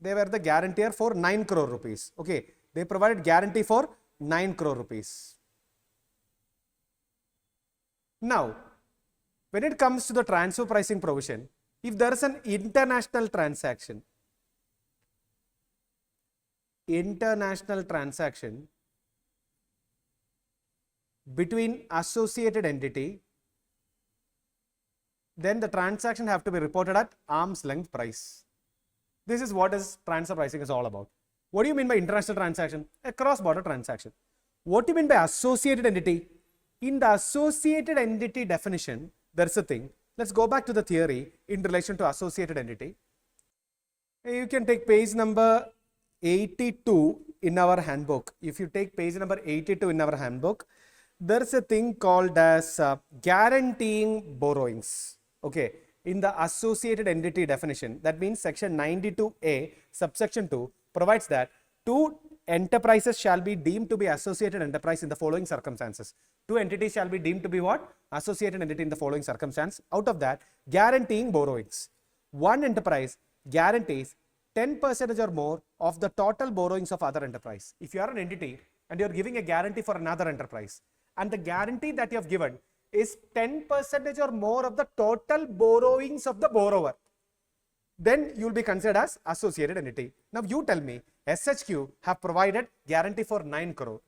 They were the guarantor for 9 crore rupees. Okay, they provided guarantee for 9 crore rupees. Now, when it comes to the transfer pricing provision, if there is an international transaction between associated entity, then the transaction have to be reported at arm's length price. This is what is transfer pricing is all about. What do you mean by international transaction? A cross-border transaction. What do you mean by associated entity? In the associated entity definition, there's a thing. Let's go back to the theory in relation to associated entity. You can take page number 82 in our handbook. If you take page number 82 in our handbook, there's a thing called as guaranteeing borrowings. Okay, in the associated entity definition, that means section 92A subsection 2 provides that two enterprises shall be deemed to be associated enterprise in the following circumstances. Two entities shall be deemed to be what? Associated entity in the following circumstance. Out of that, guaranteeing borrowings. one enterprise guarantees 10% or more of the total borrowings of other enterprise. If you are an entity and you are giving a guarantee for another enterprise, and the guarantee that you have given is 10% or more of the total borrowings of the borrower, then you will be considered as associated entity. Now you tell me, SHQ have provided guarantee for 9 crore.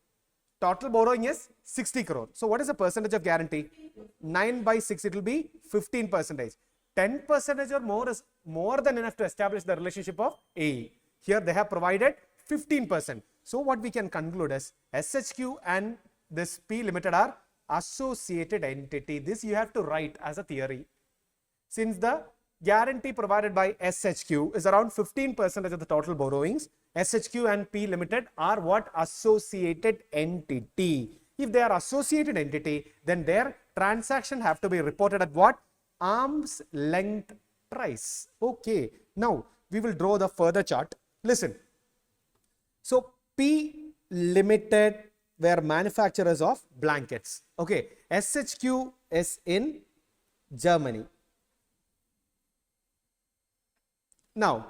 Total borrowing is 60 crore. So what is the percentage of guarantee? 9 by 6, it will be 15%. 10% or more is more than enough to establish the relationship of AE. Here they have provided 15%. So what we can conclude is SHQ and this P Limited are associated entity. This you have to write as a theory. Since the guarantee provided by SHQ is around 15% of the total borrowings, SHQ and P Limited are what? Associated entity. If they are associated entity, then their transaction have to be reported at what? Arm's length price. Okay. Now we will draw the further chart. Listen. So P Limited were manufacturers of blankets. Okay. SHQ is in Germany. Now,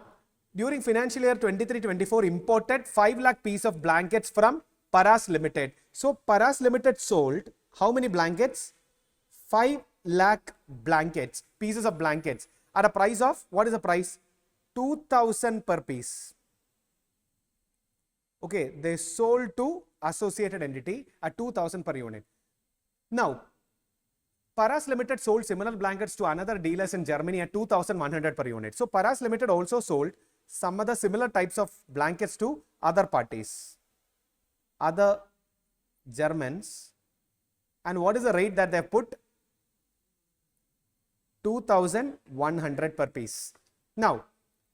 during financial year 23-24, imported 5 lakh piece of blankets from Paras Limited. So Paras Limited sold how many blankets? 5 lakh blankets, pieces of blankets at a price of, what is the price? 2000 per piece. Okay, they sold to associated entity at 2000 per unit. Now, Paras Limited sold similar blankets to another dealers in Germany at 2100 per unit. So Paras Limited also sold some other similar types of blankets to other parties, other Germans. And what is the rate that they put? 2100 per piece. Now,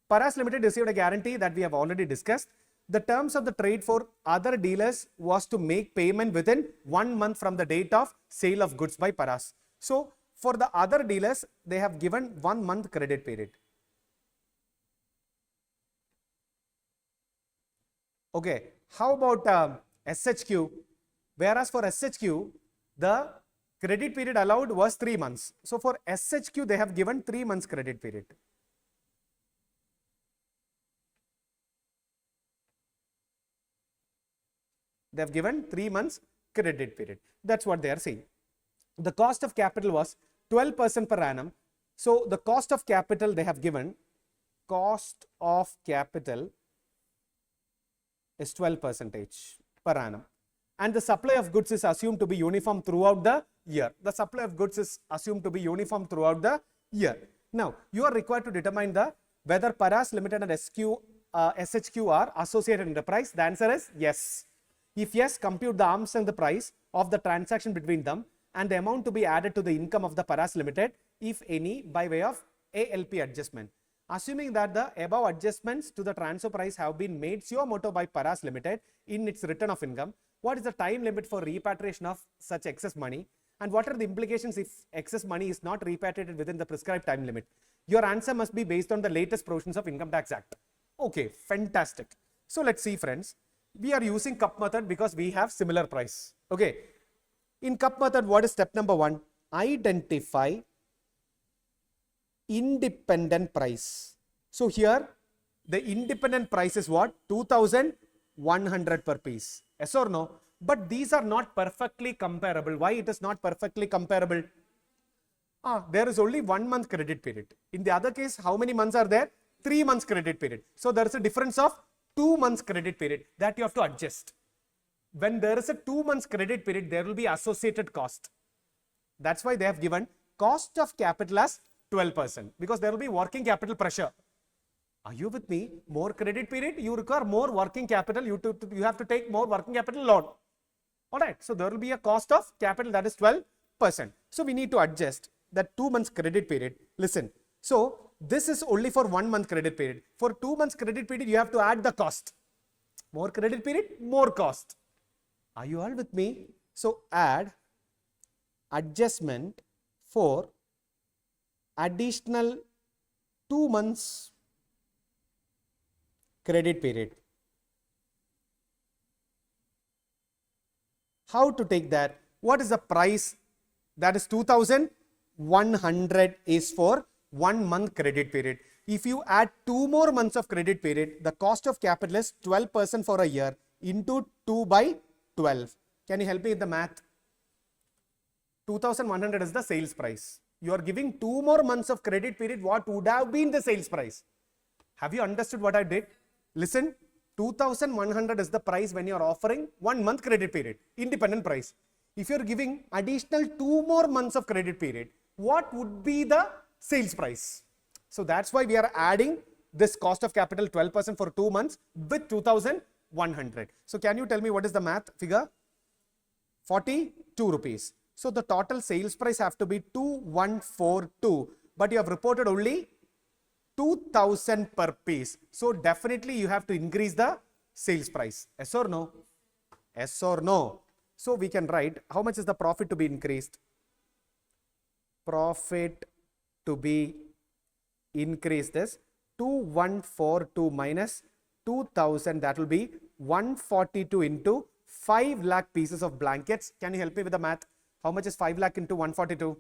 Paras Limited received a guarantee that we have already discussed. The terms of the trade for other dealers was to make payment within 1 month from the date of sale of goods by Paras. So, for the other dealers, they have given 1 month credit period. Okay, how about SHQ? Whereas for SHQ, the credit period allowed was 3 months. So, for SHQ, they have given 3 months credit period. They have given 3 months credit period. That's what they are saying. The cost of capital was 12% per annum. So the cost of capital they have given, cost of capital is 12% per annum. And the supply of goods is assumed to be uniform throughout the year. The supply of goods is assumed to be uniform throughout the year. Now, you are required to determine whether Paras Limited and SHQ are associated enterprise. The answer is yes. If yes, compute the arm's length price of the transaction between them and the amount to be added to the income of the Paras Limited, if any, by way of ALP adjustment. Assuming that the above adjustments to the transfer price have been made suo motu by Paras Limited in its return of income, what is the time limit for repatriation of such excess money? And what are the implications if excess money is not repatriated within the prescribed time limit? Your answer must be based on the latest provisions of Income Tax Act. Okay, fantastic. So let's see, friends. We are using cup method because we have similar price. Okay. In cup method, what is step number 1? Identify independent price. So here, the independent price is what? 2100 per piece. Yes or no? But these are not perfectly comparable. Why it is not perfectly comparable? There is only 1 month credit period. In the other case, how many months are there? 3 months credit period. So there is a difference of 2 months credit period that you have to adjust. When there is a 2 months credit period, there will be associated cost. That's why they have given cost of capital as 12% because there will be working capital pressure. Are you with me? More credit period, you require more working capital. You have to take more working capital loan. Alright, so there will be a cost of capital that is 12%. So we need to adjust that 2 months credit period. Listen, so this is only for 1 month credit period. For 2 months credit period, you have to add the cost. More credit period, more cost. Are you all with me? So add adjustment for additional 2 months credit period. How to take that? What is the price? That is 2100 is for 1 month credit period. If you add 2 more months of credit period, the cost of capital is 12% for a year into 2 by 12. Can you help me with the math? 2100 is the sales price. You are giving 2 more months of credit period. What would have been the sales price? Have you understood what I did? Listen, 2100 is the price when you are offering 1 month credit period, independent price. If you are giving additional 2 more months of credit period, what would be the sales price? So that's why we are adding this cost of capital 12% for 2 months with 2100. So can you tell me what is the math figure? 42 rupees. So the total sales price have to be 2142, but you have reported only 2000 per piece. So definitely you have to increase the sales price. Yes or no? Yes or no? So we can write how much is the profit to be increased? Profit to be increased is 2142 minus 2000, that will be 142 into 5 lakh pieces of blankets. Can you help me with the math? How much is 5 lakh into 142?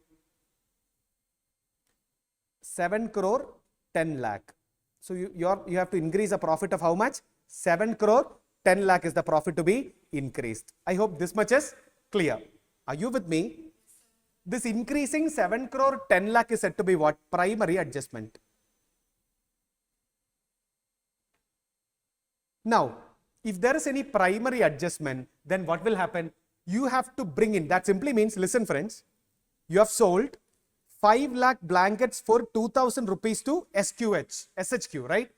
7 crore 10 lakh. So you have to increase a profit of how much? 7 crore 10 lakh is the profit to be increased. I hope this much is clear. Are you with me? This increasing 7 crore 10 lakh is said to be what? Primary adjustment. Now, if there is any primary adjustment, then what will happen? You have to bring in, that simply means, listen friends, you have sold 5 lakh blankets for 2000 rupees to SHQ, right?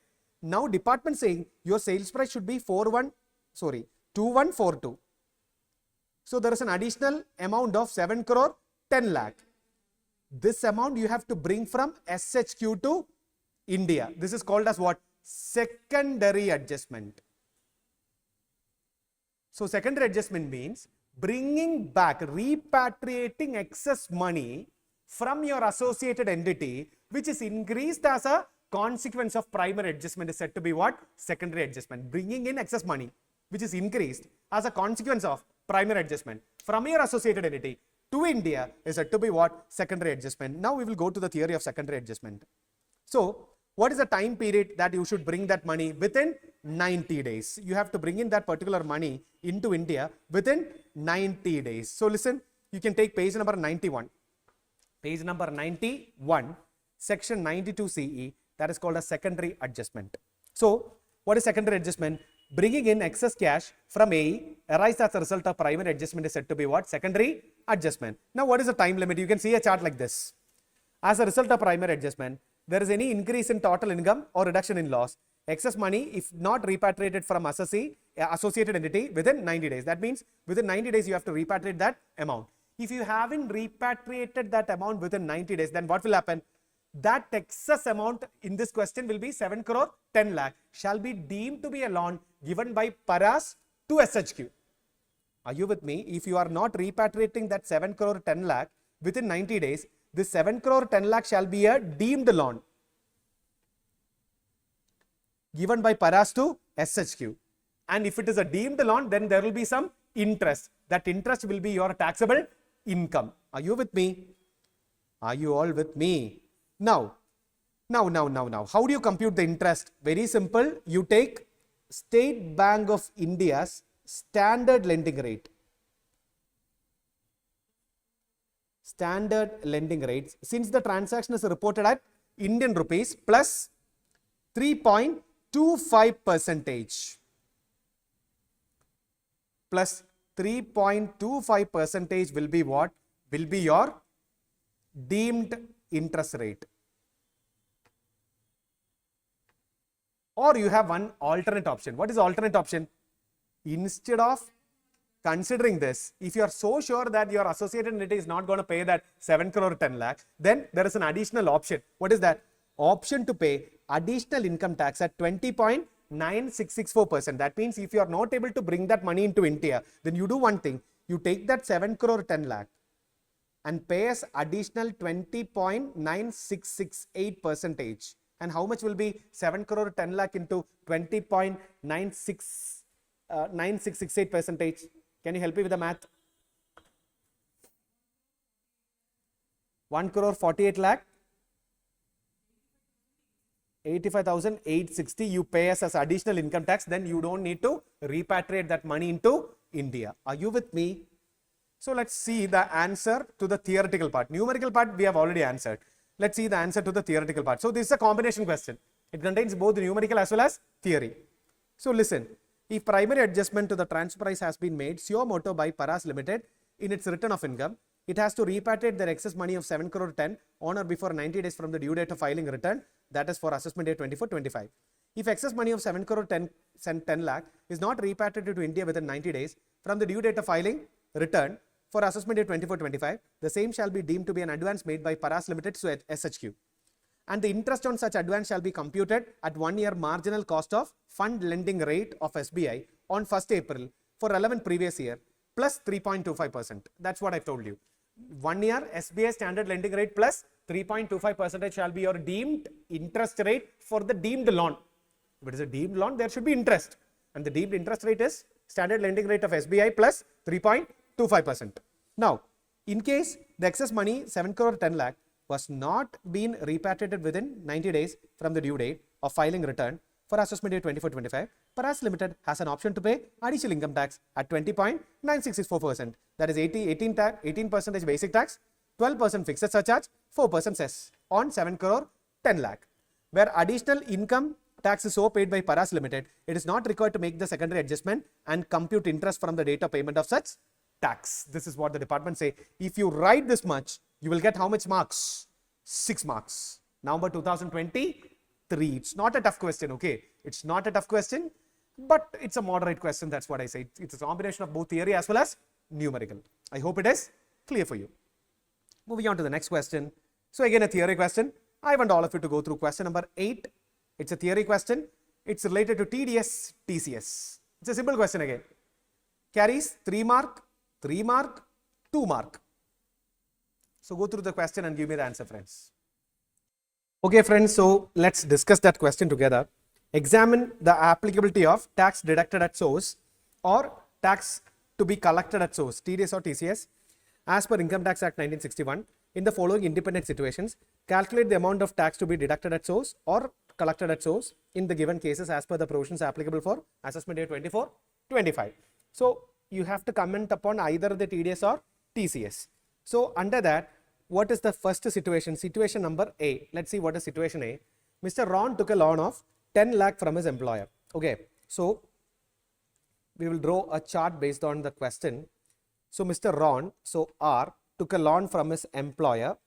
Now department saying your sales price should be 2142. So there is an additional amount of 7 crore 10 lakh. This amount you have to bring from SHQ to India. This is called as what? Secondary adjustment. So secondary adjustment means bringing back, repatriating excess money from your associated entity, which is increased as a consequence of primary adjustment, is said to be what? Secondary adjustment. Bringing in excess money, which is increased as a consequence of primary adjustment from your associated entity to India, is said to be what? Secondary adjustment. Now we will go to the theory of secondary adjustment. So what is the time period that you should bring that money? Within 90 days. You have to bring in that particular money into India within 90 days. So listen, you can take page number 91. Page number 91, section 92 CE, that is called a secondary adjustment. So what is secondary adjustment? Bringing in excess cash from AE arise as a result of primary adjustment is said to be what? Secondary adjustment. Now what is the time limit? You can see a chart like this. As a result of primary adjustment, there is any increase in total income or reduction in loss, excess money if not repatriated from associated entity within 90 days. That means within 90 days you have to repatriate that amount. If you haven't repatriated that amount within 90 days, then what will happen? That excess amount in this question will be 7 crore 10 lakh shall be deemed to be a loan given by Paras to SHQ. Are you with me? If you are not repatriating that 7 crore 10 lakh within 90 days, this 7 crore 10 lakh shall be a deemed loan given by Paras to SHQ. And if it is a deemed loan, then there will be some interest. That interest will be your taxable income. Are you with me? Are you all with me? Now, how do you compute the interest? Very simple. You take State Bank of India's standard lending rate. Standard lending rates, since the transaction is reported at Indian rupees plus 3.25 percentage plus 3.25 percentage will be what? Will be your deemed interest rate. Or you have one alternate option. What is the alternate option? Instead of considering this, if you are so sure that your associated entity is not going to pay that 7 crore 10 lakh, then there is an additional option. What is that? Option to pay additional income tax at 20.9664%. That means if you are not able to bring that money into India, then you do one thing. You take that 7 crore 10 lakh and pay us additional 20.9668 percentage. And how much will be 7 crore 10 lakh into 20.9668 percentage? Can you help me with the math? 1 crore 48 lakh 85,860 you pay us as additional income tax, then you don't need to repatriate that money into India. Are you with me? So let's see the answer to the theoretical part. Numerical part we have already answered. Let's see the answer to the theoretical part. So this is a combination question. It contains both numerical as well as theory. So listen, if primary adjustment to the transfer price has been made suo motu by Paras Limited in its return of income, it has to repatriate their excess money of 7 crore 10 on or before 90 days from the due date of filing return, that is for assessment day 24-25. If excess money of 7 crore 10 lakh is not repatriated to India within 90 days from the due date of filing return for assessment day 24-25, the same shall be deemed to be an advance made by Paras Limited to SHQ. And the interest on such advance shall be computed at 1 year marginal cost of fund lending rate of SBI on 1st April for relevant previous year plus 3.25%. That's what I've told you. 1 year SBI standard lending rate plus 3.25% shall be your deemed interest rate for the deemed loan. If it is a deemed loan, there should be interest. And the deemed interest rate is standard lending rate of SBI plus 3.25%. Now, in case the excess money 7 crore 10 lakh was not been repatriated within 90 days from the due date of filing return for assessment year 24-25, Paras Limited has an option to pay additional income tax at 20.9664%. That is 18% basic tax, 12% fixed surcharge, 4% cess on 7 crore 10 lakh. Where additional income tax is so paid by Paras Limited, it is not required to make the secondary adjustment and compute interest from the date of payment of such tax. This is what the department say. If you write this much, you will get how much marks? 6 marks. November 2023. It's not a tough question, okay? It's not a tough question, but it's a moderate question. That's what I say. It's a combination of both theory as well as numerical. I hope it is clear for you. Moving on to the next question. So again, a theory question. I want all of you to go through question number 8. It's a theory question. It's related to TDS, TCS. It's a simple question again. Carries 3 mark, 3 mark, 2 mark. So go through the question and give me the answer, friends. Okay, friends, so let's discuss that question together. Examine the applicability of tax deducted at source or tax to be collected at source, TDS or TCS, as per Income Tax Act 1961 in the following independent situations. Calculate the amount of tax to be deducted at source or collected at source in the given cases as per the provisions applicable for assessment year 24-25. So you have to comment upon either the TDS or TCS. So under that, what is the first situation? Situation number A. Let's see what is situation A. Mr. Ron took a loan of 10 lakh from his employer. Okay, so we will draw a chart based on the question. So Mr. Ron, so R, took a loan from his employer.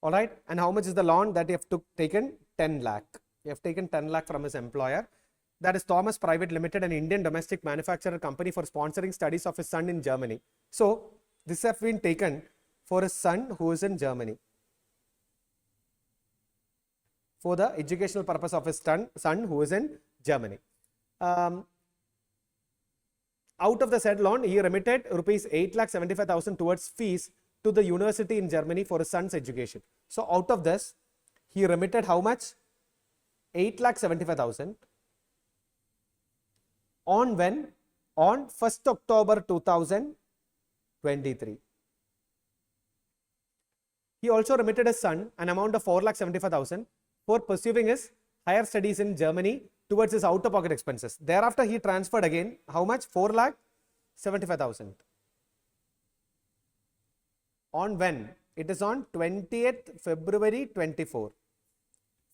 All right, and how much is the loan that you have taken? 10 lakh. You have taken 10 lakh from his employer. That is Thomas Private Limited, an Indian domestic manufacturer company for sponsoring studies of his son in Germany. So this has been taken for his son who is in Germany, for the educational purpose of his son who is in Germany. Out of the said loan, he remitted rupees 8,75,000 towards fees to the university in Germany for his son's education. So out of this, he remitted how much? 8,75,000. On when? On 1st October 2023. He also remitted his son an amount of 4,75,000 for pursuing his higher studies in Germany towards his out-of-pocket expenses. Thereafter, he transferred again how much? 4,75,000. On when? It is on 20th February 24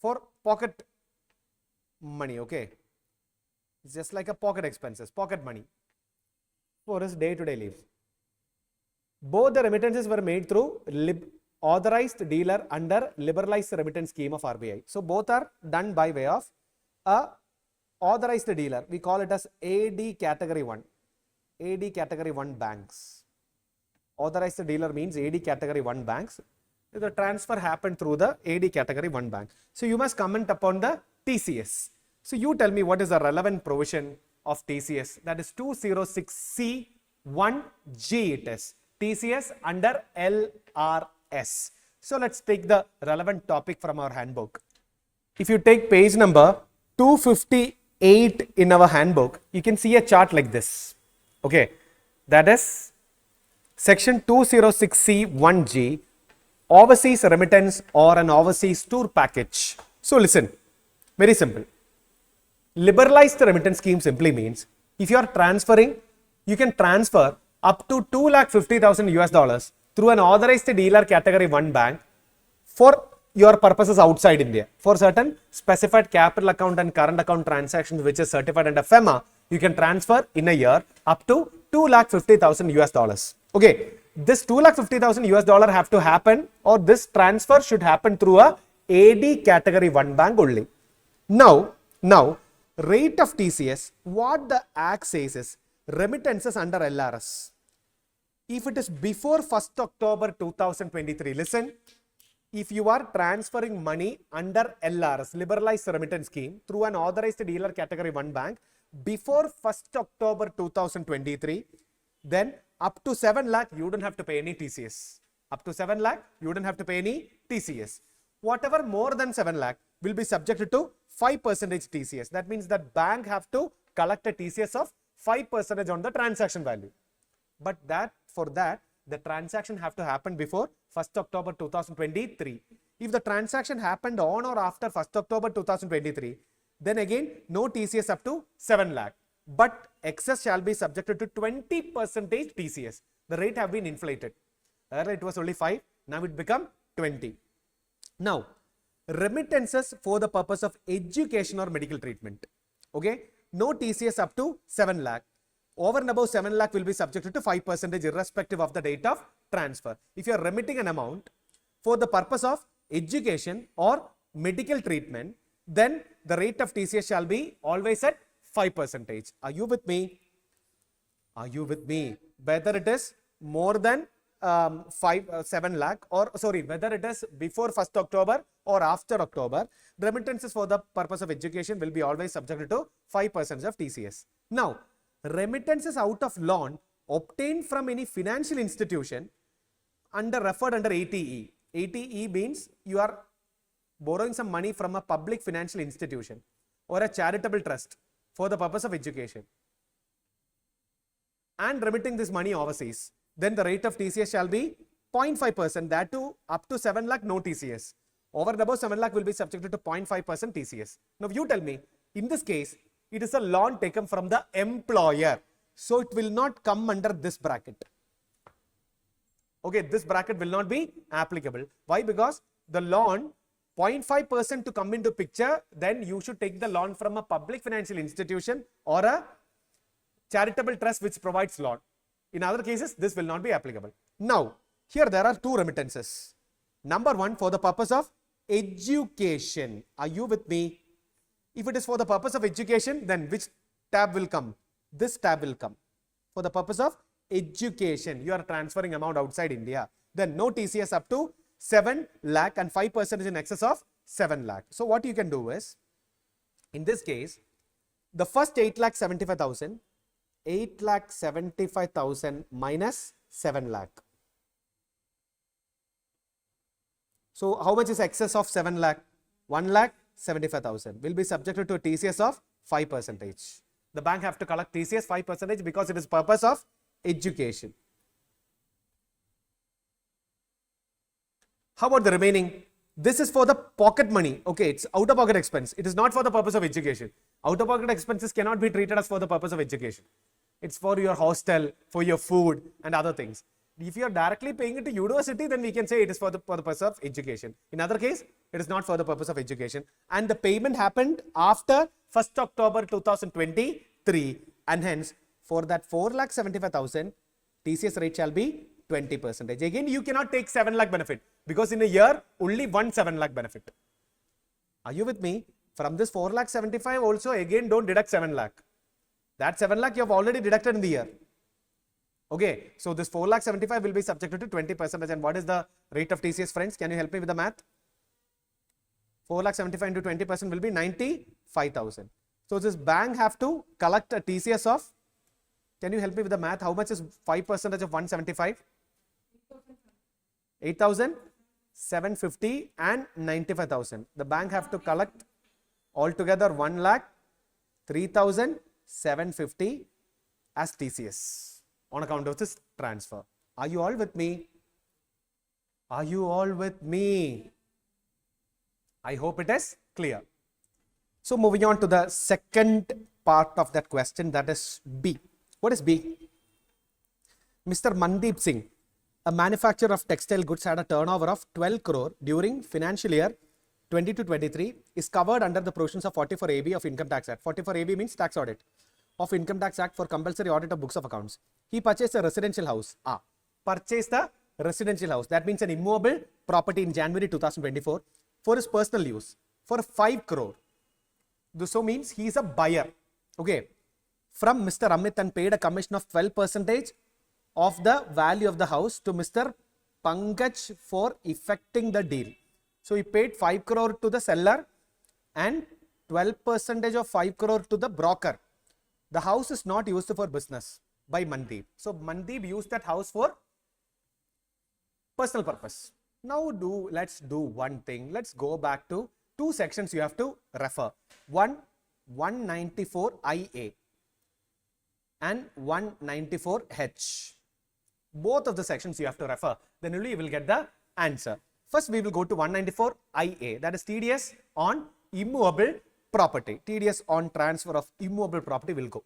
for pocket money, okay? It's just like a pocket expenses, pocket money for his day-to-day life. Both the remittances were made through authorized dealer under liberalized remittance scheme of RBI. So both are done by way of a authorized dealer. We call it as AD category 1. AD category 1 banks. Authorized dealer means AD category 1 banks. The transfer happened through the AD category 1 bank. So you must comment upon the TCS. So you tell me what is the relevant provision of TCS. That is 206C1G it is. TCS under LRS. So let's take the relevant topic from our handbook. If you take page number 258 in our handbook, you can see a chart like this. Okay, that is section 206C1G overseas remittance or an overseas tour package. So listen, very simple. Liberalized remittance scheme simply means if you are transferring, you can transfer up to 2,50,000 US dollars through an authorized dealer category 1 bank for your purposes outside India. For certain specified capital account and current account transactions which is certified under FEMA, you can transfer in a year up to 2,50,000 US dollars. Okay, this 2,50,000 US dollar have to happen, or this transfer should happen through a AD category 1 bank only. Now, rate of TCS, what the Act says is remittances under LRS. If it is before 1st October 2023, listen, if you are transferring money under LRS, liberalized remittance scheme, through an authorized dealer category 1 bank before 1st October 2023, then up to 7 lakh, you don't have to pay any TCS. Up to 7 lakh, you don't have to pay any TCS. Whatever more than 7 lakh will be subjected to 5% TCS. That means that bank have to collect a TCS of 5% on the transaction value. But for that, the transaction have to happen before 1st October 2023. If the transaction happened on or after 1st October 2023, then again no TCS up to 7 lakh. But excess shall be subjected to 20% TCS. The rate have been inflated. Earlier it was only 5, now it become 20. Now, remittances for the purpose of education or medical treatment. Okay, no TCS up to 7 lakh. Over and above 7 lakh will be subjected to 5% irrespective of the date of transfer. If you are remitting an amount for the purpose of education or medical treatment, then the rate of TCS shall be always at 5%. Are you with me? Are you with me? Whether it is more than 7 lakh or whether it is before 1st October or after October, remittances for the purpose of education will be always subjected to 5% of TCS. Now, remittances out of loan obtained from any financial institution referred under ATE. ATE means you are borrowing some money from a public financial institution or a charitable trust for the purpose of education and remitting this money overseas. Then the rate of TCS shall be 0.5%, that too up to 7 lakh no TCS. Over and above 7 lakh will be subjected to 0.5% TCS. Now you tell me, in this case, it is a loan taken from the employer. So it will not come under this bracket. Okay, this bracket will not be applicable. Why? Because the loan 0.5% to come into picture, then you should take the loan from a public financial institution or a charitable trust which provides loan. In other cases, this will not be applicable. Now, here there are two remittances. Number one, for the purpose of education. Are you with me? If it is for the purpose of education, then which tab will come? This tab will come. For the purpose of education, you are transferring amount outside India. Then no TCS up to 7 lakh and 5% is in excess of 7 lakh. So what you can do is, in this case, the first 8,75,000, 8,75,000 minus 7 lakh. So how much is excess of 7 lakh? 1,75,000 will be subjected to a TCS of 5%. The bank have to collect TCS 5% because it is purpose of education. How about the remaining? This is for the pocket money. Okay, it's out of pocket expense. It is not for the purpose of education. Out of pocket expenses cannot be treated as for the purpose of education. It's for your hostel, for your food and other things. If you are directly paying it to university, then we can say it is for the purpose of education. In other case, it is not for the purpose of education. And the payment happened after 1st October 2023. And hence, for that 4,75,000, TCS rate shall be 20%. Again, you cannot take 7 lakh benefit because in a year, only 7 lakh benefit. Are you with me? From this 4,75,000 also, again, don't deduct 7 lakh. That 7 lakh you have already deducted in the year. Okay, so this 4,75,000 will be subjected to 20%. And what is the rate of TCS, friends? Can you help me with the math? 4,75,000 into 20% will be 95,000. So this bank have to collect a TCS of, can you help me with the math? How much is 5% of 175? 8,750 and 95,000. The bank have to collect altogether 1,03,750 as TCS on account of this transfer. Are you all with me? Are you all with me? I hope it is clear. So moving on to the second part of that question, that is B. What is B? Mr. Mandeep Singh, a manufacturer of textile goods, had a turnover of 12 crore during financial year 22-23, is covered under the provisions of 44AB of Income Tax Act. 44AB means tax audit of Income Tax Act for compulsory audit of books of accounts. He purchased a residential house. Purchased the residential house. That means an immovable property in January 2024 for his personal use for 5 crore. This so means he is a buyer. Okay. From Mr. Amit and paid a commission of 12% of the value of the house to Mr. Pankaj for effecting the deal. So he paid 5 crore to the seller and 12% of 5 crore to the broker. The house is not used for business by Mandeep. So Mandeep used that house for personal purpose. Now let's do one thing. Let's go back to two sections you have to refer. One, 194IA and 194H. Both of the sections you have to refer. Then only you will get the answer. First, we will go to 194IA, that is TDS on immovable property. TDS on transfer of immovable property will go.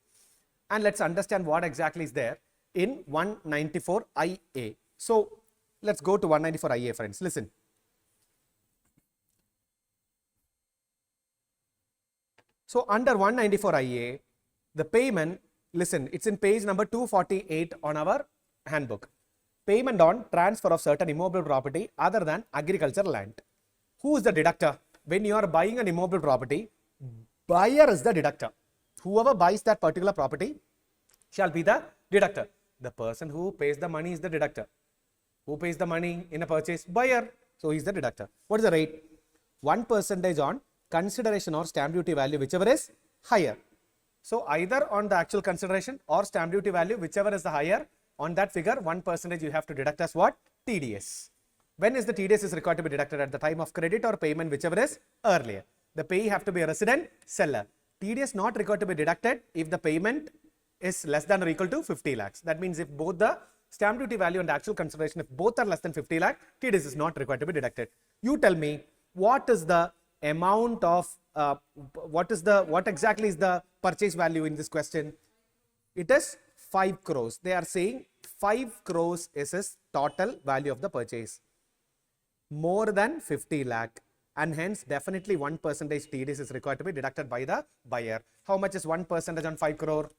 And let's understand what exactly is there in 194IA. So, let's go to 194IA, friends. Listen. So, under 194IA, the payment, listen, it's in page number 248 on our handbook. Payment on transfer of certain immovable property other than agricultural land. Who is the deductor? When you are buying an immovable property, buyer is the deductor. Whoever buys that particular property shall be the deductor. The person who pays the money is the deductor. Who pays the money in a purchase? Buyer. So he is the deductor. What is the rate? 1% on consideration or stamp duty value, whichever is higher. So either on the actual consideration or stamp duty value, whichever is the higher, on that figure, 1% you have to deduct as what? TDS. When is the TDS is required to be deducted? At the time of credit or payment, whichever is earlier. The payee have to be a resident seller. TDS not required to be deducted if the payment is less than or equal to 50 lakhs. That means if both the stamp duty value and the actual consideration, if both are less than 50 lakh, TDS is not required to be deducted. You tell me, what is the amount of, what exactly is the purchase value in this question? It is 5 crores. They are saying 5 crores is his total value of the purchase. More than 50 lakh. And hence definitely 1% TDS is required to be deducted by the buyer. How much is 1% on 5 crore?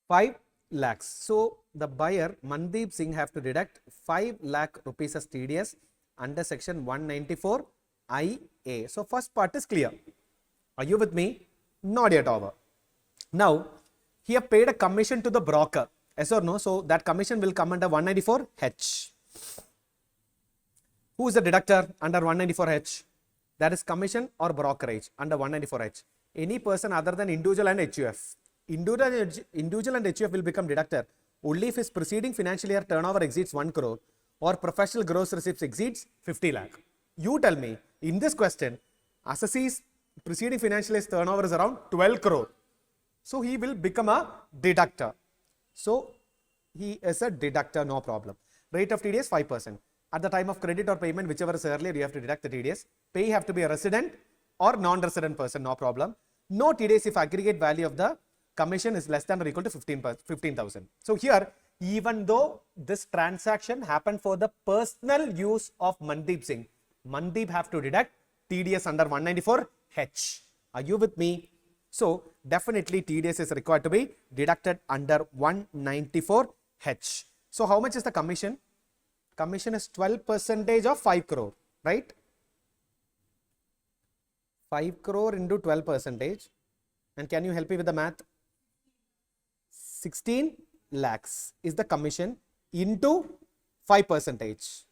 5 lakhs. So the buyer Mandeep Singh have to deduct 5 lakh rupees as TDS under section 194IA. So first part is clear. Are you with me? Not yet over. Now he have paid a commission to the broker. Yes or no? So that commission will come under 194H. Who is the deductor under 194H? That is commission or brokerage under 194H. Any person other than individual and HUF. Individual and HUF will become deductor only if his preceding financial year turnover exceeds 1 crore or professional gross receipts exceeds 50 lakh. You tell me, in this question, assessee's preceding financial year's turnover is around 12 crore. So he will become a deductor. So he is a deductor, no problem. Rate of TDS 5%. At the time of credit or payment, whichever is earlier, you have to deduct the TDS. Payee have to be a resident or non-resident person, no problem. No TDS if aggregate value of the commission is less than or equal to 15,000. So here, even though this transaction happened for the personal use of Mandeep Singh, Mandeep have to deduct TDS under 194H. Are you with me? So definitely TDS is required to be deducted under 194H. So how much is the commission? Commission is 12% of 5 crore, right? 5 crore into 12%. And can you help me with the math? 16 lakhs is the commission into 5%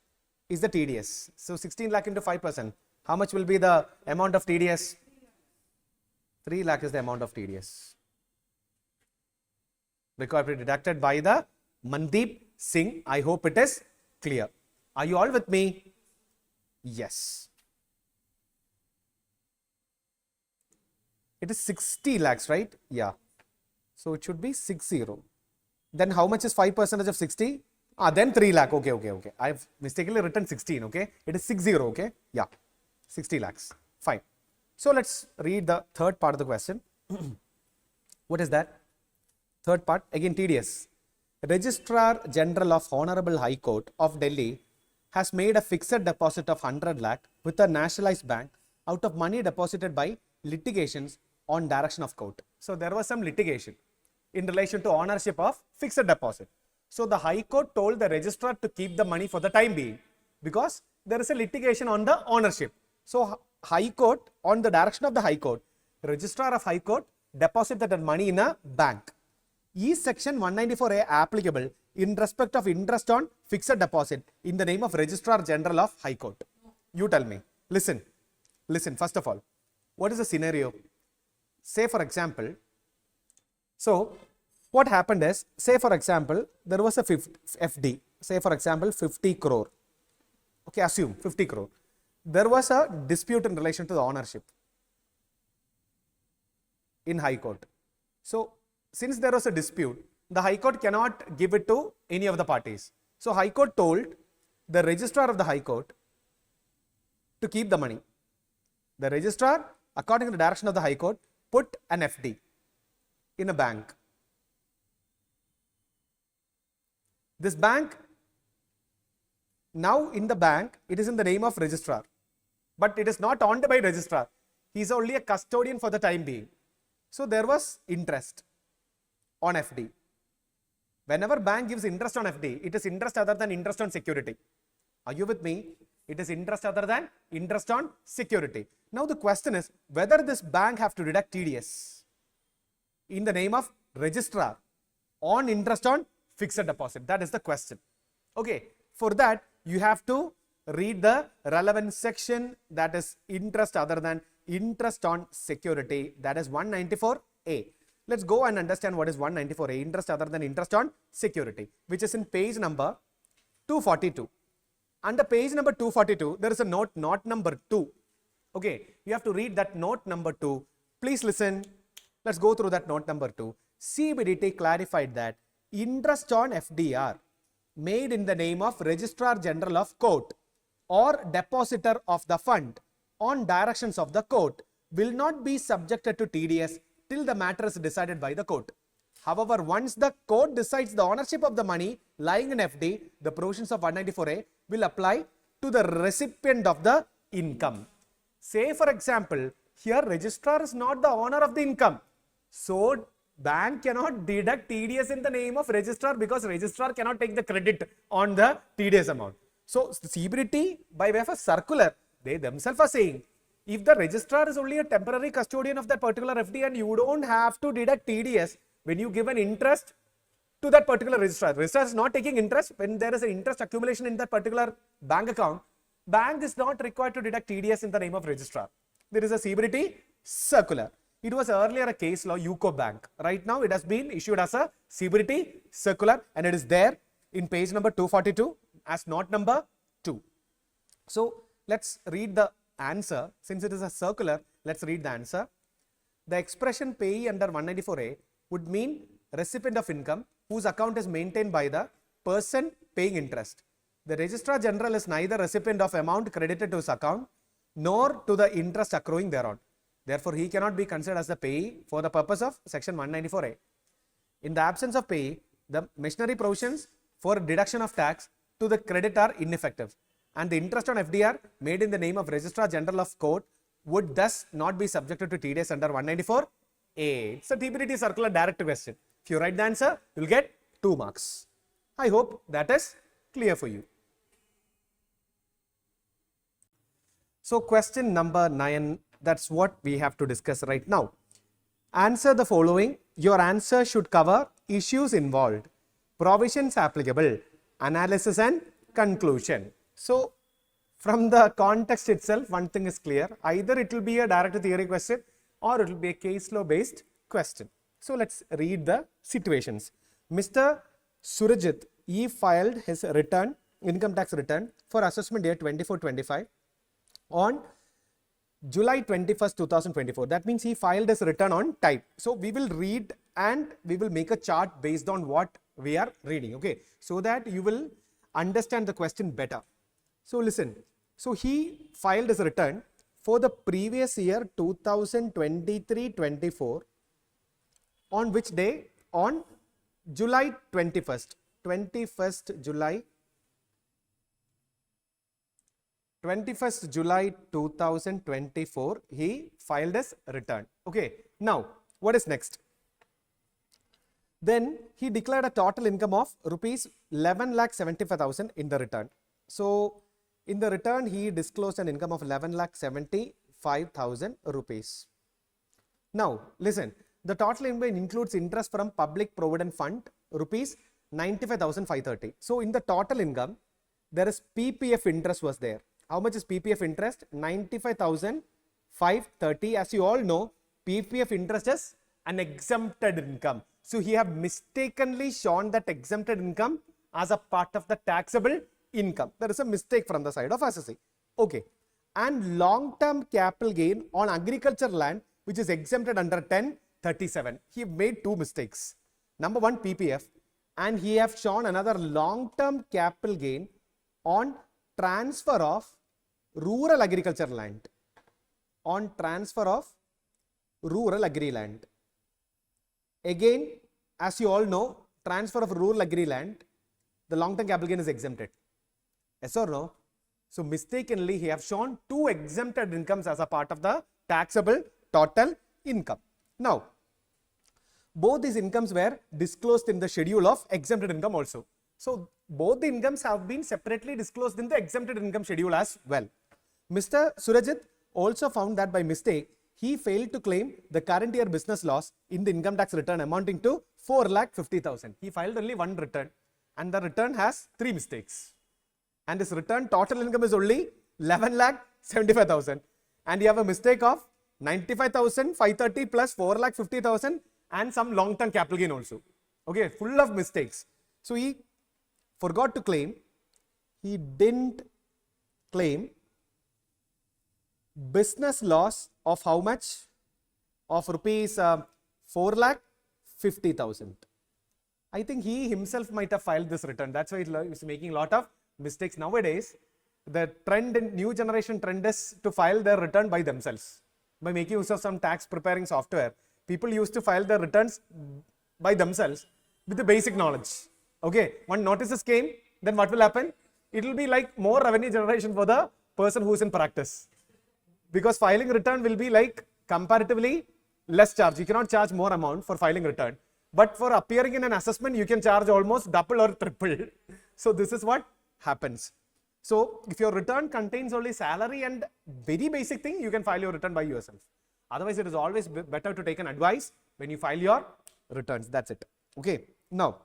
is the TDS. So 16 lakh into 5%. How much will be the amount of TDS? 3 lakh is the amount of TDS. Required to be deducted by the Mandeep Singh. I hope it is clear. Are you all with me? Yes. It is 60 lakhs, right? Yeah. So it should be 60. Then how much is 5% of 60? Then 3 lakh. Okay. I've mistakenly written 16. Okay. It is 60. Okay. Yeah. 60 lakhs. Fine. So let's read the third part of the question. What is that? Third part, again tedious. Registrar General of Honorable High Court of Delhi has made a fixed deposit of 100 lakh with a nationalized bank out of money deposited by litigations on direction of court. So there was some litigation in relation to ownership of fixed deposit. So the High Court told the registrar to keep the money for the time being because there is a litigation on the ownership. So High Court, on the direction of the High Court, registrar of High Court deposited that money in a bank. Is section 194A applicable in respect of interest on fixed deposit in the name of Registrar General of High Court? You tell me. Listen, first of all, what is the scenario? Say for example, so what happened is, say for example, there was a FD, say for example 50 crore. Okay, assume 50 crore. There was a dispute in relation to the ownership in High Court. So since there was a dispute, the High Court cannot give it to any of the parties. So High Court told the registrar of the High Court to keep the money. The registrar, according to the direction of the High Court, put an FD in a bank. This bank, now in the bank, it is in the name of registrar, but it is not owned by registrar. He is only a custodian for the time being. So there was interest on FD. Whenever bank gives interest on FD, it is interest other than interest on security. Are you with me? It is interest other than interest on security. Now the question is whether this bank have to deduct TDS in the name of registrar on interest on fixed deposit. That is the question. Okay, for that you have to read the relevant section, that is interest other than interest on security, that is 194A. Let's go and understand what is 194A, interest other than interest on security, which is in page number 242. Under page number 242, there is a note number 2. Okay, you have to read that note number 2. Please listen. Let's go through that note number 2. CBDT clarified that interest on FDR made in the name of Registrar General of Court or depositor of the fund on directions of the court will not be subjected to TDS till the matter is decided by the court. However, once the court decides the ownership of the money lying in FD, the provisions of 194A will apply to the recipient of the income. Say for example, here registrar is not the owner of the income. So bank cannot deduct TDS in the name of registrar because registrar cannot take the credit on the TDS amount. So CBDT, by way of a circular, they themselves are saying, if the registrar is only a temporary custodian of that particular FD and you don't have to deduct TDS when you give an interest to that particular registrar. Registrar is not taking interest when there is an interest accumulation in that particular bank account. Bank is not required to deduct TDS in the name of registrar. There is a CBDT circular. It was earlier a case law UCO Bank. Right now it has been issued as a CBDT circular and it is there in page number 242 as note number 2. So let's read the answer. Since it is a circular, let's read the answer. The expression payee under 194A would mean recipient of income whose account is maintained by the person paying interest. The Registrar General is neither recipient of amount credited to his account nor to the interest accruing thereon. Therefore, he cannot be considered as the payee for the purpose of section 194A. In the absence of payee, the machinery provisions for deduction of tax to the credit are ineffective, and the interest on FDR made in the name of Registrar General of Court would thus not be subjected to TDS under 194A. It's a TBDT circular direct question. If you write the answer, you will get 2 marks. I hope that is clear for you. So question number 9, that's what we have to discuss right now. Answer the following. Your answer should cover issues involved, provisions applicable, analysis and conclusion. So from the context itself, one thing is clear. Either it will be a direct theory question or it will be a case law based question. So let's read the situations. Mr. Surajit, he filed his return, income tax return for assessment year 24-25 on July 21st, 2024. That means he filed his return on time. So we will read and we will make a chart based on what we are reading, okay, so that you will understand the question better. So listen, so he filed his return for the previous year 2023-24 on which day? On July 21st, 21st July 2024, he filed his return. Okay, now what is next? Then he declared a total income of rupees 11,75,000 in the return. So in the return, he disclosed an income of 11,75,000 rupees. Now listen, the total income includes interest from public provident fund rupees 95,530. So in the total income, there is PPF interest was there. How much is PPF interest? 95,530. As you all know, PPF interest is an exempted income. So he have mistakenly shown that exempted income as a part of the taxable income. There is a mistake from the side of assessee. Okay. And long-term capital gain on agriculture land which is exempted under 1037. He made two mistakes. Number one, PPF, and he have shown another long-term capital gain on transfer of rural agriculture land. On transfer of rural agri land. Again, as you all know, transfer of rural agri land, the long-term capital gain is exempted. Yes or no? So mistakenly he have shown two exempted incomes as a part of the taxable total income. Now, both these incomes were disclosed in the schedule of exempted income also. So both the incomes have been separately disclosed in the exempted income schedule as well. Mr. Surajit also found that by mistake, he failed to claim the current year business loss in the income tax return amounting to 4,50,000. He filed only one return and the return has three mistakes. And his return total income is only 11,75,000. And you have a mistake of 95,530 plus 4,50,000 and some long-term capital gain also. Okay, full of mistakes. So he forgot to claim. He didn't claim business loss of how much? Of rupees 4,50,000. I think he himself might have filed this return. That's why he's making a lot of mistakes. Nowadays, the trend in new generation trend is to file their return by themselves. By making use of some tax preparing software, people used to file their returns by themselves with the basic knowledge. Okay, when notices came, then what will happen? It will be like more revenue generation for the person who is in practice. Because filing return will be like comparatively less charge. You cannot charge more amount for filing return. But for appearing in an assessment, you can charge almost double or triple. So this is what happens. So if your return contains only salary and very basic thing, you can file your return by yourself. Otherwise, it is always better to take an advice when you file your returns. That's it. Okay. Now,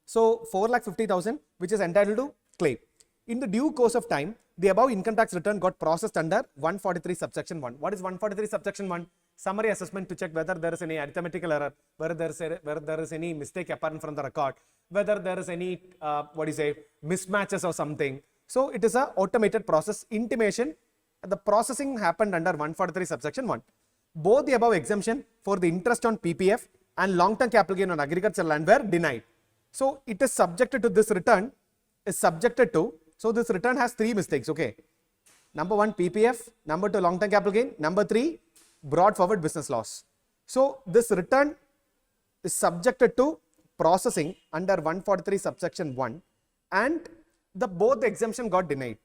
so 4,50,000 which is entitled to claim. In the due course of time, the above income tax return got processed under 143 subsection 1. What is 143 subsection 1? Summary assessment to check whether there is any arithmetical error, whether there is any mistake apparent from the record, whether there is any mismatches or something. So it is a automated process. Intimation, the processing happened under 143 subsection 1. Both the above exemption for the interest on PPF and long-term capital gain on agricultural land were denied. So it is subjected to this return, so this return has three mistakes, okay. Number one, PPF. Number two, long-term capital gain. Number three, brought forward business loss. So this return is subjected to processing under 143 subsection 1 and both the exemption got denied.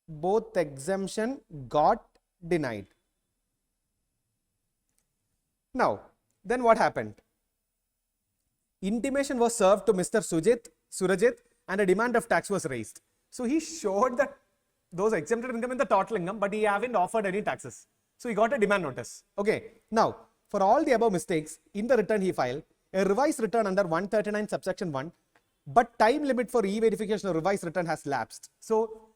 Both the exemption got denied. Now, then what happened? Intimation was served to Mr. Surajit and a demand of tax was raised. So he showed that those exempted income in the total income, but he haven't offered any taxes. So he got a demand notice. Okay. Now, for all the above mistakes, in the return he filed a revised return under 139 subsection 1, but time limit for e-verification of revised return has lapsed. So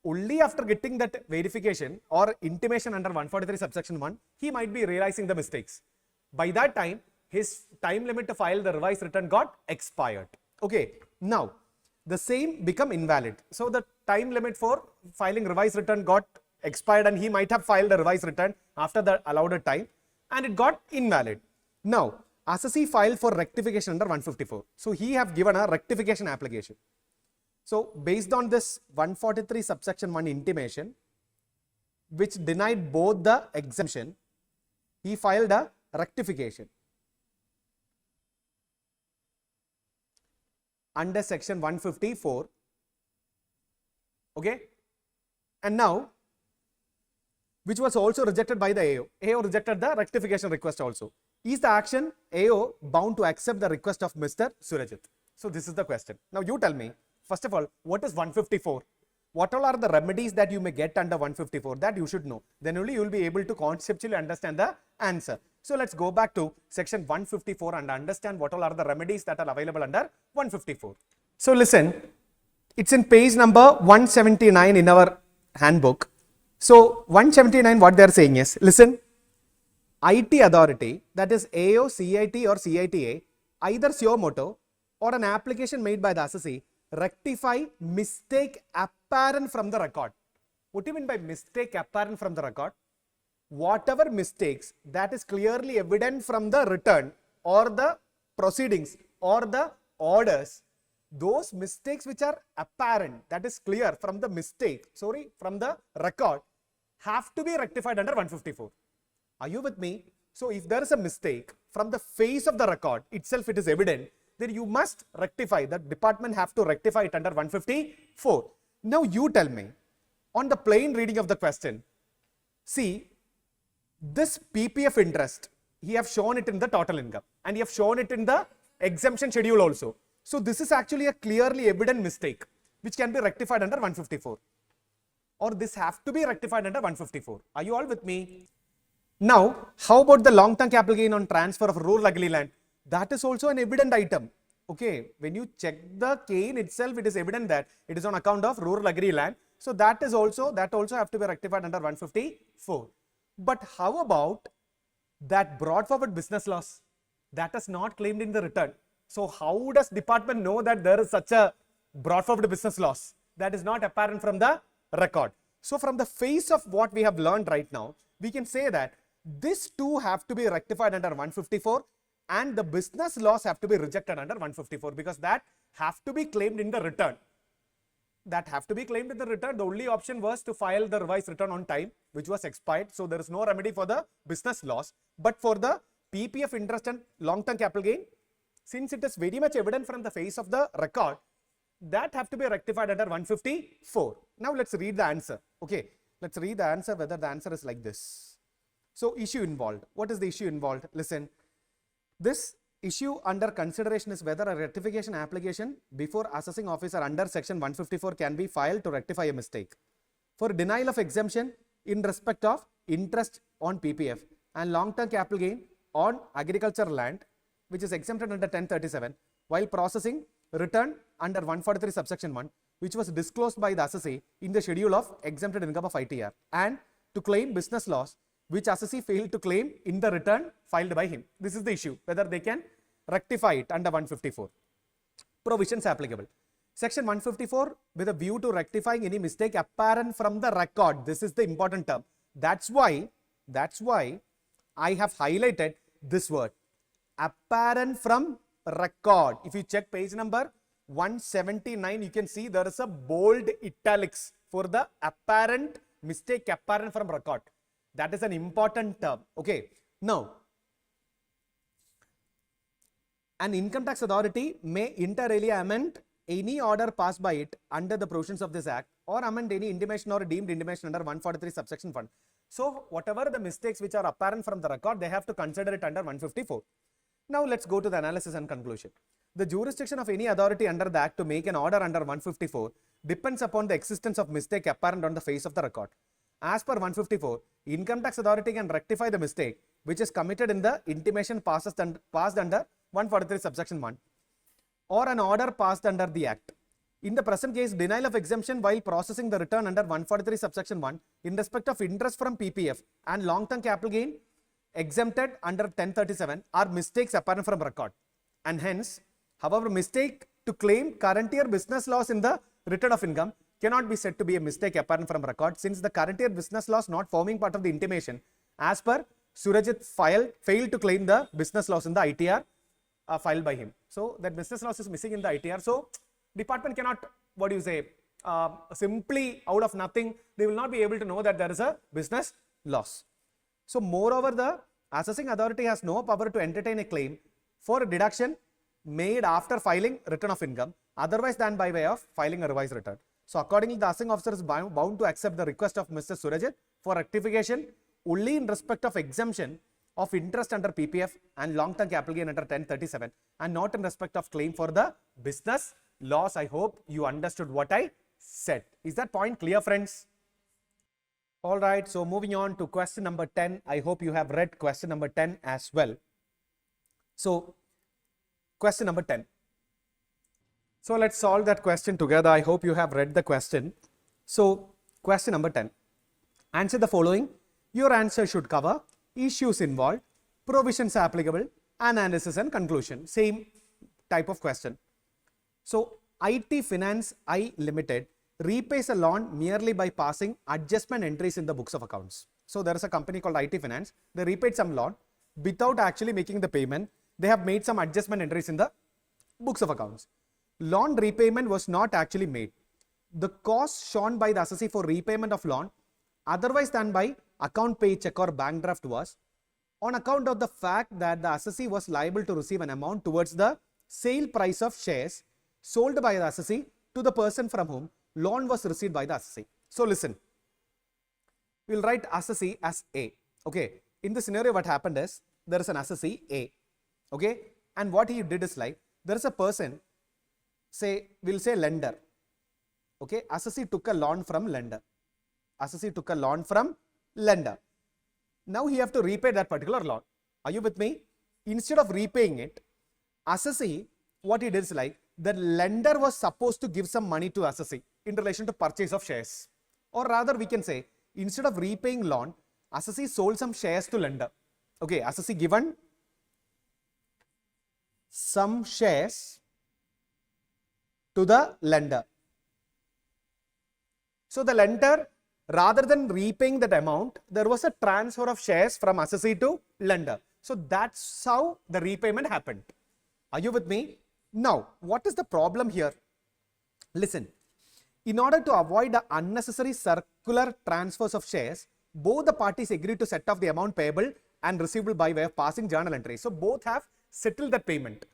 only after getting that verification or intimation under 143 subsection 1, he might be realizing the mistakes. By that time, his time limit to file the revised return got expired. Okay. Now, the same become invalid. So the time limit for filing revised return got expired and he might have filed a revised return after the allowed time and it got invalid. Now, assessee filed for rectification under 154. So, he have given a rectification application. So, based on this 143 subsection 1 intimation, which denied both the exemption, he filed a rectification under section 154. Okay. And now, which was also rejected by the AO. AO rejected the rectification request also. Is the action AO bound to accept the request of Mr. Surajit? So, this is the question. Now, you tell me, first of all, what is 154? What all are the remedies that you may get under 154? That you should know. Then only you will be able to conceptually understand the answer. So, let's go back to section 154 and understand what all are the remedies that are available under 154. So, listen, it's in page number 179 in our handbook. So, 179, what they are saying is, listen, IT authority, that is AO, CIT or CITA, either suo motu or an application made by the assessee, rectify mistake apparent from the record. What do you mean by mistake apparent from the record? Whatever mistakes that is clearly evident from the return or the proceedings or the orders, those mistakes which are apparent, that is clear from the mistake, from the record, have to be rectified under 154. Are you with me? So, if there is a mistake from the face of the record itself, it is evident, then you must rectify. The department have to rectify it under 154. Now, you tell me, on the plain reading of the question, see, this PPF interest, he have shown it in the total income and he have shown it in the exemption schedule also. So, this is actually a clearly evident mistake which can be rectified under 154, or this have to be rectified under 154. Are you all with me? Now, how about the long-term capital gain on transfer of rural agri land? That is also an evident item. Okay, when you check the gain itself, it is evident that it is on account of rural agri land. So, that also have to be rectified under 154. But how about that brought forward business loss? That is not claimed in the return. So, how does department know that there is such a brought forward business loss? That is not apparent from the record. So, from the face of what we have learned right now, we can say that these two have to be rectified under 154 and the business loss have to be rejected under 154 because that have to be claimed in the return. That have to be claimed in the return. The only option was to file the revised return on time, which was expired. So, there is no remedy for the business loss. But for the PPF interest and long-term capital gain, since it is very much evident from the face of the record, that have to be rectified under 154. Now, let's read the answer. Okay, let's read the answer, whether the answer is like this. So, issue involved. What is the issue involved? Listen, this issue under consideration is whether a rectification application before assessing officer under section 154 can be filed to rectify a mistake. For denial of exemption in respect of interest on PPF and long-term capital gain on agricultural land, which is exempted under 1037, while processing return under 143 subsection 1, which was disclosed by the assessee in the schedule of exempted income of ITR, and to claim business loss which assessee failed to claim in the return filed by him. This is the issue, whether they can rectify it under 154. Provisions applicable. Section 154 with a view to rectifying any mistake apparent from the record. This is the important term. That's why I have highlighted this word. Apparent from record. If you check page number 179, you can see there is a bold italics for the apparent mistake apparent from record. That is an important term. Okay. Now, an income tax authority may inter alia amend any order passed by it under the provisions of this act or amend any intimation or deemed intimation under 143 subsection 1. So, whatever the mistakes which are apparent from the record, they have to consider it under 154. Now, let's go to the analysis and conclusion. The jurisdiction of any authority under the act to make an order under 154 depends upon the existence of mistake apparent on the face of the record. As per 154, income tax authority can rectify the mistake which is committed in the intimation passed under 143 subsection 1 or an order passed under the act. In the present case, denial of exemption while processing the return under 143 subsection 1 in respect of interest from PPF and long-term capital gain exempted under 1037 are mistakes apparent from record, and hence, however, mistake to claim current year business loss in the return of income cannot be said to be a mistake apparent from record, since the current year business loss not forming part of the intimation as per Surajit failed to claim the business loss in the ITR filed by him. So that business loss is missing in the ITR. So department cannot, what do you say, simply out of nothing, they will not be able to know that there is a business loss. So moreover, the assessing authority has no power to entertain a claim for a deduction made after filing return of income, otherwise than by way of filing a revised return. So accordingly, the assessing officer is bound to accept the request of Mr. Surajit for rectification only in respect of exemption of interest under PPF and long-term capital gain under 1037 and not in respect of claim for the business loss. I hope you understood what I said. Is that point clear, friends? All right, so moving on to question number 10. I hope you have read question number 10 as well. So question number 10. So let's solve that question together. I hope you have read the question. So question number 10. Answer the following. Your answer should cover issues involved, provisions applicable, analysis and conclusion. Same type of question. So IT Finance I Limited repays a loan merely by passing adjustment entries in the books of accounts. So there is a company called IT Finance. They repaid some loan without actually making the payment. They have made some adjustment entries in the books of accounts. Loan repayment was not actually made. The cost shown by the assessee for repayment of loan otherwise than by account pay check or bank draft was on account of the fact that the assessee was liable to receive an amount towards the sale price of shares sold by the assessee to the person from whom loan was received by the assessee. So listen, we will write assessee as A. Okay, in the scenario what happened is there is an assessee A. Okay, and what he did is like there is a person, say we'll say lender. Okay, assessee took a loan from lender. Assessee took a loan from lender. Now he have to repay that particular loan. Are you with me? Instead of repaying it, assessee, what he did is like the lender was supposed to give some money to assessee in relation to purchase of shares. Or rather we can say instead of repaying loan, assessee sold some shares to lender. Okay, assessee given some shares to the lender. So the lender, rather than repaying that amount, there was a transfer of shares from assessee to lender. So that's how the repayment happened. Are you with me? Now, what is the problem here? Listen, in order to avoid the unnecessary circular transfers of shares, both the parties agreed to set off the amount payable and receivable by way of passing journal entries. So both have settled that payment.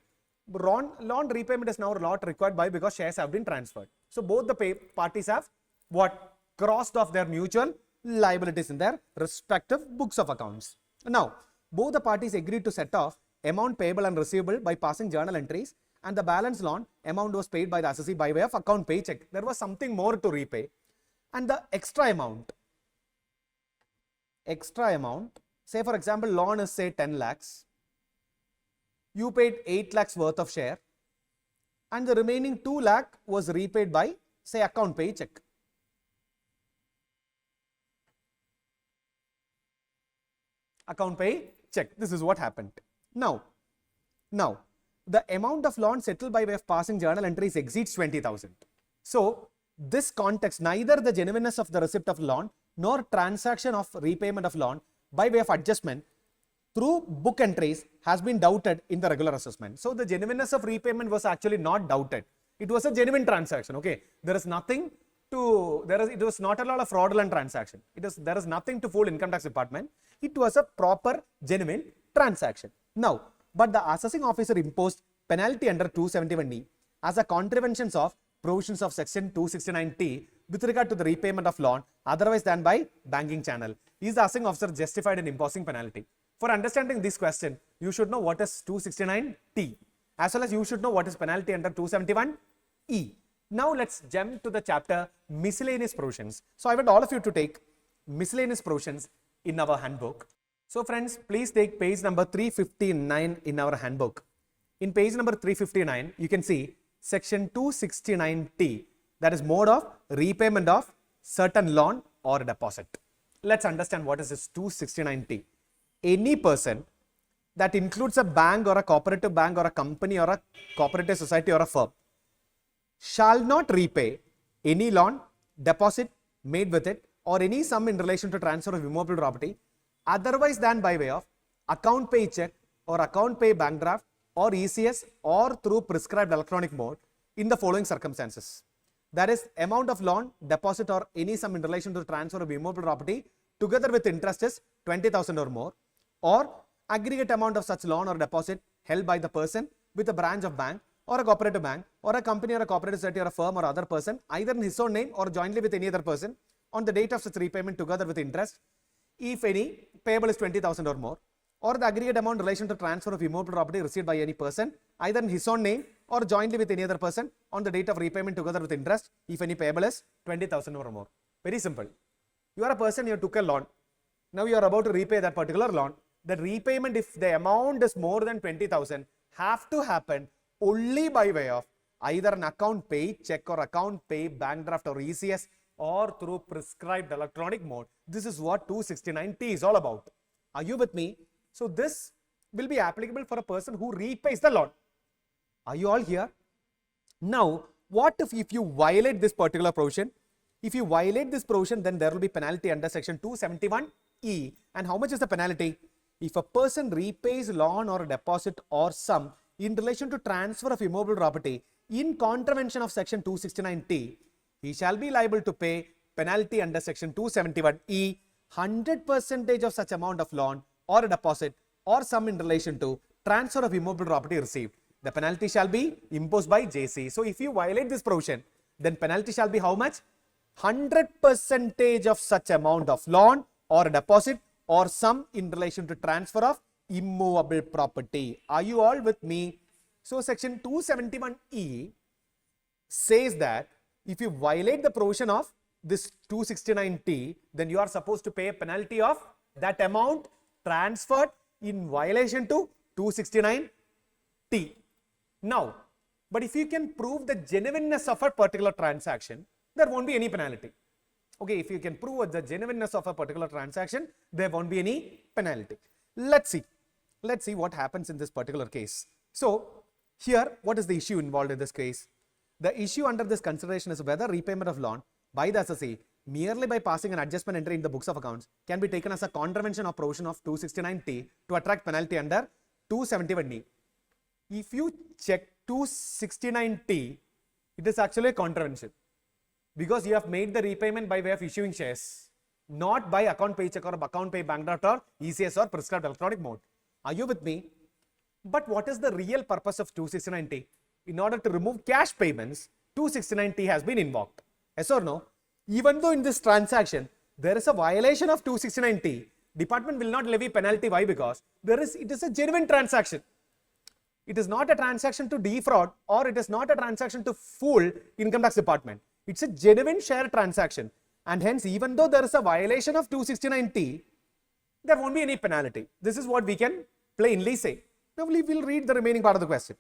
Loan repayment is now not required by because shares have been transferred. So both the parties have what? Crossed off their mutual liabilities in their respective books of accounts. Now, both the parties agreed to set off amount payable and receivable by passing journal entries, and the balance loan amount was paid by the assessee by way of account pay check. There was something more to repay, and the extra amount, say for example loan is say 10 lakhs, you paid 8 lakhs worth of share, and the remaining 2 lakh was repaid by say account pay check. Account pay check. This is what happened. Now, the amount of loan settled by way of passing journal entries exceeds 20,000. So, this context, neither the genuineness of the receipt of loan nor transaction of repayment of loan by way of adjustment through book entries has been doubted in the regular assessment. So, the genuineness of repayment was actually not doubted. It was a genuine transaction. Okay, there is nothing to, it was not at all a fraudulent transaction. There is nothing to fool income tax department. It was a proper, genuine transaction. Now, but the assessing officer imposed penalty under 271D as a contraventions of provisions of section 269T with regard to the repayment of loan otherwise than by banking channel. Is the assessing officer justified in imposing penalty? For understanding this question, you should know what is 269T as well as you should know what is penalty under 271E. Now let's jump to the chapter miscellaneous provisions. So I want all of you to take miscellaneous provisions in our handbook. So friends, please take page number 359 in our handbook. In page number 359, you can see section 269T, that is mode of repayment of certain loan or deposit. Let's understand what is this 269T. Any person, that includes a bank or a cooperative bank or a company or a cooperative society or a firm, shall not repay any loan, deposit made with it or any sum in relation to transfer of immovable property otherwise than by way of account pay check or account pay bank draft or ECS or through prescribed electronic mode in the following circumstances. That is, amount of loan, deposit or any sum in relation to transfer of immovable property together with interest is 20,000 or more, or aggregate amount of such loan or deposit held by the person with a branch of bank or a cooperative bank or a company or a cooperative society or a firm or other person, either in his own name or jointly with any other person, on the date of such repayment together with interest, if any, payable is 20,000 or more, or the aggregate amount in relation to transfer of immovable property received by any person, either in his own name or jointly with any other person, on the date of repayment together with interest, if any, payable is 20,000 or more. Very simple. You are a person, you took a loan. Now you are about to repay that particular loan. The repayment, if the amount is more than 20,000, have to happen only by way of either an account pay check or account pay bank draft or ECS or through prescribed electronic mode. This is what 269T is all about. Are you with me? So this will be applicable for a person who repays the loan. Are you all here? Now, what if you violate this particular provision? If you violate this provision, then there will be penalty under section 271E. And how much is the penalty? If a person repays loan or deposit or sum in relation to transfer of immovable property in contravention of section 269T, he shall be liable to pay penalty under section 271E, 100% of such amount of loan or a deposit or sum in relation to transfer of immovable property received. The penalty shall be imposed by JC. So if you violate this provision, then penalty shall be how much? 100% of such amount of loan or a deposit or sum in relation to transfer of immovable property. Are you all with me? So section 271E says that if you violate the provision of this 269T, then you are supposed to pay a penalty of that amount transferred in violation to 269T. Now, but if you can prove the genuineness of a particular transaction, there won't be any penalty. Okay, if you can prove the genuineness of a particular transaction, there won't be any penalty. Let's see what happens in this particular case. So, here, what is the issue involved in this case? The issue under this consideration is whether repayment of loan by the assessee merely by passing an adjustment entry in the books of accounts can be taken as a contravention of provision of 269T to attract penalty under 271E. If you check 269T, it is actually a contravention because you have made the repayment by way of issuing shares, not by account pay check or account pay bank draft or ECS or prescribed electronic mode. Are you with me? But what is the real purpose of 269T? In order to remove cash payments, 269T has been invoked. Yes or no? Even though in this transaction, there is a violation of 269T, department will not levy penalty. Why? Because it is a genuine transaction. It is not a transaction to defraud or it is not a transaction to fool income tax department. It's a genuine share transaction. And hence, even though there is a violation of 269T, there won't be any penalty. This is what we can plainly say. Now, we will read the remaining part of the question.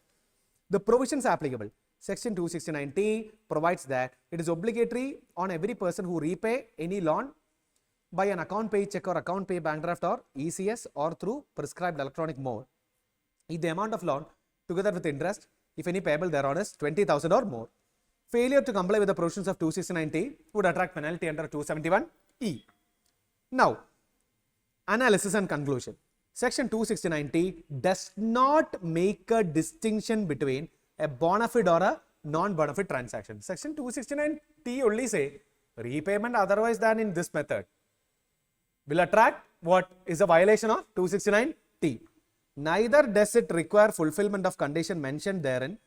The provisions applicable. Section 269T provides that it is obligatory on every person who repay any loan by an account pay check or account pay bank draft or ECS or through prescribed electronic mode, if the amount of loan together with interest, if any, payable thereon is 20,000 or more. Failure to comply with the provisions of 269T would attract penalty under 271E. Now, analysis and conclusion. Section 269T does not make a distinction between a bona fide or a non-bona fide transaction. Section 269T only say repayment otherwise than in this method will attract what is a violation of 269T. Neither does it require fulfillment of condition mentioned therein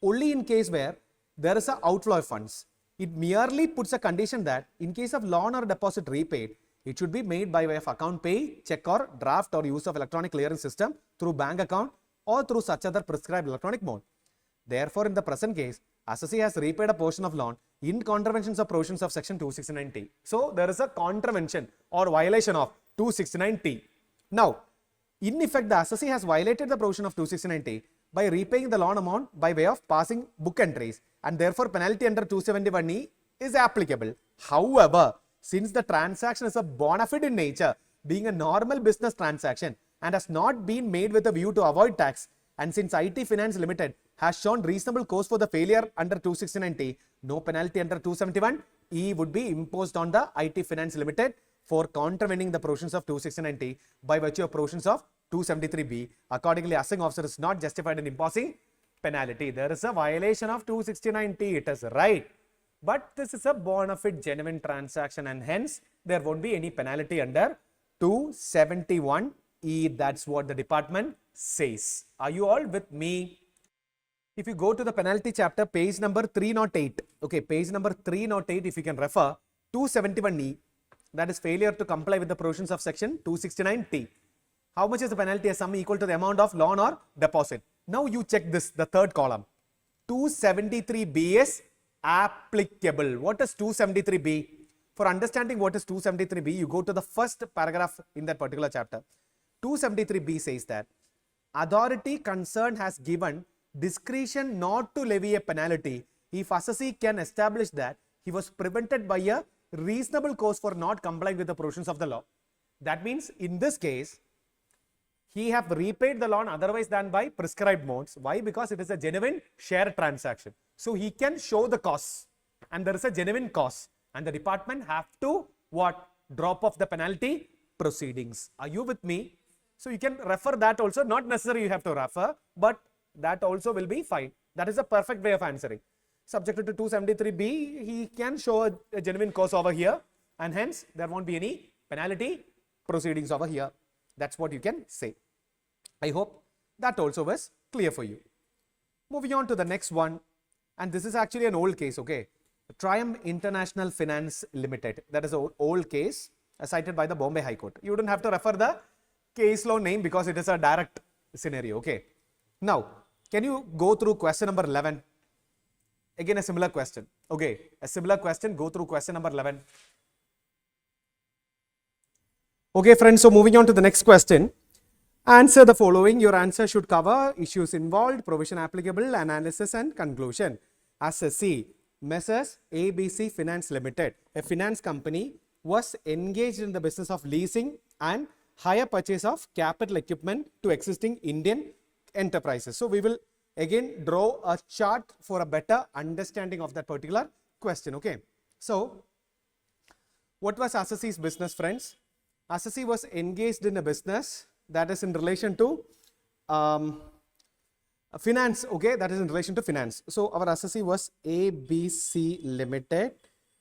only in case where there is an outflow of funds. It merely puts a condition that in case of loan or deposit repaid, it should be made by way of account pay, check or draft or use of electronic clearing system through bank account or through such other prescribed electronic mode. Therefore, in the present case, assessee has repaid a portion of loan in contraventions of provisions of section 269T. So, there is a contravention or violation of 269T. Now, in effect, the assessee has violated the provision of 269T by repaying the loan amount by way of passing book entries, and therefore penalty under 271E is applicable. However, since the transaction is a bona fide in nature, being a normal business transaction and has not been made with a view to avoid tax, and since IT Finance Limited has shown reasonable cause for the failure under 269T, no penalty under 271E would be imposed on the IT Finance Limited for contravening the provisions of 269T by virtue of provisions of 273B. Accordingly, assessing officer is not justified in imposing penalty. There is a violation of 269T, it is right. But this is a bona fide genuine transaction and hence there won't be any penalty under 271E. That's what the department says. Are you all with me? If you go to the penalty chapter, page number 308, okay, page number 308, if you can refer, 271E, that is failure to comply with the provisions of section 269T. How much is the penalty? A sum equal to the amount of loan or deposit. Now you check this, the third column. 273B is applicable. What is 273B? For understanding what is 273B, you go to the first paragraph in that particular chapter. 273B says that authority concerned has given discretion not to levy a penalty if assessee can establish that he was prevented by a reasonable cause for not complying with the provisions of the law. That means in this case, he have repaid the loan otherwise than by prescribed modes. Why? Because it is a genuine share transaction. So he can show the cause and there is a genuine cause and the department have to what? Drop off the penalty proceedings. Are you with me? So you can refer that also, not necessarily you have to refer, but that also will be fine. That is a perfect way of answering. Subject to 273B, he can show a genuine cause over here and hence there won't be any penalty proceedings over here. That's what you can say. I hope that also was clear for you. Moving on to the next one, and this is actually an old case, okay. Triumph International Finance Limited. That is an old case cited by the Bombay High Court. You don't have to refer the case law name because it is a direct scenario, okay. Now, can you go through question number 11? Again, a similar question. Okay, a similar question. Go through question number 11. Okay, friends. So, moving on to the next question. Answer the following. Your answer should cover issues involved, provision applicable, analysis and conclusion. Assessee, Messrs. ABC Finance Limited, a finance company, was engaged in the business of leasing and hire purchase of capital equipment to existing Indian enterprises. So, we will again draw a chart for a better understanding of that particular question. Okay. So, what was assessee's business, friends? Assessee was engaged in a business that is in relation to finance. Okay, that is in relation to finance. So, our assessee was ABC Limited.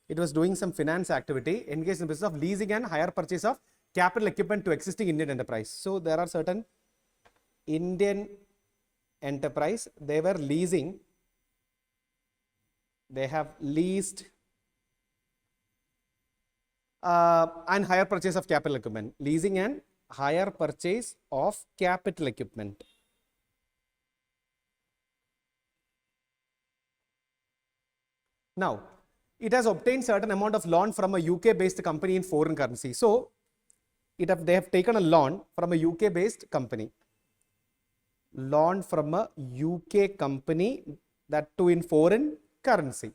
It was doing some finance activity, engaged in the business of leasing and hire purchase of capital equipment to existing Indian enterprise. So, there are certain Indian enterprise, they were leasing, they have leased and hire purchase of capital equipment, leasing and hire purchase of capital equipment. Now, it has obtained certain amount of loan from a UK based company in foreign currency. So, they have taken a loan from a UK based company. Loan from a UK company, that too in foreign currency,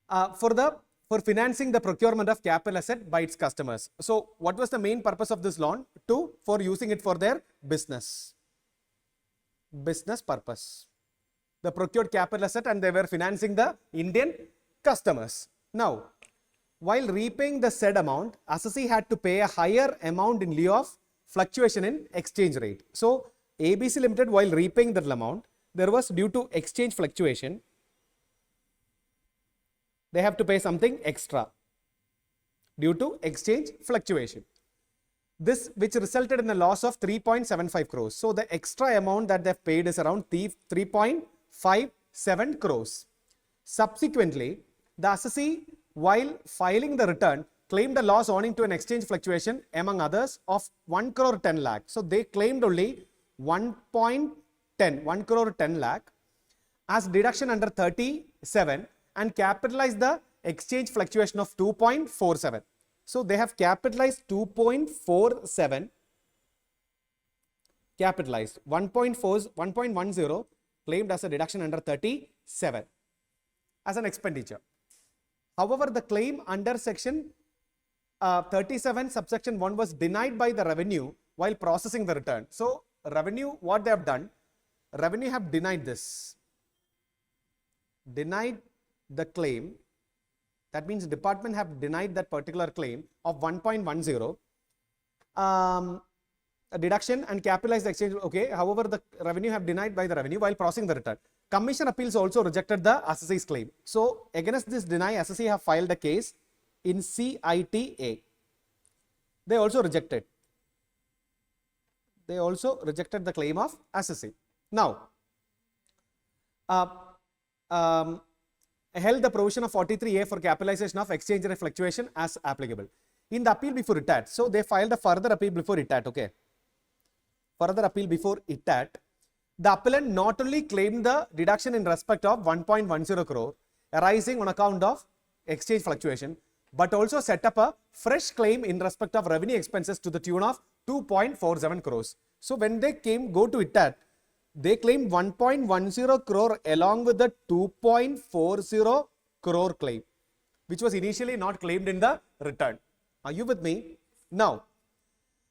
for financing the procurement of capital asset by its customers. So, what was the main purpose of this loan? For using it for their business purpose. The procured capital asset and they were financing the Indian customers. Now, while repaying the said amount, assessee had to pay a higher amount in lieu of fluctuation in exchange rate. So, ABC Limited, while repaying that amount, there was due to exchange fluctuation, they have to pay something extra due to exchange fluctuation. This which resulted in a loss of 3.75 crores. So, the extra amount that they have paid is around 3.57 crores. Subsequently, the assessee, while filing the return, claimed a loss owing to an exchange fluctuation among others of 1 crore 10 lakh. So, they claimed only 1 crore 10 lakh as deduction under 37 and capitalized the exchange fluctuation of 2.47. So, they have capitalized 2.47, capitalized 1.10 claimed as a deduction under 37 as an expenditure. However, the claim under section 37 subsection 1 was denied by the revenue while processing the return. So, revenue, what they have done, revenue have denied this, denied the claim That means department have denied that particular claim of 1.10. A deduction and capitalized the exchange. Okay. However, the revenue have denied by the revenue while processing the return. Commission appeals also rejected the assessee's claim. So against this deny, assessee have filed a case in CITA. They also rejected. They also rejected the claim of assessee. Now, held the provision of 43A for capitalization of exchange rate fluctuation as applicable. In the appeal before ITAT, so they filed a further appeal before ITAT, okay. Further appeal before ITAT, the appellant not only claimed the deduction in respect of 1.10 crore arising on account of exchange fluctuation, but also set up a fresh claim in respect of revenue expenses to the tune of 2.47 crores. So when they go to ITAT, they claimed 1.10 crore along with the 2.40 crore claim, which was initially not claimed in the return. Are you with me? Now,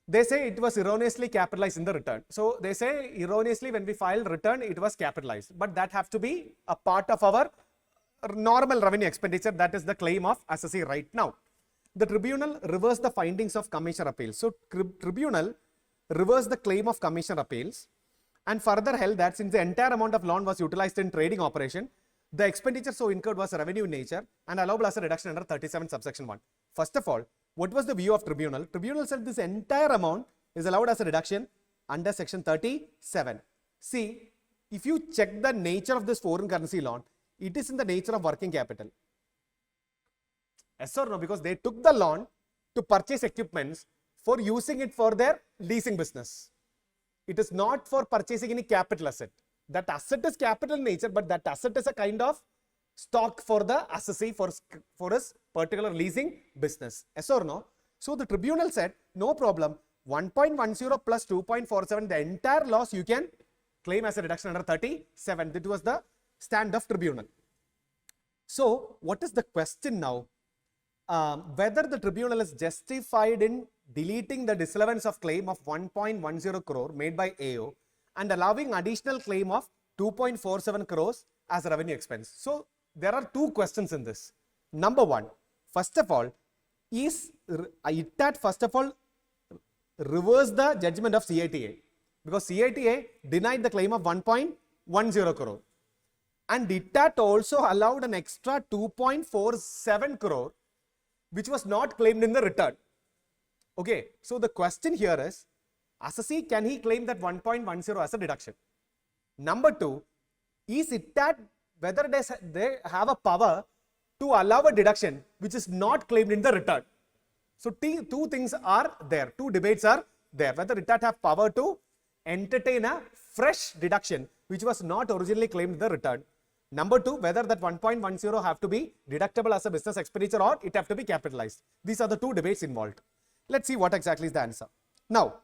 they say it was erroneously capitalized in the return. So they say erroneously when we filed return, it was capitalized, but that have to be a part of our normal revenue expenditure. That is the claim of assessee right now. The tribunal reversed the findings of commissioner appeals. So tribunal reversed the claim of commissioner appeals and further held that since the entire amount of loan was utilized in trading operation, the expenditure so incurred was revenue in nature and allowable as a reduction under 37 subsection 1. First of all, what was the view of tribunal? Tribunal said this entire amount is allowed as a reduction under section 37. See, if you check the nature of this foreign currency loan, it is in the nature of working capital. Yes or no? Because they took the loan to purchase equipments for using it for their leasing business. It is not for purchasing any capital asset. That asset is capital in nature, but that asset is a kind of stock for the assessee for his particular leasing business. Yes or no? So the tribunal said, no problem, 1.10 plus 2.47, the entire loss you can claim as a reduction under 37. That was the stand of tribunal. So what is the question now? Whether the tribunal is justified in deleting the disallowance of claim of 1.10 crore made by AO and allowing additional claim of 2.47 crores as a revenue expense. So there are two questions in this. Number one, first of all, is ITAT first of all reverse the judgment of CITA, because CITA denied the claim of 1.10 crore and ITAT also allowed an extra 2.47 crore which was not claimed in the return. Okay, so the question here is, assessee, can he claim that 1.10 as a deduction? Number two, is ITAT whether they have a power to allow a deduction which is not claimed in the return? So two things are there, two debates are there, whether ITAT have power to entertain a fresh deduction which was not originally claimed in the return. Number two, whether that 1.10 have to be deductible as a business expenditure or it have to be capitalized. These are the two debates involved. Let's see what exactly is the answer. Now,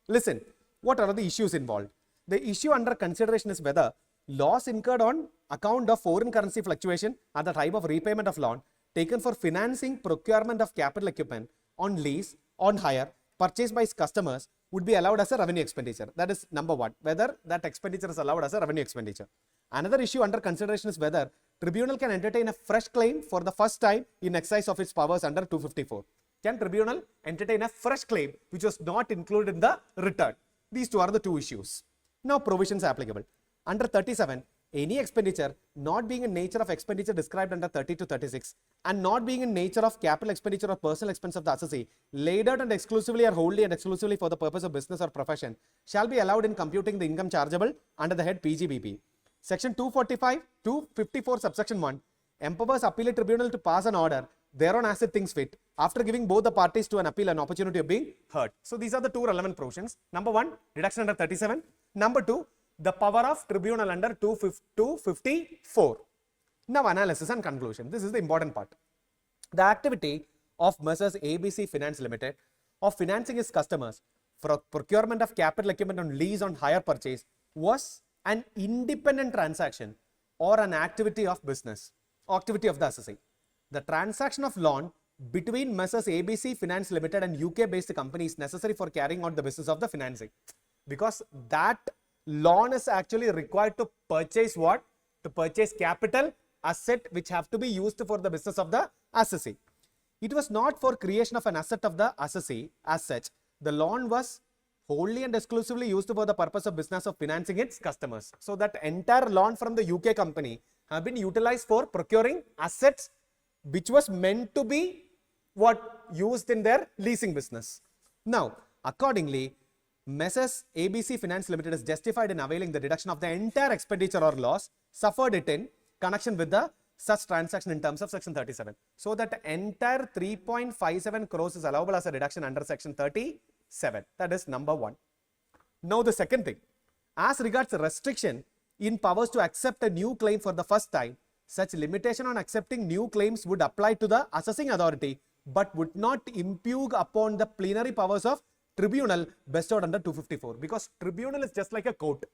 listen, what are the issues involved? The issue under consideration is whether loss incurred on account of foreign currency fluctuation at the time of repayment of loan taken for financing procurement of capital equipment on lease, on hire, purchased by customers would be allowed as a revenue expenditure. That is number one, whether that expenditure is allowed as a revenue expenditure. Another issue under consideration is whether tribunal can entertain a fresh claim for the first time in exercise of its powers under 254. Can tribunal entertain a fresh claim which was not included in the return? These two are the two issues. Now provisions applicable. Under 37, any expenditure not being in nature of expenditure described under 30 to 36 and not being in nature of capital expenditure or personal expense of the assessee laid out and exclusively or wholly and exclusively for the purpose of business or profession shall be allowed in computing the income chargeable under the head PGBP. Section 245 to 54 subsection 1 empowers appellate tribunal to pass an order thereon as it thinks fit after giving both the parties to an appeal an opportunity of being heard. So these are the two relevant provisions. Number one, reduction under 37. Number two, the power of tribunal under 254. Now analysis and conclusion. This is the important part. The activity of Messrs. ABC Finance Limited of financing its customers for procurement of capital equipment on lease on hire purchase was an independent transaction or an activity of business, activity of the assessee. The transaction of loan between Messrs. ABC Finance Limited and UK based company is necessary for carrying out the business of the financing, because that loan is actually required to purchase what? To purchase capital asset which have to be used for the business of the assessee. It was not for creation of an asset of the assessee as such. The loan was wholly and exclusively used for the purpose of business of financing its customers. So that entire loan from the UK company have been utilized for procuring assets which was meant to be what used in their leasing business. Now, accordingly, Messrs. ABC Finance Limited is justified in availing the deduction of the entire expenditure or loss suffered it in connection with the such transaction in terms of section 37. So that entire 3.57 crores is allowable as a deduction under section 37. That is number one. Now the second thing, as regards restriction in powers to accept a new claim for the first time, such limitation on accepting new claims would apply to the assessing authority but would not impugn upon the plenary powers of tribunal bestowed under 254, because tribunal is just like a court.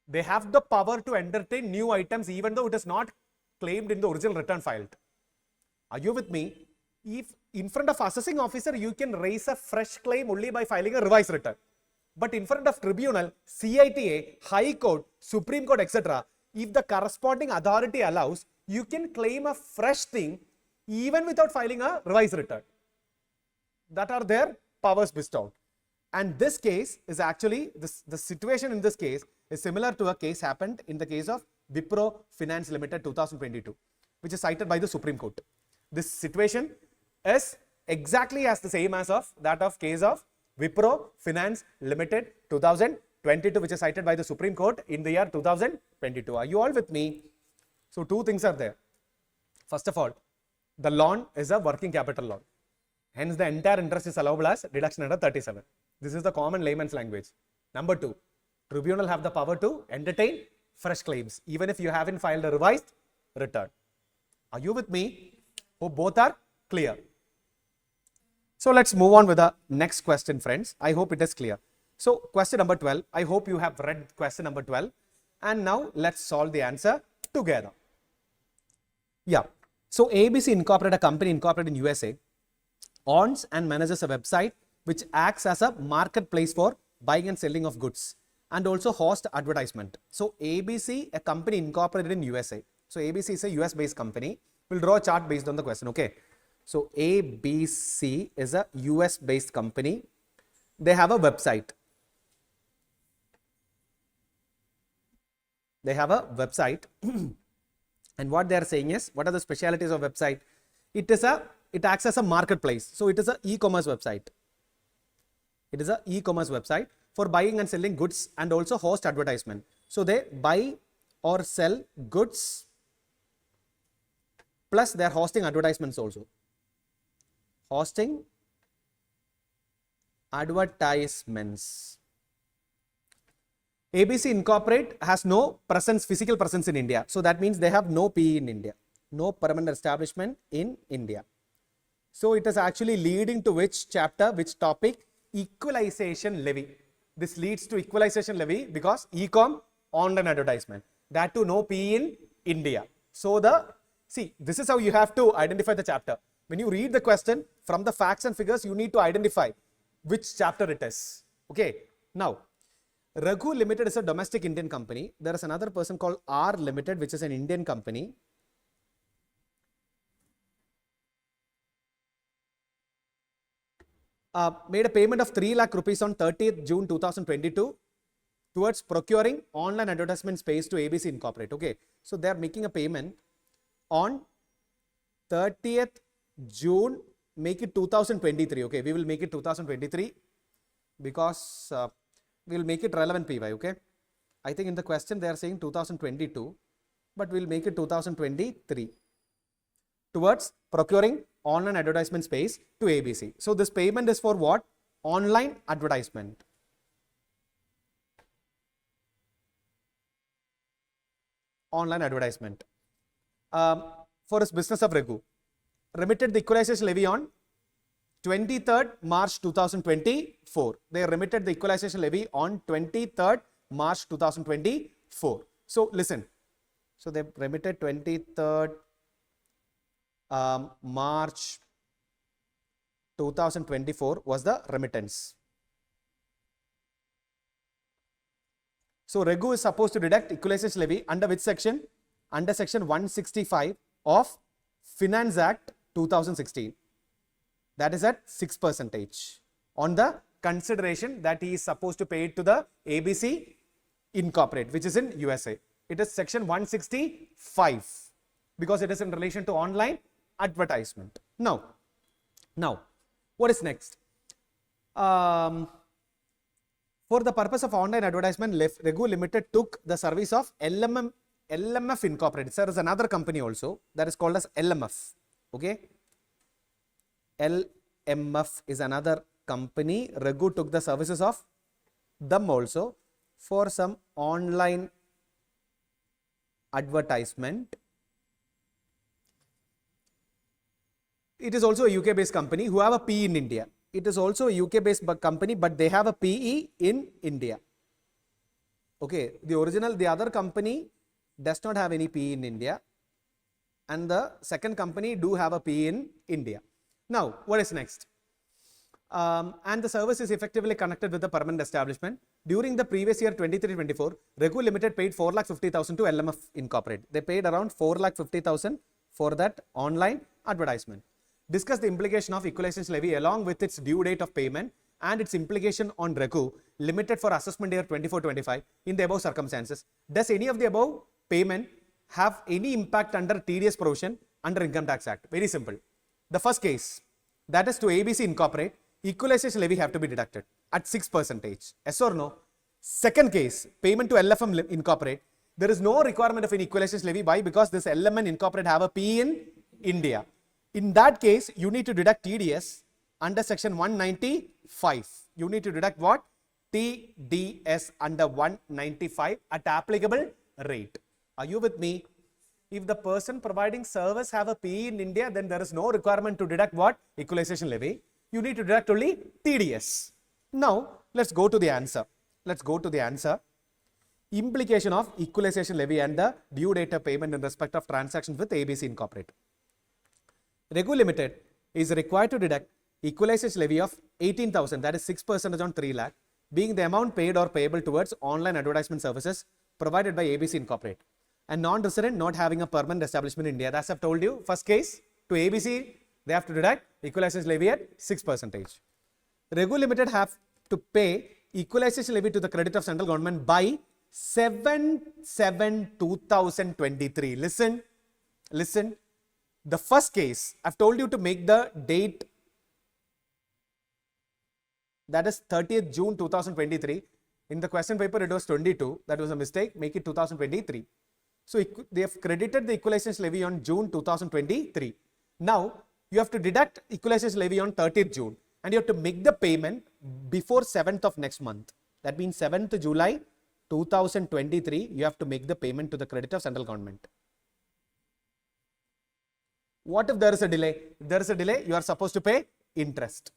They have the power to entertain new items even though it is not claimed in the original return filed. Are you with me? If in front of assessing officer you can raise a fresh claim only by filing a revised return, but in front of tribunal, CITA, High Court, Supreme Court, etc., if the corresponding authority allows, you can claim a fresh thing even without filing a revised return. That are their powers bestowed. And this case is actually, the situation in this case is similar to a case happened in the case of Wipro Finance Limited 2022, which is cited by the Supreme Court. This situation is exactly as the same as of that of case of Wipro Finance Limited 2022, which is cited by the Supreme Court in the year 2022. Are you all with me? So two things are there. First of all, the loan is a working capital loan. Hence, the entire interest is allowable as deduction under 37. This is the common layman's language. Number two, tribunal have the power to entertain fresh claims, even if you haven't filed a revised return. Are you with me? Hope both are clear. So let's move on with the next question, friends. I hope it is clear. So question number 12. I hope you have read question number 12. And now let's solve the answer together. Yeah. So ABC Incorporated, a company incorporated in USA, owns and manages a website which acts as a marketplace for buying and selling of goods and also host advertisement. So ABC, a company incorporated in USA. So ABC is a US based company. We'll draw a chart based on the question. Okay. So ABC is a US based company. They have a website. They have a website. And what they are saying is, what are the specialities of website? It acts as a marketplace. So it is an e-commerce website. It is an e-commerce website for buying and selling goods and also host advertisement. So they buy or sell goods plus they are hosting advertisements also. Hosting advertisements. ABC Incorporate has no physical presence in India. So that means they have no PE in India, no permanent establishment in India. So it is actually leading to which chapter, which topic? Equalization levy. This leads to equalization levy because e-com, online advertisement. That too no PE in India. So this is how you have to identify the chapter. When you read the question, from the facts and figures, you need to identify which chapter it is. Okay. Now, Raghu Limited is a domestic Indian company. There is another person called R Limited, which is an Indian company. Made a payment of 3 lakh rupees on 30th June 2022 towards procuring online advertisement space to ABC Incorporate. Okay. So they are making a payment on 30th June, make it 2023. Okay. We will make it 2023 because we will make it relevant PY. Okay. I think in the question they are saying 2022, but we will make it 2023 towards procuring online advertisement space to ABC. So this payment is for what? Online advertisement. Online advertisement. For his business of Raghu. Remitted the equalization levy on 23rd March 2024. They remitted the equalization levy on 23rd March 2024. So listen. So they remitted 23rd March 2024 was the remittance. So Raghu is supposed to deduct equalization levy under which section? under section 165 of Finance Act 2016. That is at 6% on the consideration that he is supposed to pay it to the ABC Incorporate, which is in USA. It is section 165 because it is in relation to online advertisement. Now, what is next? For the purpose of online advertisement, Regu Limited took the service of LMF Incorporated. There is another company also that is called as LMF. Okay, LMF is another company. Regu took the services of them also for some online advertisement. It is also a UK based company who have a PE in India. It is also a UK based company, but they have a PE in India. Okay, the other company does not have any PE in India, and the second company do have a PE in India. Now, what is next? And the service is effectively connected with the permanent establishment. During the previous year 23-24, Regu Limited paid 4,50,000 to LMF Incorporate. They paid around 4,50,000 for that online advertisement. Discuss the implication of equalization levy along with its due date of payment and its implication on Regu Limited for assessment year 24-25 in the above circumstances. Does any of the above payment have any impact under TDS provision under Income Tax Act? Very simple. The first case, that is to ABC Incorporate, equalization levy have to be deducted at 6%. Yes or no? Second case, payment to LFM Incorporate, there is no requirement of an equalization levy. Why? Because this LMN Incorporate have a P in India. In that case, you need to deduct TDS under section 195. You need to deduct what? TDS under 195 at applicable rate. Are you with me? If the person providing service have a PE in India, then there is no requirement to deduct what? Equalization levy. You need to deduct only TDS. Now, let's go to the answer. Implication of equalization levy and the due date of payment in respect of transactions with ABC Incorporate. Regu Limited is required to deduct equalization levy of 18,000, that is 6% on 3 lakh, being the amount paid or payable towards online advertisement services provided by ABC Incorporate. And non-resident not having a permanent establishment in India. As I've told you, first case to ABC, they have to deduct equalization levy at 6%. Regu Limited have to pay equalization levy to the credit of central government by 7/7/2023. Listen. The first case, I've told you to make the date, that is 30th June 2023. In the question paper, it was 22. That was a mistake. Make it 2023. So they have credited the equalization levy on June 2023. Now, you have to deduct equalization levy on 30th June and you have to make the payment before 7th of next month. That means 7th July 2023, you have to make the payment to the credit of central government. What if there is a delay? If there is a delay, you are supposed to pay interest.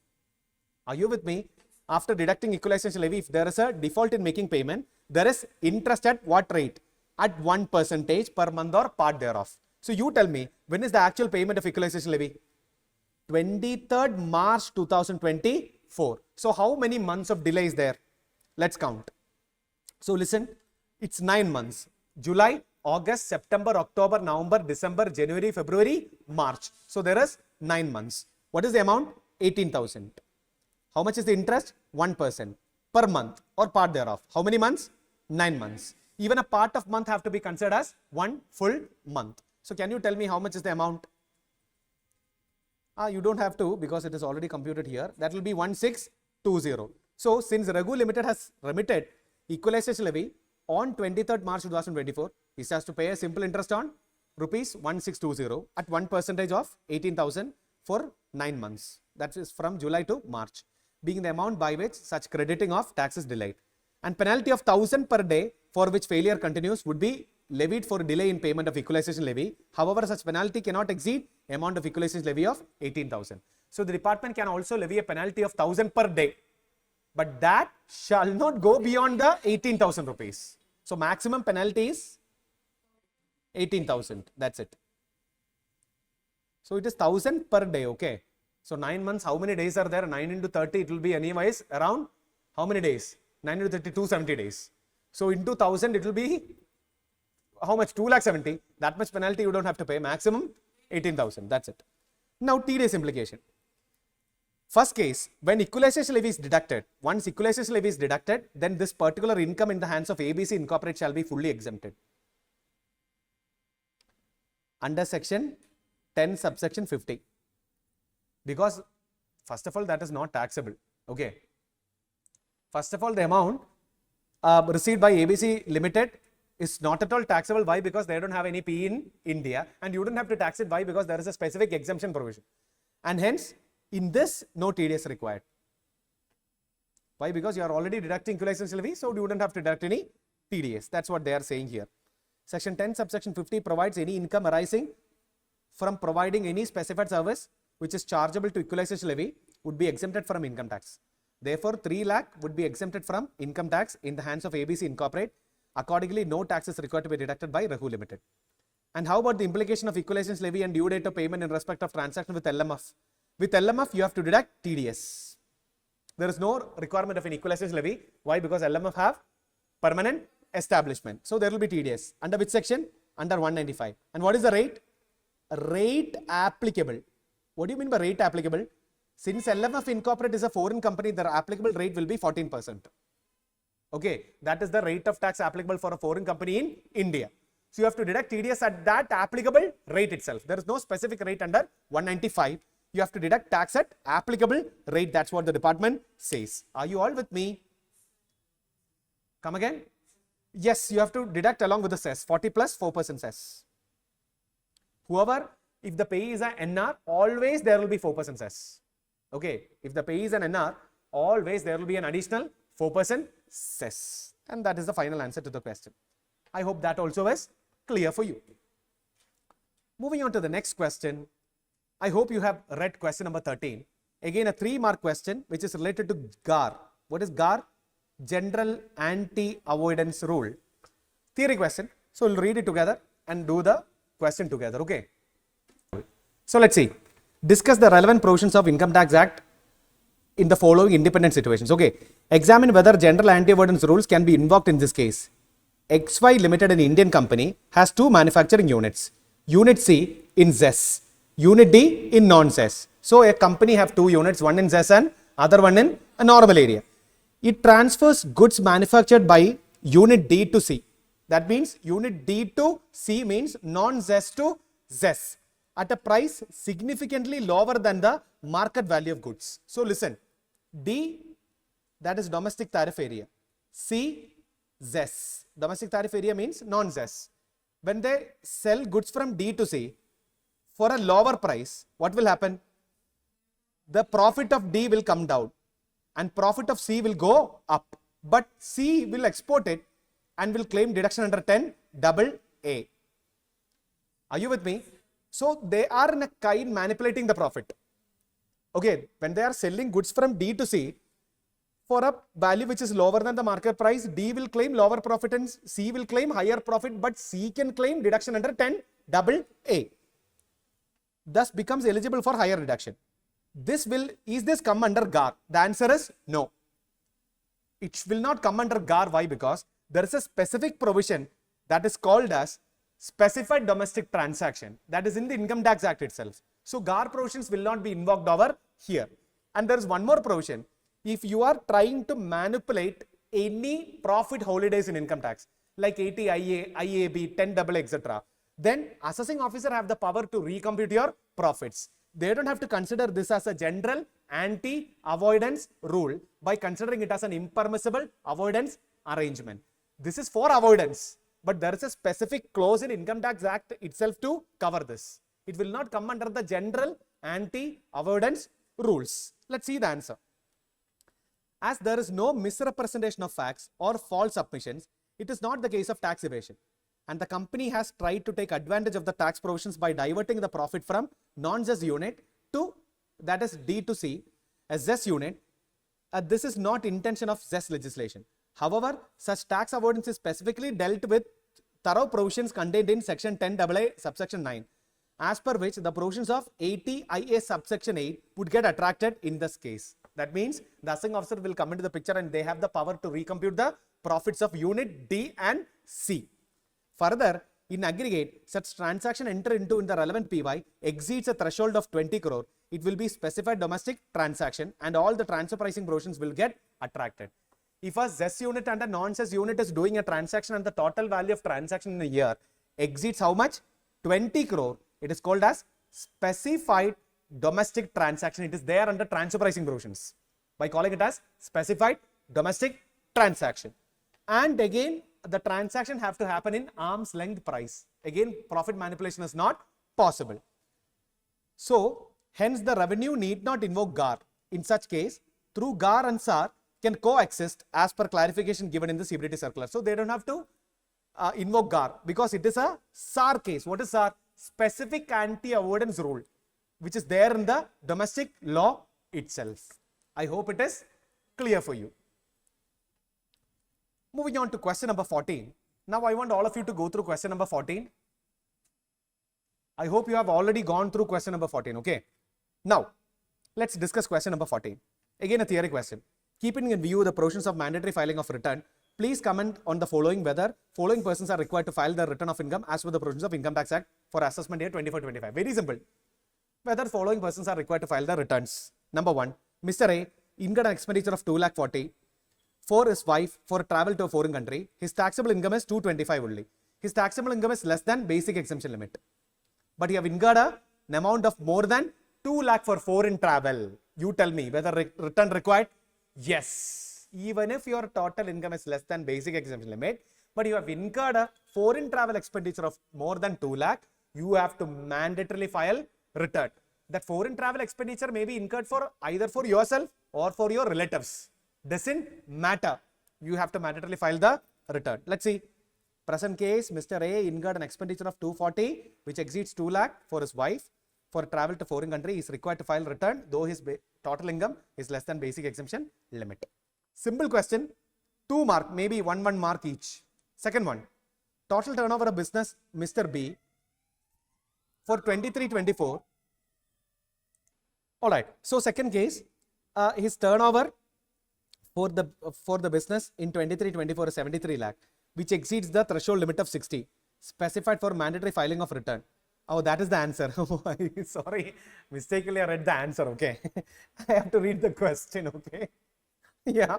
Are you with me? After deducting equalization levy, if there is a default in making payment, there is interest at what rate? At 1% per month or part thereof. So you tell me, when is the actual payment of equalization levy? 23rd March 2024. So how many months of delay is there? Let's count. So listen, it's 9 months. July, August, September, October, November, December, January, February, March. So there is 9 months. What is the amount? 18,000. How much is the interest? 1% per month or part thereof. How many months? 9 months. Even a part of month have to be considered as one full month. So can you tell me how much is the amount? You don't have to because it is already computed here. That will be 1620. So since Regu Limited has remitted equalization levy on 23rd March 2024, he has to pay a simple interest on rupees 1620 at 1% of 18,000 for 9 months. That is from July to March, being the amount by which such crediting of tax is delayed. And penalty of 1,000 per day for which failure continues would be levied for delay in payment of equalization levy. However, such penalty cannot exceed amount of equalization levy of 18,000. So the department can also levy a penalty of 1,000 per day, but that shall not go beyond the 18,000 rupees. So maximum penalty is 18,000. That's it. So it is 1,000 per day. Okay. So 9 months, how many days are there? 9 into 30, it will be anyways around how many days? 9 into 30, 270 days. So into 1,000, it will be how much? 2,70,000. That much penalty you don't have to pay. Maximum 18,000. That's it. Now TDS implication. First case, when equalization levy is deducted, once equalization levy is deducted, then this particular income in the hands of ABC Incorporate shall be fully exempted. Under section 10 subsection 50. Because first of all, that is not taxable. Okay. First of all, the amount received by ABC Limited is not at all taxable. Why? Because they don't have any P in India, and you don't have to tax it. Why? Because there is a specific exemption provision, and hence in this no TDS required. Why? Because you are already deducting equalization levy, so you wouldn't have to deduct any TDS. That's what they are saying here. Section 10 subsection 50 provides any income arising from providing any specified service which is chargeable to equalization levy would be exempted from income tax. Therefore, 3 lakh would be exempted from income tax in the hands of ABC Incorporate. Accordingly, no tax is required to be deducted by Rahu Limited. And how about the implication of equalization levy and due date of payment in respect of transaction with LMF? With LMF, you have to deduct TDS. There is no requirement of an equalization levy. Why? Because LMF have permanent establishment. So there will be TDS. Under which section? Under 195. And what is the rate? Rate applicable. What do you mean by rate applicable? Since LMF Incorporate is a foreign company, the applicable rate will be 14%. Okay, that is the rate of tax applicable for a foreign company in India. So you have to deduct TDS at that applicable rate itself. There is no specific rate under 195. You have to deduct tax at applicable rate. That's what the department says. Are you all with me? Come again? Yes, you have to deduct along with the cess. 40 plus 4% cess. Whoever, if the payee is an NR, always there will be 4% cess. Okay, if the payee is an NR, always there will be an additional 4% cess. And that is the final answer to the question. I hope that also is clear for you. Moving on to the next question. I hope you have read question number 13. Again, a 3-mark question which is related to GAR. What is GAR? General Anti-Avoidance Rule. Theory question. So we'll read it together and do the question together. Okay. So let's see. Discuss the relevant provisions of Income Tax Act in the following independent situations. Okay. Examine whether general anti-avoidance rules can be invoked in this case. XY Limited, an Indian company, has 2 manufacturing units. Unit C in ZES. Unit D in non-ZES. So a company have 2 units, one in ZES and other one in a normal area. It transfers goods manufactured by unit D to C. That means unit D to C means non-ZES to ZES at a price significantly lower than the market value of goods. So listen, D, that is domestic tariff area. C, ZES. Domestic tariff area means non-ZES. When they sell goods from D to C for a lower price, what will happen? The profit of D will come down and profit of C will go up. But C will export it and will claim deduction under 10AA. Are you with me? So they are in a kind manipulating the profit. Okay, when they are selling goods from D to C for a value which is lower than the market price, D will claim lower profit and C will claim higher profit, but C can claim deduction under 10AA. Thus becomes eligible for higher deduction. Is this come under GAR? The answer is no. It will not come under GAR. Why? Because there is a specific provision that is called as specified domestic transaction that is in the Income Tax Act itself. So GAR provisions will not be invoked over here. And there is one more provision. If you are trying to manipulate any profit holidays in income tax like 80IA, IAB, 10AA, etc., then assessing officer have the power to recompute your profits. They don't have to consider this as a general anti-avoidance rule by considering it as an impermissible avoidance arrangement. This is for avoidance, but there is a specific clause in Income Tax Act itself to cover this. It will not come under the general anti-avoidance rules. Let's see the answer. As there is no misrepresentation of facts or false submissions, it is not the case of tax evasion. And the company has tried to take advantage of the tax provisions by diverting the profit from non-ZES unit to, that is D to C, a ZES unit. This is not intention of ZES legislation. However, such tax avoidance is specifically dealt with thorough provisions contained in section 10AA subsection 9, as per which the provisions of 80IA subsection 8 would get attracted in this case. That means the assessing officer will come into the picture and they have the power to recompute the profits of unit D and C. Further, in aggregate, such transaction enter into in the relevant PY exceeds a threshold of 20 crore, it will be specified domestic transaction and all the transfer pricing provisions will get attracted. If a ZES unit and a non-ZES unit is doing a transaction and the total value of transaction in a year exceeds how much? 20 crore. It is called as specified domestic transaction. It is there under transfer pricing provisions by calling it as specified domestic transaction. And again, the transaction have to happen in arm's length price. Again, profit manipulation is not possible. So, hence the revenue need not invoke GAR. In such case, through GAR and SAR can coexist as per clarification given in the CBDT circular. So, they don't have to invoke GAR because it is a SAR case. What is SAR? Specific anti-avoidance rule, which is there in the domestic law itself. I hope it is clear for you. Moving on to question number 14. Now I want all of you to go through question number 14. I hope you have already gone through question number 14. Okay. Now, let's discuss question number 14. Again, a theory question. Keeping in view the provisions of mandatory filing of return, please comment on the following whether following persons are required to file the return of income as per the provisions of Income Tax Act for assessment year 24-25. Very simple. Whether following persons are required to file the returns. Number 1, Mr. A incurred an expenditure of 2,40,000 for his wife for travel to a foreign country. His taxable income is 225 only. His taxable income is less than basic exemption limit. But you have incurred an amount of more than 2 lakh for foreign travel. You tell me whether return required? Yes. Even if your total income is less than basic exemption limit, but you have incurred a foreign travel expenditure of more than 2 lakh, you have to mandatorily file return. That foreign travel expenditure may be incurred for either for yourself or for your relatives. Doesn't matter. You have to mandatorily file the return. Let's see. Present case, Mr. A incurred an expenditure of 240 which exceeds 2 lakh for his wife for travel to foreign country. He is required to file return though his total income is less than basic exemption limit. Simple question. 2 mark, maybe 1 mark each. Second one. Total turnover of business Mr. B for 23-24. Alright. So second case, his turnover for the business in 23-24 is 73 lakh, which exceeds the threshold limit of 60, specified for mandatory filing of return. Oh, that is the answer. Sorry, mistakenly I read the answer. Okay, I have to read the question. Okay, yeah.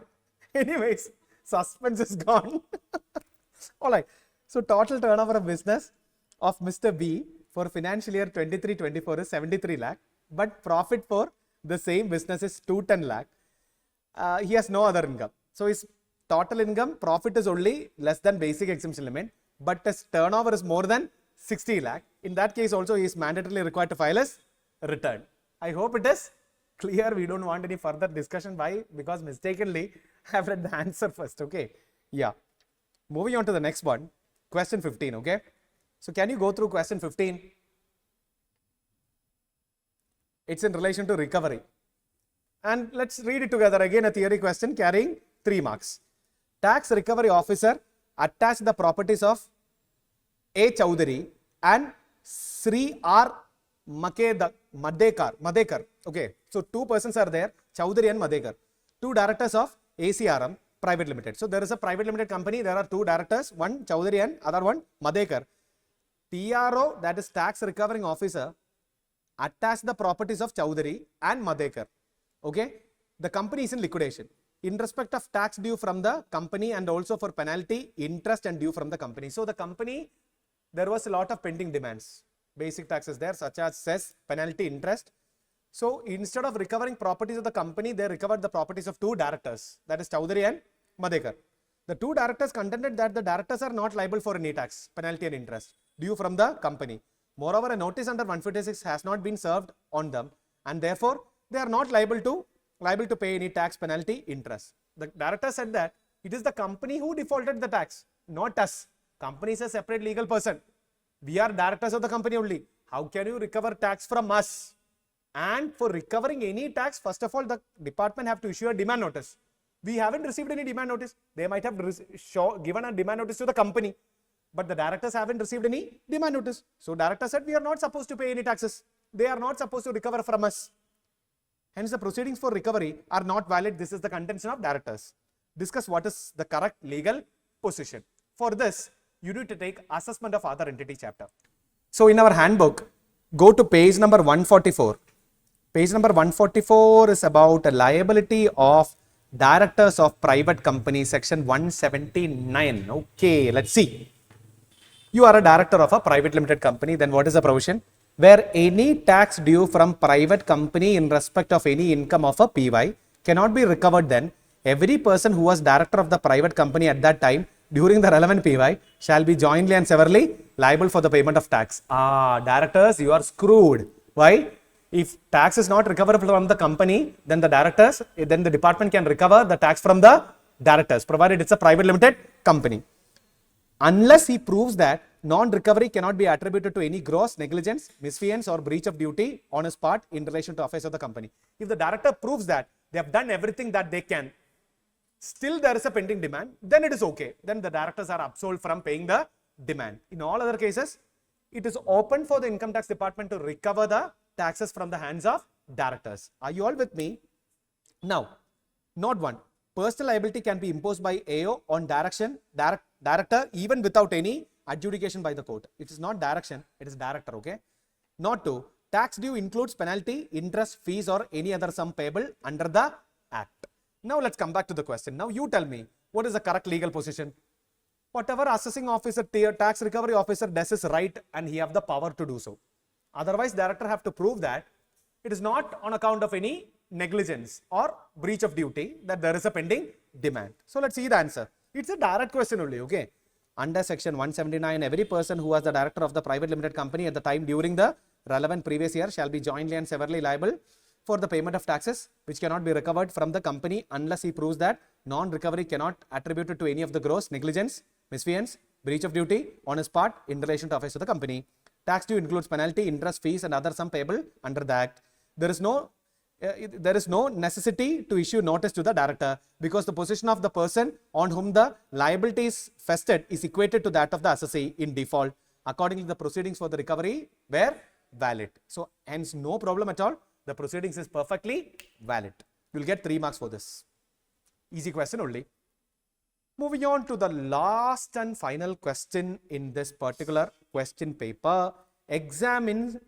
Anyways, suspense is gone. All right. So total turnover of business of Mr. B for financial year 23-24 is 73 lakh, but profit for the same business is 210 lakh. He has no other income. So his total income, profit is only less than basic exemption limit, but his turnover is more than 60 lakh. In that case also, he is mandatorily required to file his return. I hope it is clear. We don't want any further discussion. Why? Because mistakenly I have read the answer first. Okay. Yeah. Moving on to the next one. Question 15. Okay. So can you go through question 15? It's in relation to recovery. And let's read it together. Again, a theory question carrying 3 marks. Tax recovery officer attached the properties of A. Chowdhury and Sri R. Madekar. Okay, so 2 persons are there, Chowdhury and Madekar. 2 directors of ACRM Private Limited. So there is a private limited company. There are 2 directors, one Chowdhury and other one Madekar. TRO, that is tax recovering officer, attached the properties of Chowdhury and Madekar. Okay, the company is in liquidation. In respect of tax due from the company and also for penalty, interest and due from the company. So the company, there was a lot of pending demands. Basic taxes there such as cess, penalty, interest. So instead of recovering properties of the company, they recovered the properties of 2 directors, that is Chowdhury and Madekar. The 2 directors contended that the directors are not liable for any tax, penalty and interest due from the company. Moreover, a notice under 156 has not been served on them and therefore they are not liable to pay any tax, penalty, interest. The director said that it is the company who defaulted the tax, not us. Company is a separate legal person. We are directors of the company only. How can you recover tax from us? And for recovering any tax, first of all, the department have to issue a demand notice. We haven't received any demand notice. They might have given a demand notice to the company, but the directors haven't received any demand notice. So director said we are not supposed to pay any taxes. They are not supposed to recover from us. Hence, the proceedings for recovery are not valid. This is the contention of directors. Discuss what is the correct legal position. For this, you need to take assessment of other entity chapter. So in our handbook, go to page number 144. Page number 144 is about a liability of directors of private company, section 179. Okay, let's see. You are a director of a private limited company, then what is the provision? Where any tax due from private company in respect of any income of a PY cannot be recovered, then every person who was director of the private company at that time during the relevant PY shall be jointly and severally liable for the payment of tax. Directors, you are screwed. Why? If tax is not recoverable from the company, then the department can recover the tax from the directors, provided it's a private limited company. Unless he proves that non-recovery cannot be attributed to any gross negligence, misfeasance or breach of duty on his part in relation to affairs of the company. If the director proves that they have done everything that they can, still there is a pending demand, then it is okay. Then the directors are absolved from paying the demand. In all other cases, it is open for the income tax department to recover the taxes from the hands of directors. Are you all with me? Now, note 1. Personal liability can be imposed by AO on director even without any adjudication by the court. It is not direction, it is director, okay? Note 2. Tax due includes penalty, interest, fees or any other sum payable under the Act. Now let's come back to the question. Now you tell me, what is the correct legal position? Whatever assessing officer, tax recovery officer does is right and he have the power to do so. Otherwise, director have to prove that it is not on account of any negligence or breach of duty that there is a pending demand. So let's see the answer. It's a direct question only, okay? Under section 179, every person who was the director of the private limited company at the time during the relevant previous year shall be jointly and severally liable for the payment of taxes which cannot be recovered from the company unless he proves that non-recovery cannot attribute it to any of the gross negligence, misfeasance, breach of duty on his part in relation to affairs of the company. Tax due includes penalty, interest, fees and other sum payable under the Act. There is no necessity to issue notice to the director because the position of the person on whom the liability is vested is equated to that of the assessee in default. Accordingly, the proceedings for the recovery were valid. So, hence no problem at all. The proceedings is perfectly valid. You will get 3 marks for this. Easy question only. Moving on to the last and final question in this particular question paper. Examine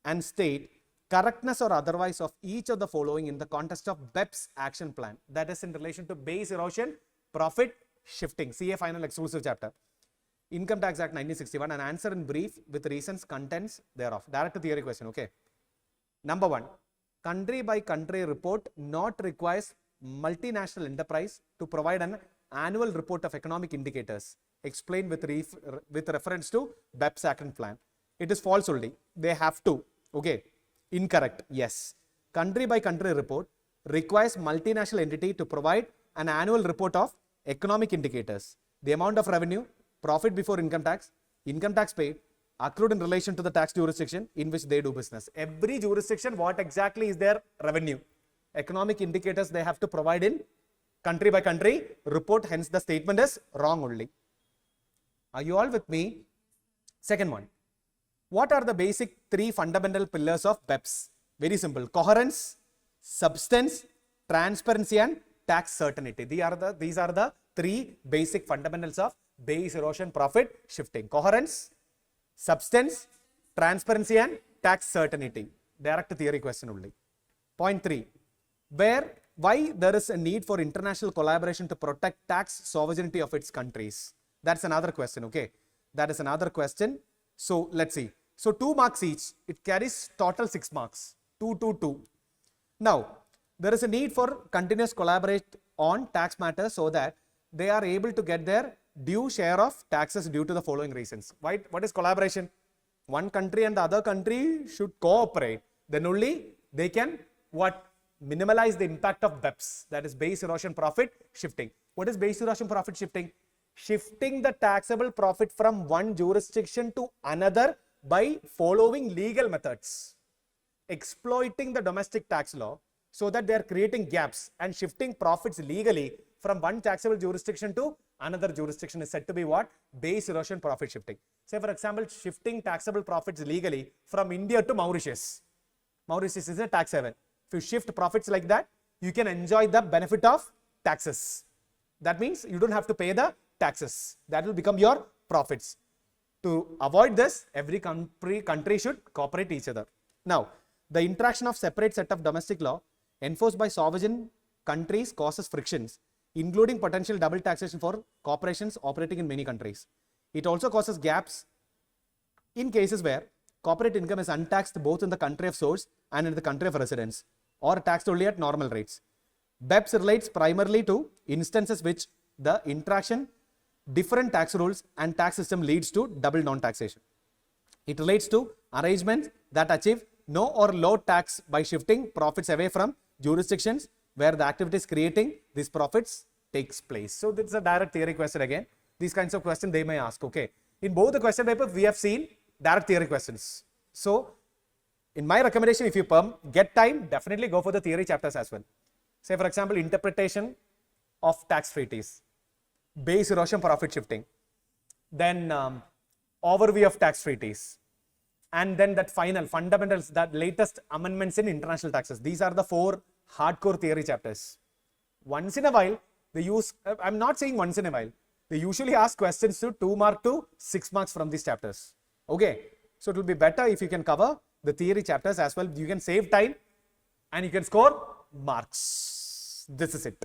and state correctness or otherwise of each of the following in the context of BEPS action plan, that is in relation to base erosion, profit shifting, CA final exclusive chapter. Income Tax Act 1961, an answer in brief with reasons, contents thereof. Direct theory question, okay. Number 1, country by country report not requires multinational enterprise to provide an annual report of economic indicators explained with reference to BEPS action plan. It is false only. They have to, okay. Incorrect. Yes. Country by country report requires multinational entity to provide an annual report of economic indicators, the amount of revenue, profit before income tax paid, accrued in relation to the tax jurisdiction in which they do business. Every jurisdiction, what exactly is their revenue? Economic indicators they have to provide in country by country report. Hence, the statement is wrong only. Are you all with me? Second one. What are the basic 3 fundamental pillars of BEPS? Very simple. Coherence, substance, transparency and tax certainty. These are the 3 basic fundamentals of base erosion profit shifting. Coherence, substance, transparency and tax certainty. Direct theory question only. Point 3. Why there is a need for international collaboration to protect tax sovereignty of its countries? That's another question, okay. That is another question. So let's see. So 2 marks each. It carries total 6 marks. 2, 2, 2. Now, there is a need for continuous collaborate on tax matters so that they are able to get their due share of taxes due to the following reasons. What is collaboration? One country and the other country should cooperate. Then only they can minimize the impact of BEPS, that is base erosion profit shifting. What is base erosion profit shifting? Shifting the taxable profit from one jurisdiction to another by following legal methods, exploiting the domestic tax law so that they are creating gaps and shifting profits legally from one taxable jurisdiction to another jurisdiction is said to be what? Base erosion profit shifting. Say for example, shifting taxable profits legally from India to Mauritius. Mauritius is a tax haven. If you shift profits like that, you can enjoy the benefit of taxes. That means you don't have to pay the taxes. That will become your profits. To avoid this, every country should cooperate each other. Now, the interaction of separate set of domestic law enforced by sovereign countries causes frictions, including potential double taxation for corporations operating in many countries. It also causes gaps in cases where corporate income is untaxed both in the country of source and in the country of residence, or taxed only at normal rates. BEPS relates primarily to instances which the interaction, different tax rules and tax system leads to double non-taxation. It relates to arrangements that achieve no or low tax by shifting profits away from jurisdictions where the activities creating these profits takes place. So this is a direct theory question again. These kinds of questions they may ask. Okay. In both the question papers, we have seen direct theory questions. So in my recommendation, if you get time, definitely go for the theory chapters as well. Say for example, interpretation of tax treaties, base erosion, profit shifting, then overview of tax treaties, and then that final fundamentals, that latest amendments in international taxes. These are the 4 hardcore theory chapters. Once in a while, they use, I'm not saying once in a while, they usually ask questions to 2 marks to 6 marks from these chapters. Okay, so it will be better if you can cover the theory chapters as well. You can save time and you can score marks. This is it.